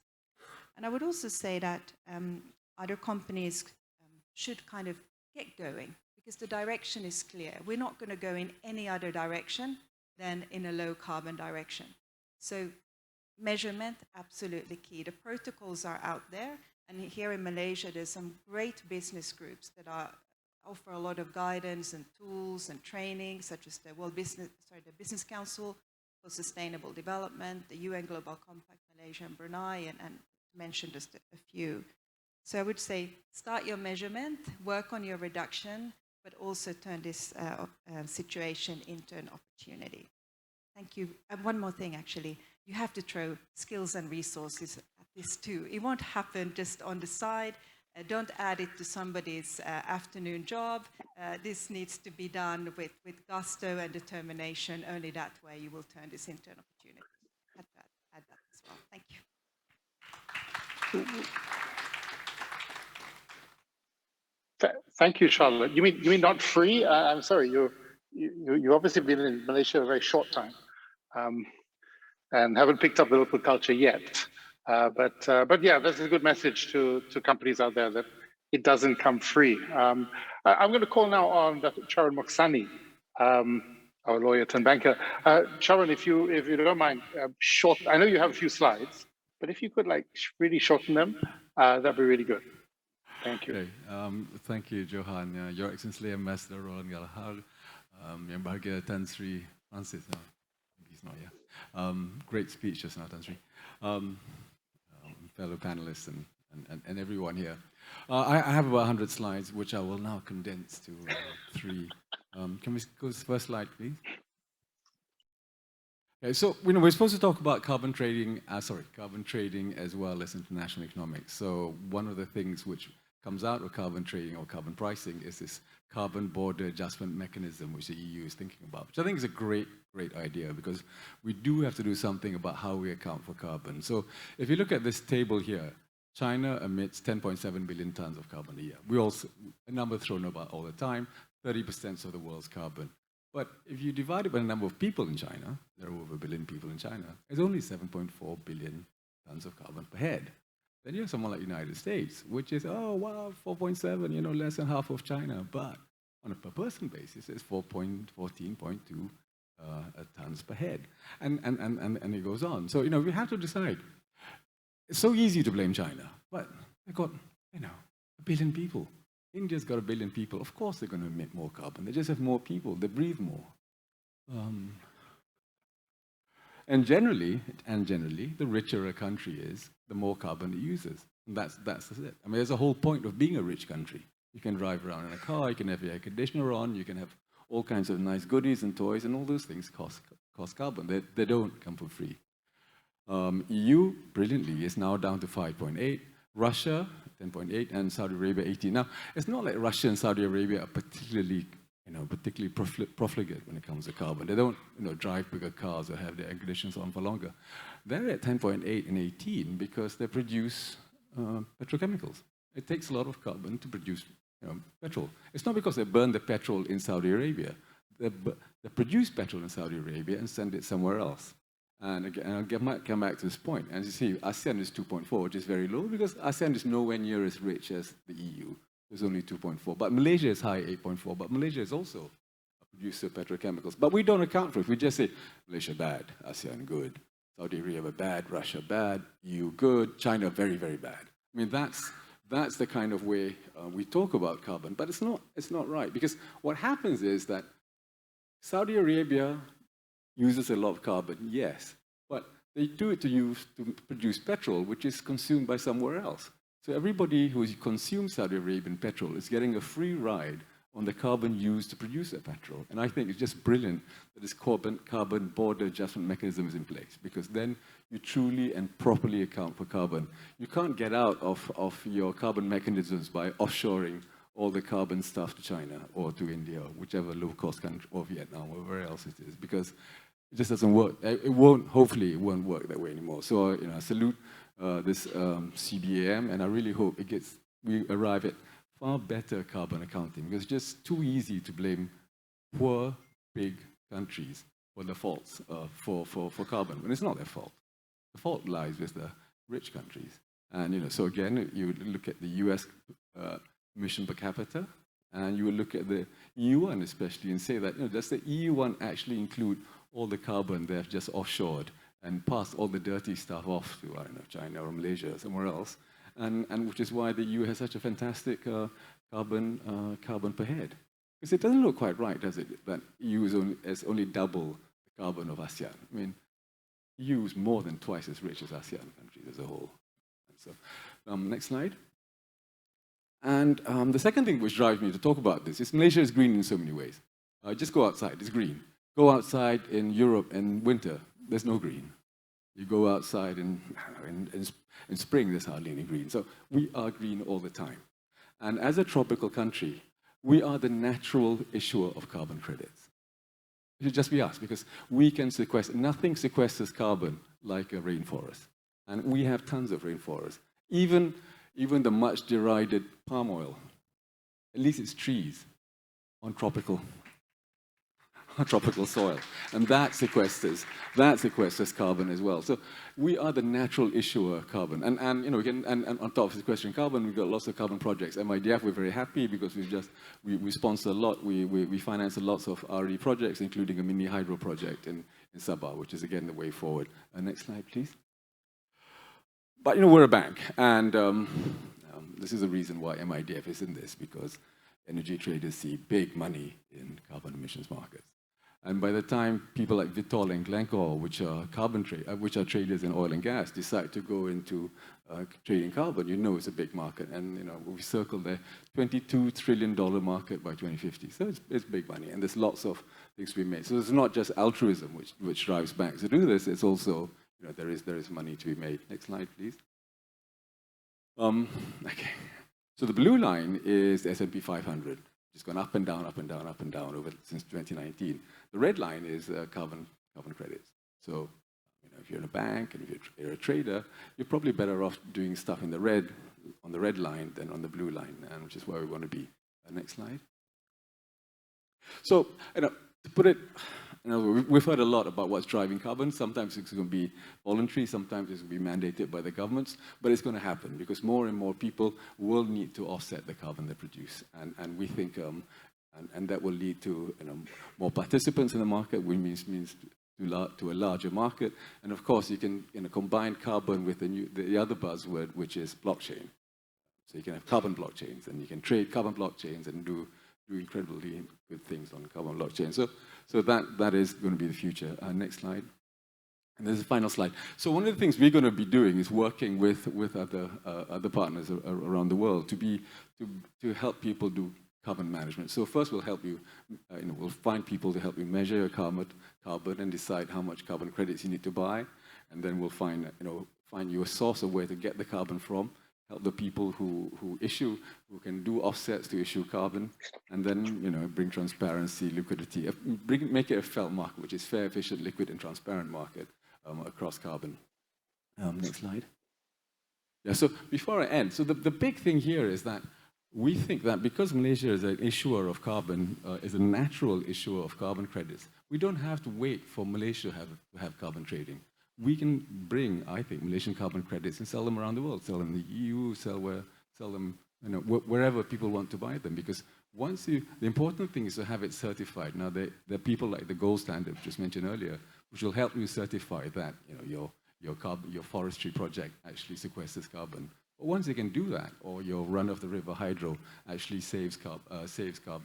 And I would also say that other companies should kind of get going, because the direction is clear. We're not going to go in any other direction than in a low carbon direction. So measurement, absolutely key. The protocols are out there, and here in Malaysia, there's some great business groups that offer a lot of guidance and tools and training, such as the Business Council for Sustainable Development, the UN Global Compact, Malaysia and Brunei, and mention just a few. So I would say start your measurement, work on your reduction, but also turn this situation into an opportunity. Thank you. And one more thing, actually. You have to throw skills and resources at this too. It won't happen just on the side. Don't add it to somebody's afternoon job. This needs to be done with gusto and determination. Only that way you will turn this into an opportunity. Add that as well. Thank you. Thank you, Charlotte. You mean not free? I'm sorry. You obviously been in Malaysia a very short time, and haven't picked up the local culture yet. But yeah, that's a good message to companies out there that it doesn't come free. I'm going to call now on Dr. Charan Moksani, our lawyer turned banker. Charan, if you don't mind, I know you have a few slides, but if you could really shorten them, that'd be really good. Thank you. Okay. Thank you, Johan. Your Excellency Ambassador Roland Galahad, Yang Berbahagia Tan Sri Francis. No, he's not here. Great speech just now, Tan Sri. Fellow panelists and everyone here. I have about 100 slides, which I will now condense to 3. Can we go to the first slide, please? Okay, so we're supposed to talk about carbon trading as well as international economics. So one of the things which comes out of carbon trading or carbon pricing is this carbon border adjustment mechanism, which the EU is thinking about, which I think is a great idea, because we do have to do something about how we account for carbon. So if you look at this table here, China emits 10.7 billion tons of carbon a year. A number thrown about all the time, 30% of the world's carbon. But if you divide it by the number of people in China, there are over 1 billion people in China, it's only 7.4 billion tons of carbon per head. Then you have someone like the United States, which is, oh, wow, 4.7, you know, less than half of China. But on a per person basis, it's 14.2 tons per head. And it goes on. So, you know, we have to decide. It's so easy to blame China, but they've got, you know, 1 billion people. India's got 1 billion people. Of course they're going to emit more carbon. They just have more people. They breathe more. And generally, the richer a country is, the more carbon it uses. And that's it. I mean, there's a whole point of being a rich country. You can drive around in a car, you can have your air conditioner on, you can have all kinds of nice goodies and toys, and all those things cost carbon. They don't come for free. EU, brilliantly, is now down to 5.8. Russia, 10.8, and Saudi Arabia, 18. Now, it's not like Russia and Saudi Arabia are particularly profligate when it comes to carbon. They don't, you know, drive bigger cars or have their air conditioners on for longer. They're at 10.8 and 18 because they produce petrochemicals. It takes a lot of carbon to produce, you know, petrol. It's not because they burn the petrol in Saudi Arabia. They produce petrol in Saudi Arabia and send it somewhere else. And again, I'll come back to this point. As you see, ASEAN is 2.4, which is very low because ASEAN is nowhere near as rich as the EU. It's only 2.4. But Malaysia is high, 8.4. But Malaysia is also a producer of petrochemicals. But we don't account for it. We just say, Malaysia bad, ASEAN good, Saudi Arabia bad, Russia bad, EU good, China very, very bad. I mean, that's the kind of way we talk about carbon. But it's not right. Because what happens is that Saudi Arabia uses a lot of carbon, yes, but they do it to produce petrol, which is consumed by somewhere else. So everybody who consumes Saudi Arabian petrol is getting a free ride on the carbon used to produce that petrol. And I think it's just brilliant that this carbon border adjustment mechanism is in place, because then you truly and properly account for carbon. You can't get out of your carbon mechanisms by offshoring all the carbon stuff to China or to India, or whichever low-cost country, or Vietnam, or wherever else it is, because it just doesn't work. Hopefully it won't work that way anymore. So, you know, I salute this CBAM, and I really hope we arrive at far better carbon accounting, because it's just too easy to blame poor, big countries for the faults for carbon, when it's not their fault. The fault lies with the rich countries. And, you know, so again, you look at the US emission per capita, and you will look at the EU one especially and say that, you know, does the EU one actually include all the carbon they have just offshored and passed all the dirty stuff off to, I don't know, China or Malaysia or somewhere else, and which is why the EU has such a fantastic carbon per head. Because it doesn't look quite right, does it, that EU is only double the carbon of ASEAN. I mean, EU is more than twice as rich as ASEAN countries as a whole. And so, next slide. And the second thing which drives me to talk about this is Malaysia is green in so many ways. Just go outside, it's green. Go outside in Europe in winter, there's no green. You go outside in spring, there's hardly any green. So we are green all the time. And as a tropical country, we are the natural issuer of carbon credits. It should just be us, because we can sequester. Nothing sequesters carbon like a rainforest. And we have tons of rainforests. Even the much derided palm oil, at least it's trees on tropical soil, and that sequesters carbon as well. So we are the natural issuer of carbon, and you know, and on top of sequestering carbon, we've got lots of carbon projects. MIDF, we're very happy because we sponsor a lot. We finance lots of RE projects, including a mini hydro project in Sabah, which is again the way forward. Next slide, please. But you know, we're a bank, and this is the reason why MIDF is in this, because energy traders see big money in carbon emissions markets. And by the time people like Vitol and Glencore, which are traders in oil and gas, decide to go into trading carbon, you know it's a big market. And you know, we circle the $22 trillion market by 2050. So it's big money, and there's lots of things to be made. So it's not just altruism which drives banks to do this. It's also, you know, there is money to be made. Next slide, please. Okay. So the blue line is the S&P 500. It's gone up and down, up and down, up and down since 2019. The red line is carbon credits. So, you know, if you're in a bank and if you're a trader, you're probably better off doing stuff on the red line than on the blue line, and which is where we want to be. Next slide. So, to put it, we've heard a lot about what's driving carbon. Sometimes it's going to be voluntary, sometimes it's going to be mandated by the governments, but it's going to happen because more and more people will need to offset the carbon they produce. And we think, and that will lead to more participants in the market, which means to a larger market. And of course, you can combine carbon with the other buzzword, which is blockchain. So you can have carbon blockchains, and you can trade carbon blockchains and do incredibly good things on carbon blockchain. So that is going to be the future. Next slide. And there's a final slide. So one of the things we're going to be doing is working with other partners around the world to help people do carbon management. So first we'll help you, we'll find people to help you measure your carbon and decide how much carbon credits you need to buy. And then we'll find you a source of where to get the carbon from, help the people who can do offsets to issue carbon, and then bring transparency, liquidity, make it a felt market, which is fair, efficient, liquid, and transparent market across carbon. Next slide. Yeah. So before I end, so the big thing here is that we think that because Malaysia is an issuer of carbon, is a natural issuer of carbon credits, we don't have to wait for Malaysia to have carbon trading. We can bring, I think, Malaysian carbon credits and sell them around the world, sell them in the EU, sell them wherever people want to buy them. Because the important thing is to have it certified. Now, there are people like the Gold Standard, just mentioned earlier, which will help you certify that your forestry project actually sequesters carbon. But once you can do that, or your run-of-the-river hydro actually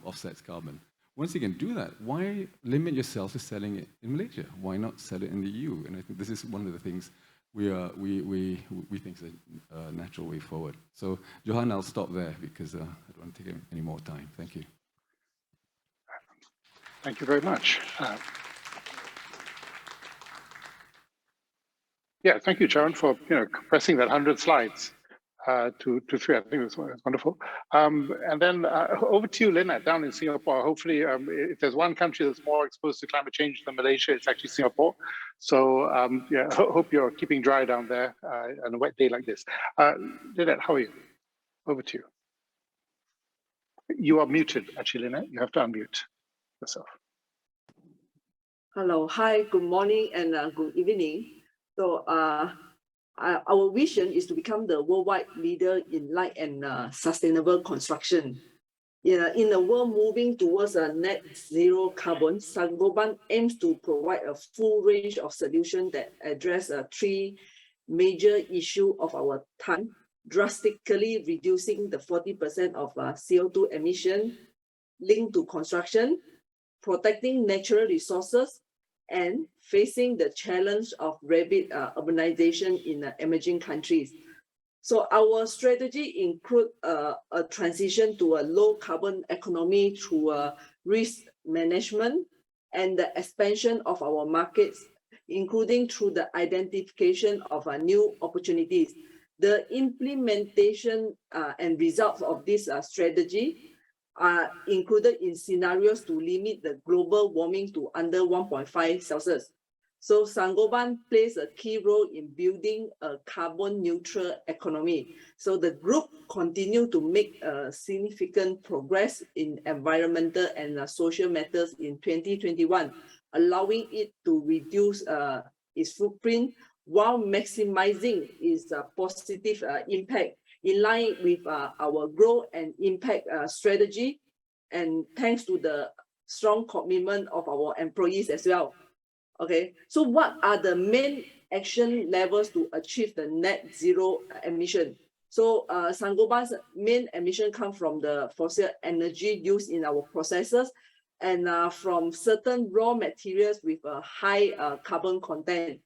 offsets carbon, once you can do that, why limit yourself to selling it in Malaysia? Why not sell it in the EU? And I think this is one of the things we think is a natural way forward. So, Johan, I'll stop there because I don't want to take any more time. Thank you. Thank you very much. Yeah, thank you, Sharon, for compressing that 100 slides to 3. I think it was wonderful. And then over to you, Lynette, down in Singapore. Hopefully, if there's one country that's more exposed to climate change than Malaysia, it's actually Singapore. So yeah, hope you're keeping dry down there on a wet day like this. Lynette, how are you? Over to you. You are muted, actually, Lynette. You have to unmute yourself. Hello, hi, good morning and good evening. So our vision is to become the worldwide leader in light and sustainable construction. In a world moving towards a net zero carbon, Saint-Gobain aims to provide a full range of solutions that address 3 major issues of our time: drastically reducing the 40% of CO2 emission linked to construction, protecting natural resources, and facing the challenge of rapid urbanization in emerging countries. So our strategy includes a transition to a low carbon economy through risk management and the expansion of our markets, including through the identification of new opportunities. The implementation and results of this strategy are included in scenarios to limit the global warming to under 1.5 Celsius. So Saint-Gobain plays a key role in building a carbon neutral economy. So the group continues to make significant progress in environmental and social matters in 2021, allowing it to reduce its footprint while maximizing its positive impact in line with our growth and impact strategy, and thanks to the strong commitment of our employees as well. Okay, so what are the main action levels to achieve the net zero emission? So Saint-Gobain's main emission come from the fossil energy used in our processes and from certain raw materials with a high carbon content.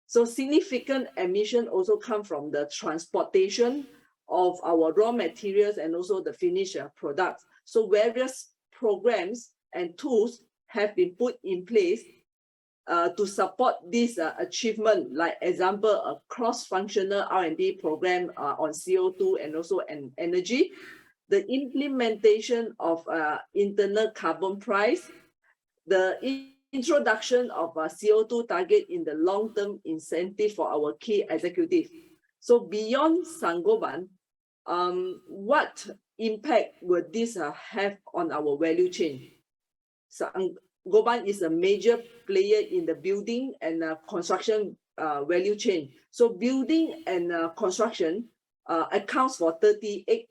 So significant emission also come from the transportation of our raw materials and also the finished products. So various programs and tools have been put in place to support this achievement, like example, a cross-functional R&D program on CO2 and also energy, the implementation of internal carbon price, the introduction of a CO2 target in the long-term incentive for our key executives. So beyond Saint-Gobain, what impact would this have on our value chain? Saint-Gobain is a major player in the building and construction value chain. So building and construction accounts for 38%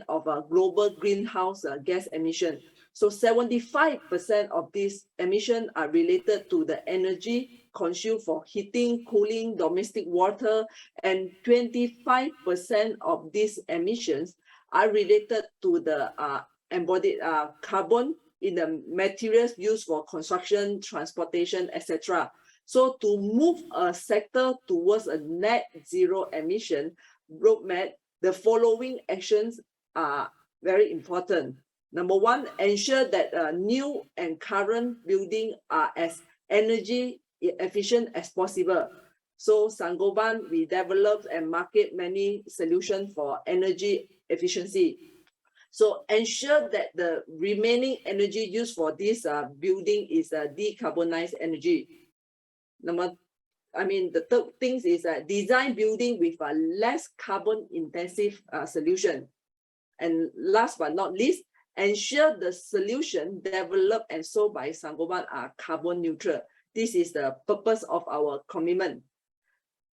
of global greenhouse gas emission. So 75% of these emissions are related to the energy consumed for heating, cooling, domestic water, and 25% of these emissions are related to the embodied carbon in the materials used for construction, transportation, etc. So to move a sector towards a net zero emission roadmap, the following actions are very important. Number one, ensure that new and current buildings are as energy efficient as possible. So Saint-Gobain, we develop and market many solutions for energy efficiency. So ensure that the remaining energy used for this building is decarbonized energy. The third thing is design building with a less carbon intensive solution. And last but not least, ensure the solution developed and sold by Saint-Gobain are carbon neutral. This is the purpose of our commitment.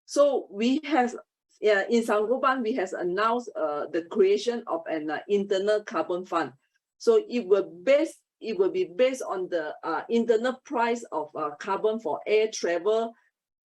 So we have, in Saint-Gobain, we have announced the creation of an internal carbon fund. So it will be based on the internal price of carbon for air travel,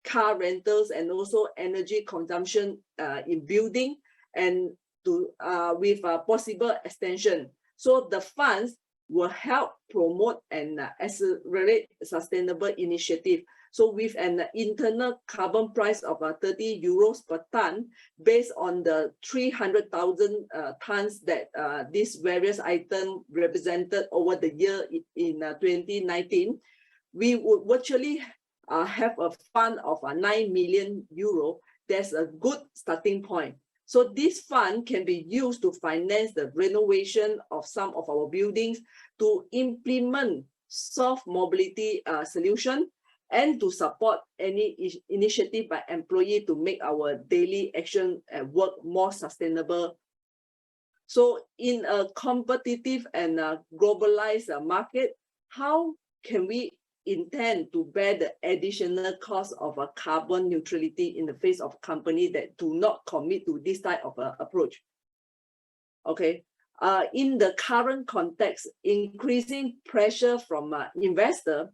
car rentals, and also energy consumption in building, and with a possible extension. So the funds will help promote and accelerate sustainable initiative. So with an internal carbon price of 30 euros per ton, based on the 300,000 tons that these various items represented over the year in 2019, we would virtually have a fund of 9 million euro. That's a good starting point. So this fund can be used to finance the renovation of some of our buildings, to implement soft mobility solution, and to support any initiative by employee to make our daily action and work more sustainable. So in a competitive and globalized market, how can we intend to bear the additional cost of a carbon neutrality in the face of companies that do not commit to this type of approach? Okay, in the current context, increasing pressure from investor,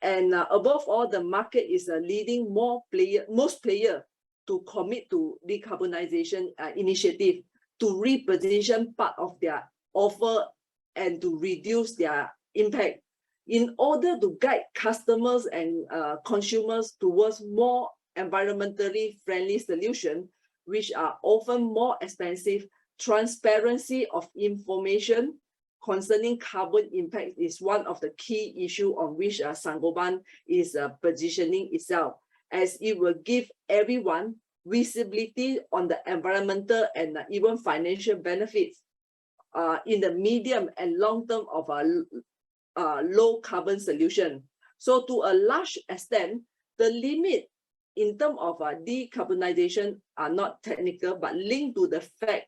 and above all, the market is leading most players to commit to decarbonization initiative, to reposition part of their offer and to reduce their impact. In order to guide customers and consumers towards more environmentally friendly solutions, which are often more expensive, transparency of information concerning carbon impact is one of the key issues on which Saint-Gobain is positioning itself, as it will give everyone visibility on the environmental and even financial benefits in the medium and long term of a low carbon solution. So to a large extent, the limit in terms of decarbonization are not technical, but linked to the fact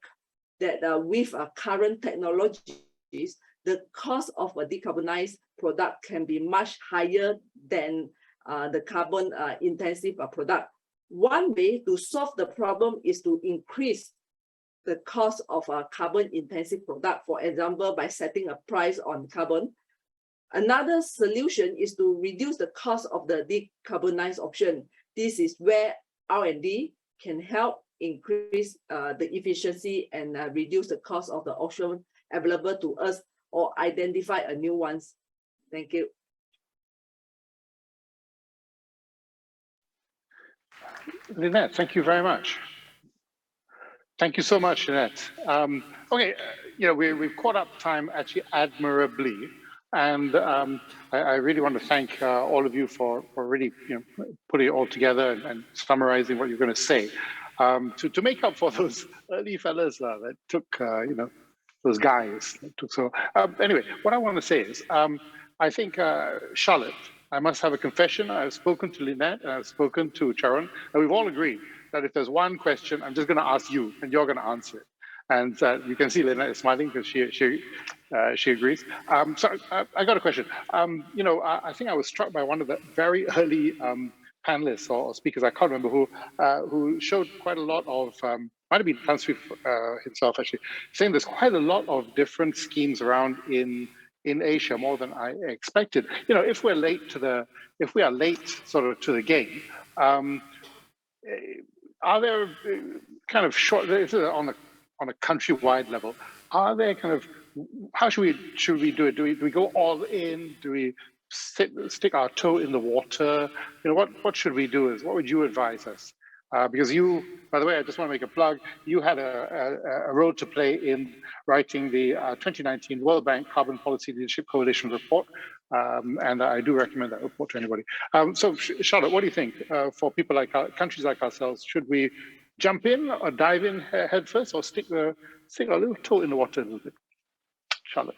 that with current technologies, the cost of a decarbonized product can be much higher than the carbon intensive product. One way to solve the problem is to increase the cost of a carbon intensive product, for example, by setting a price on carbon. Another solution is to reduce the cost of the decarbonized option. This is where R&D can help increase the efficiency and reduce the cost of the option available to us, or identify a new ones. Thank you. Lynette, thank you very much. Thank you so much, Lynette. Okay, we've caught up time actually admirably. And I really want to thank all of you for really putting it all together and summarizing what you're going to say. To make up for those early fellas that took, those guys. So anyway, what I want to say is, I think, Charlotte, I must have a confession. I've spoken to Lynette and I've spoken to Charon, and we've all agreed that if there's one question, I'm just going to ask you and you're going to answer it. And you can see Lynette is smiling because she agrees. So I got a question. You know, I think I was struck by one of the very early panelists or speakers, I can't remember who showed quite a lot of, might have been Tan Sri himself actually, saying there's quite a lot of different schemes around in Asia, more than I expected. You know, if we are late sort of to the game, are there kind of short on a countrywide level? Are there kind of, how should we do it? Do we go all in? Do we stick our toe in the water? You know, what should we do? What would you advise us? Because you, by the way, I just want to make a plug. You had a role to play in writing the 2019 World Bank Carbon Policy Leadership Coalition report, and I do recommend that report to anybody. So, Charlotte, what do you think for people like countries like ourselves? Should we jump in or dive in head first, or stick our little toe in the water a little bit? Charlotte.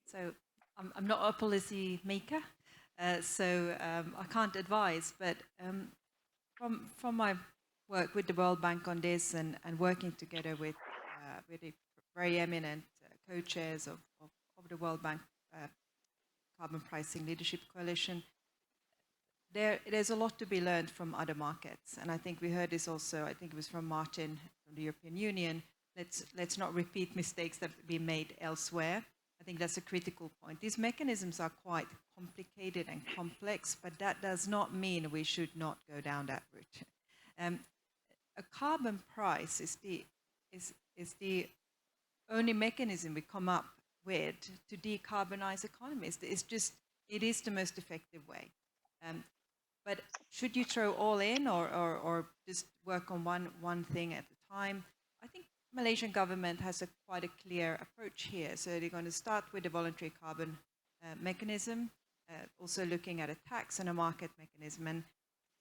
So, I'm not a policy maker, so I can't advise. But from my work with the World Bank on this, and working together with the very eminent co-chairs of the World Bank Carbon Pricing Leadership Coalition, there's a lot to be learned from other markets. And I think we heard this also, I think it was from Martin from the European Union. Let's not repeat mistakes that have been made elsewhere. I think that's a critical point. These mechanisms are quite complicated and complex, but that does not mean we should not go down that route. A carbon price is the only mechanism we come up with to decarbonize economies. It is the most effective way. But should you throw all in or just work on one thing at a time? I think Malaysian government has quite a clear approach here. So they're going to start with the voluntary carbon mechanism, also looking at a tax and a market mechanism. And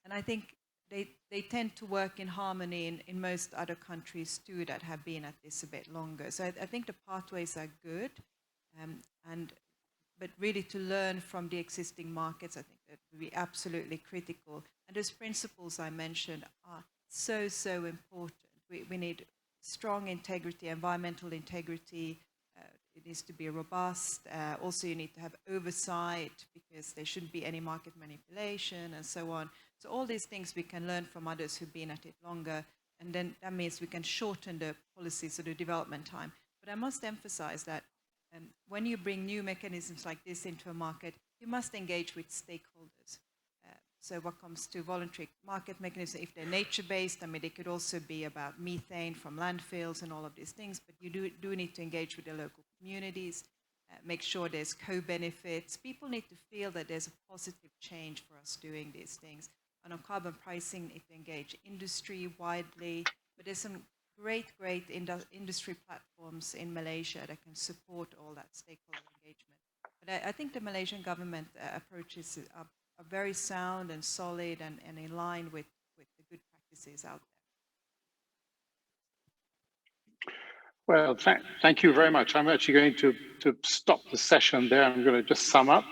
I think they tend to work in harmony in most other countries too that have been at this a bit longer. So I think the pathways are good, but really to learn from the existing markets, I think that would be absolutely critical. And those principles I mentioned are so important. We need strong integrity, environmental integrity. It needs to be robust. Also, you need to have oversight because there shouldn't be any market manipulation and so on. So all these things we can learn from others who've been at it longer, and then that means we can shorten the policies or the development time. But I must emphasize that when you bring new mechanisms like this into a market, you must engage with stakeholders. So what comes to voluntary market mechanisms, if they're nature-based, I mean, they could also be about methane from landfills and all of these things, but you do need to engage with the local communities, make sure there's co-benefits. People need to feel that there's a positive change for us doing these things. And on carbon pricing, need to engage industry widely, but there's some great industry platforms in Malaysia that can support all that stakeholder engagement. But I think the Malaysian government approaches are very sound and solid and in line with the good practices out there. Well, thank you very much. I'm actually going to stop the session there. I'm going to just sum up.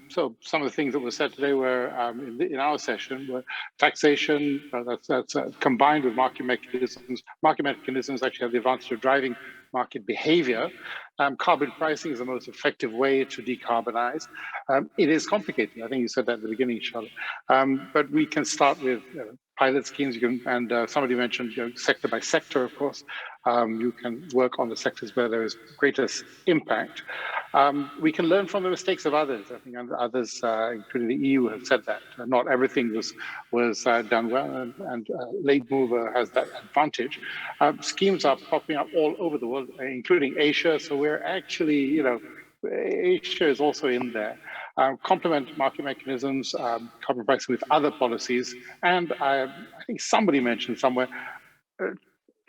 So some of the things that were said today were in our session were taxation, that's combined with market mechanisms. Market mechanisms actually have the advantage of driving market behavior. Carbon pricing is the most effective way to decarbonize. It is complicated. I think you said that at the beginning, Charlotte. But we can start with pilot schemes. And somebody mentioned sector by sector, of course. You can work on the sectors where there is greatest impact. We can learn from the mistakes of others. I think others, including the EU, have said that. Not everything was done well, and late mover has that advantage. Schemes are popping up all over the world, including Asia. So we're actually, Asia is also in there. Complement market mechanisms, carbon pricing with other policies. And I think somebody mentioned somewhere,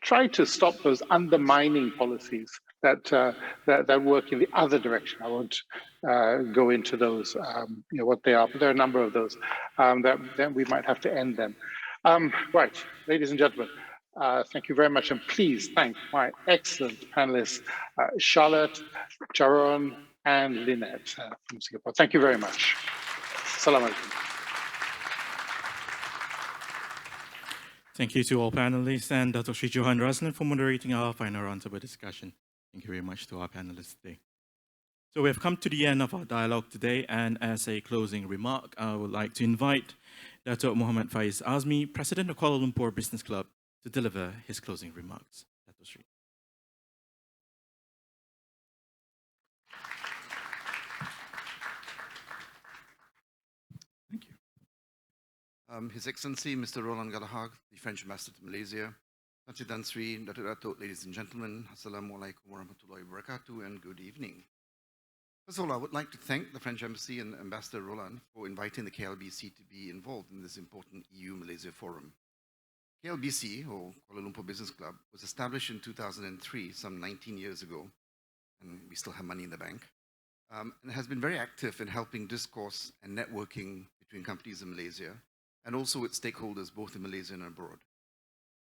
try to stop those undermining policies that work in the other direction. I won't go into those, what they are, but there are a number of those that we might have to end them. Right, ladies and gentlemen, thank you very much, and please thank my excellent panelists, Charlotte, Charon, and Lynette from Singapore. Thank you very much. Assalamu alaikum. Thank you to all panelists and Dr. Sri Johan Raslan for moderating our final roundtable discussion. Thank you very much to our panelists today. So we have come to the end of our dialogue today, and as a closing remark, I would like to invite Dr. Muhammad Faiz Azmi, President of Kuala Lumpur Business Club, to deliver his closing remarks. Dr. Sri. Thank you. His Excellency, Mr. Roland Galahag, the French Ambassador to Malaysia, Tan Sri, Datuk, ladies and gentlemen, Assalamualaikum warahmatullahi wabarakatuh, and good evening. First of all, I would like to thank the French Embassy and Ambassador Roland for inviting the KLBC to be involved in this important EU-Malaysia forum. KLBC, or Kuala Lumpur Business Club, was established in 2003, some 19 years ago, and we still have money in the bank, and has been very active in helping discourse and networking between companies in Malaysia, and also with stakeholders both in Malaysia and abroad.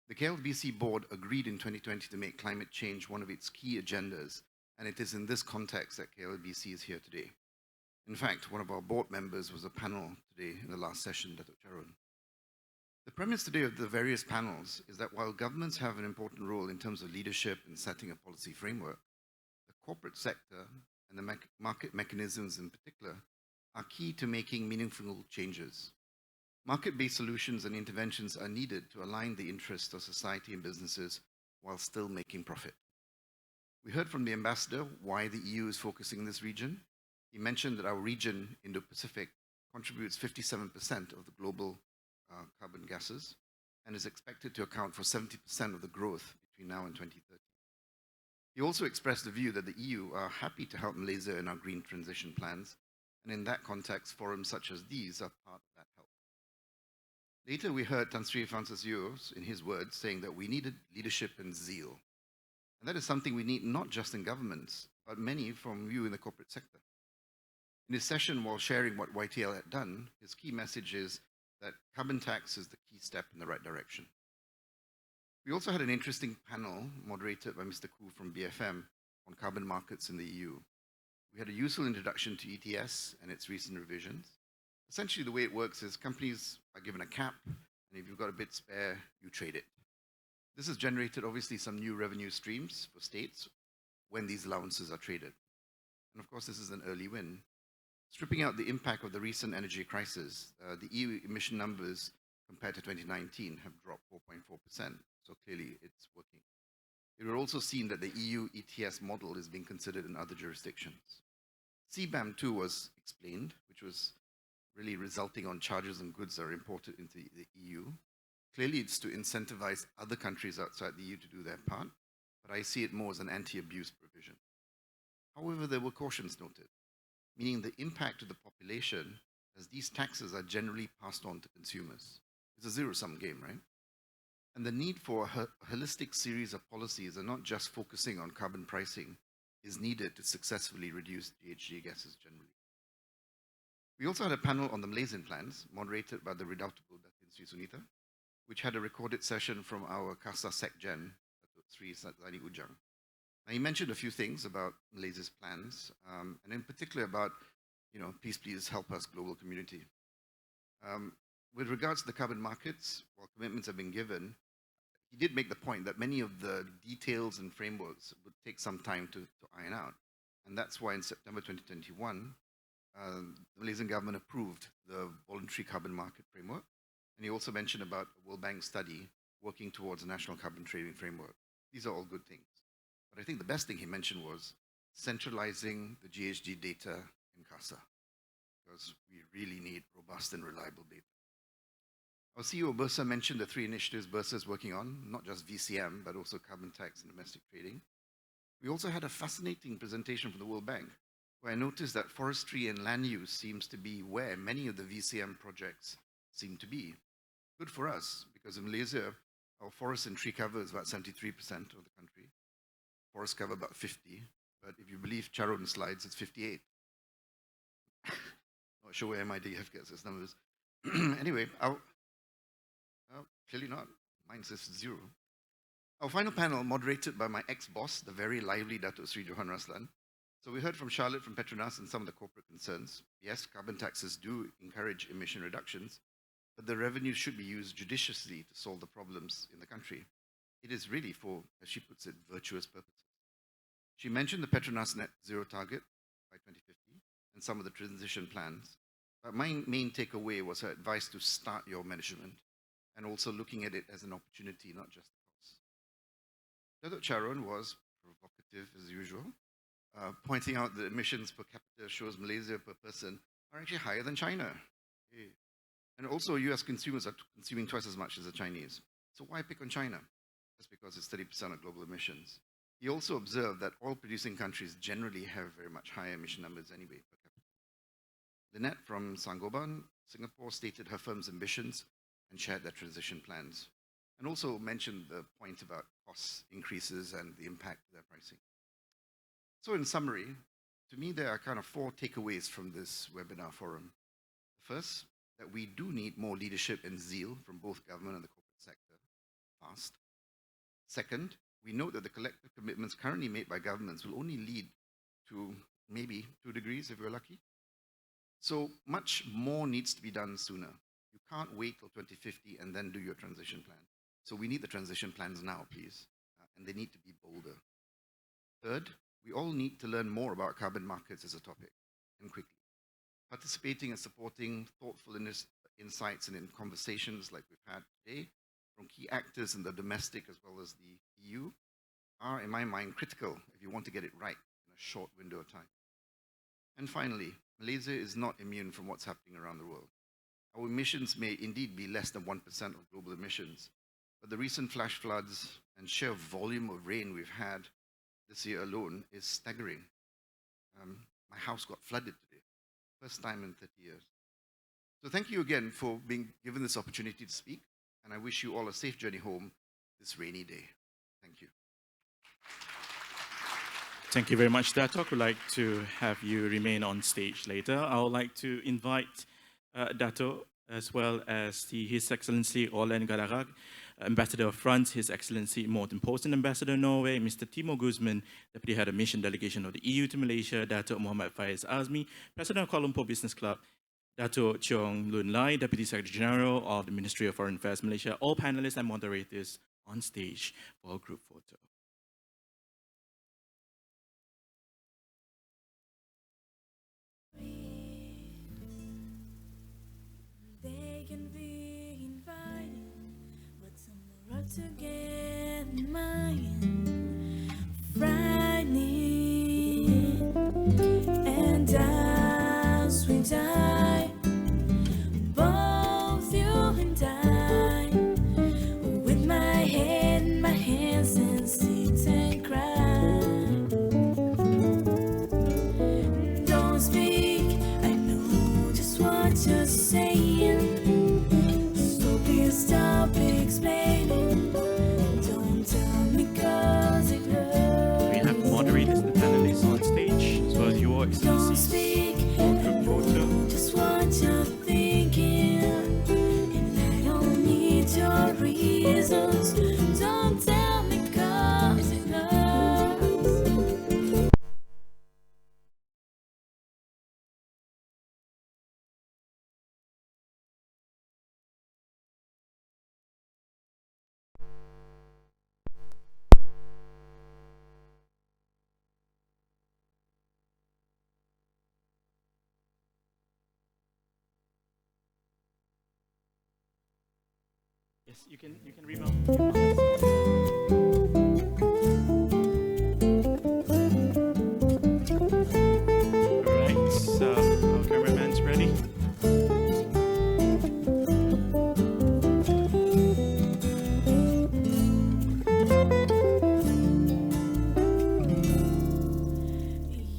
The KLBC board agreed in 2020 to make climate change one of its key agendas, and it is in this context that KLBC is here today. In fact, one of our board members was a panel today in the last session, Dr. Charon. The premise today of the various panels is that while governments have an important role in terms of leadership and setting a policy framework, the corporate sector and the market mechanisms in particular are key to making meaningful changes. Market-based solutions and interventions are needed to align the interests of society and businesses while still making profit. We heard from the ambassador why the EU is focusing in this region. He mentioned that our region, Indo-Pacific, contributes 57% of the global carbon gases and is expected to account for 70% of the growth between now and 2030. He also expressed the view that the EU are happy to help Malaysia in our green transition plans, and in that context, forums such as these are part of that help. Later, we heard Tan Sri Francis Yeo, in his words, saying that we needed leadership and zeal. And that is something we need not just in governments, but many from you in the corporate sector. In his session, while sharing what YTL had done, his key message is that carbon tax is the key step in the right direction. We also had an interesting panel moderated by Mr. Koo from BFM on carbon markets in the EU. We had a useful introduction to ETS and its recent revisions. Essentially, the way it works is companies are given a cap, and if you've got a bit spare, you trade it. This has generated, obviously, some new revenue streams for states when these allowances are traded. And of course, this is an early win. Stripping out the impact of the recent energy crisis, the EU emission numbers compared to 2019 have dropped 4.4%, so clearly it's working. It was also seen that the EU ETS model is being considered in other jurisdictions. CBAM 2 was explained, which was really resulting on charges on goods that are imported into the EU. Clearly, it's to incentivize other countries outside the EU to do their part, but I see it more as an anti-abuse provision. However, there were cautions noted, meaning the impact to the population as these taxes are generally passed on to consumers. It's a zero-sum game, right? And the need for a holistic series of policies and not just focusing on carbon pricing is needed to successfully reduce GHG gases generally. We also had a panel on the Malaysian plans, moderated by the redoubtable Datin Sri Sunita, which had a recorded session from our CASA SecGen, Sri Zani Ujang. Now, he mentioned a few things about Malaysia's plans, and in particular about, please help us, global community. With regards to the carbon markets, while commitments have been given, he did make the point that many of the details and frameworks would take some time to iron out. And that's why in September 2021, the Malaysian government approved the voluntary carbon market framework. And he also mentioned about a World Bank study working towards a national carbon trading framework. These are all good things. But I think the best thing he mentioned was centralizing the GHG data in CASA, because we really need robust and reliable data. Our CEO Bursa mentioned the three initiatives Bursa is working on, not just VCM, but also carbon tax and domestic trading. We also had a fascinating presentation from the World Bank, where I noticed that forestry and land use seems to be where many of the VCM projects seem to be. Good for us, because in Malaysia, our forest and tree cover is about 73% of the country. Forest cover about 50, but if you believe Charon's slides, it's 58. Not sure where MIDF gets those numbers. Anyway, clearly not. Mine says 0. Our final panel, moderated by my ex-boss, the very lively Datuk Sri Johan Raslan. So we heard from Charlotte from Petronas and some of the corporate concerns. Yes, carbon taxes do encourage emission reductions, but the revenue should be used judiciously to solve the problems in the country. It is really for, as she puts it, virtuous purposes. She mentioned the Petronas net zero target by 2050 and some of the transition plans. But my main takeaway was her advice to start your measurement and also looking at it as an opportunity, not just a cost. Datuk Charon was provocative as usual, pointing out that emissions per capita shows Malaysia per person are actually higher than China. And also US consumers are consuming twice as much as the Chinese. So why pick on China? Just because it's 30% of global emissions. He also observed that oil-producing countries generally have very much higher emission numbers anyway per capita. Lynette from Saint-Gobain, Singapore, stated her firm's ambitions and shared their transition plans, and also mentioned the point about cost increases and the impact of their pricing. So in summary, to me, there are kind of 4 takeaways from this webinar forum. First, that we do need more leadership and zeal from both government and the corporate sector, fast. Second, we note that the collective commitments currently made by governments will only lead to maybe 2 degrees if we're lucky. So much more needs to be done sooner. You can't wait till 2050 and then do your transition plan. So we need the transition plans now, please, and they need to be bolder. Third, we all need to learn more about carbon markets as a topic, and quickly. Participating and supporting thoughtful insights and in conversations like we've had today from key actors in the domestic as well as the EU are, in my mind, critical if you want to get it right in a short window of time. And finally, Malaysia is not immune from what's happening around the world. Our emissions may indeed be less than 1% of global emissions, but the recent flash floods and sheer volume of rain we've had this year alone is staggering. My house got flooded today, first time in 30 years. So thank you again for being given this opportunity to speak, and I wish you all a safe journey home this rainy day. Thank you. Thank you very much, Datuk. We'd like to have you remain on stage later. I would like to invite Datuk, as well as His Excellency Olen Gadarag, Ambassador of France, His Excellency Morten Poulsen, Ambassador of Norway, Mr. Timo Guzman, Deputy Head of Mission Delegation of the EU to Malaysia, Datuk Muhammad Faiz Azmi, President of Kuala Lumpur Business Club, Datuk Cheong Lun Lai, Deputy Secretary General of the Ministry of Foreign Affairs Malaysia, all panelists and moderators on stage for a group photo. They can be invited, but some are up to get mine. Frightening, and as we die, both you and I, with my head in my hands and sit and cry. Don't speak, I know just what you're saying, so please stop explaining. Don't tell me 'cause it hurts. We have moderators and panelists on stage, as well as your Don't excellencies speak, for I group know photo. just what you're thinking, and I don't need your reasons. Don't tell me 'cause it hurts. Yes, you can remount. Alright, so our cameraman's ready.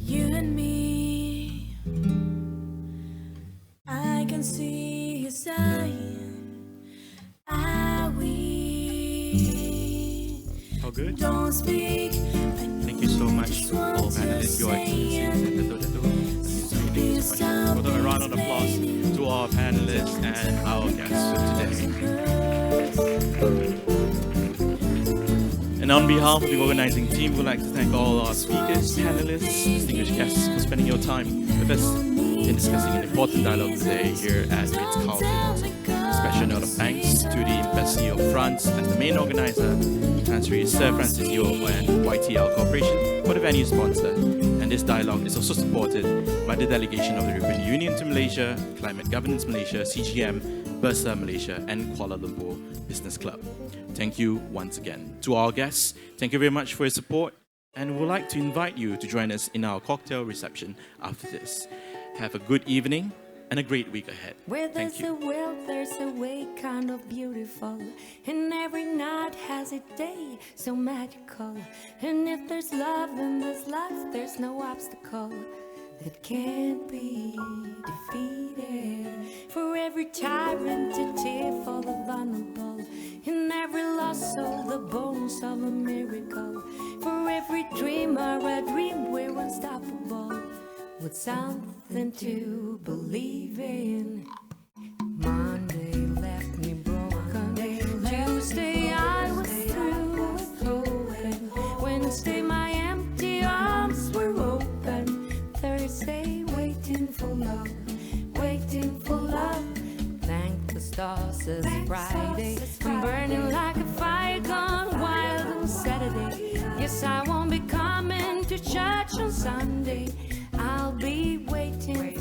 You and me, I can see you sighing. Are we? All good? Don't speak. Thank you so much, all panelists, your excellencies, and Datuk. Put a round of applause to our panelists and our guests today. And on behalf of the organizing team, we'd like to thank all our speakers, panelists, distinguished guests for spending your time with us in discussing an important dialogue today here at Ritz-Carlton, special note of thanks to the Embassy of France as the main organizer, Chancery Sir Francis Yeo and YTL Corporation for the venue sponsor. And this dialogue is also supported by the delegation of the European Union to Malaysia, Climate Governance Malaysia, CGM, Bursa Malaysia, and Kuala Lumpur Business Club. Thank you once again. To our guests, thank you very much for your support, and we'd like to invite you to join us in our cocktail reception after this. Have a good evening and a great week ahead. Where Thank there's you. a will, there's a way, kind of beautiful. And every night has a day so magical. And if there's love in this life, there's no obstacle that can't be defeated. For every tyrant, a tear for the vulnerable. In every lost soul, the bones of a miracle. For every dreamer, a dream, we're unstoppable. With something to believe in. Monday left me broken. Tuesday I was through with hoping. Wednesday my empty arms were open. Thursday waiting for love, waiting for love. Thank the stars it's Friday. I'm burning like a fire gone wild on Saturday. Yes, I won't be coming to church on Sunday. I'll be waiting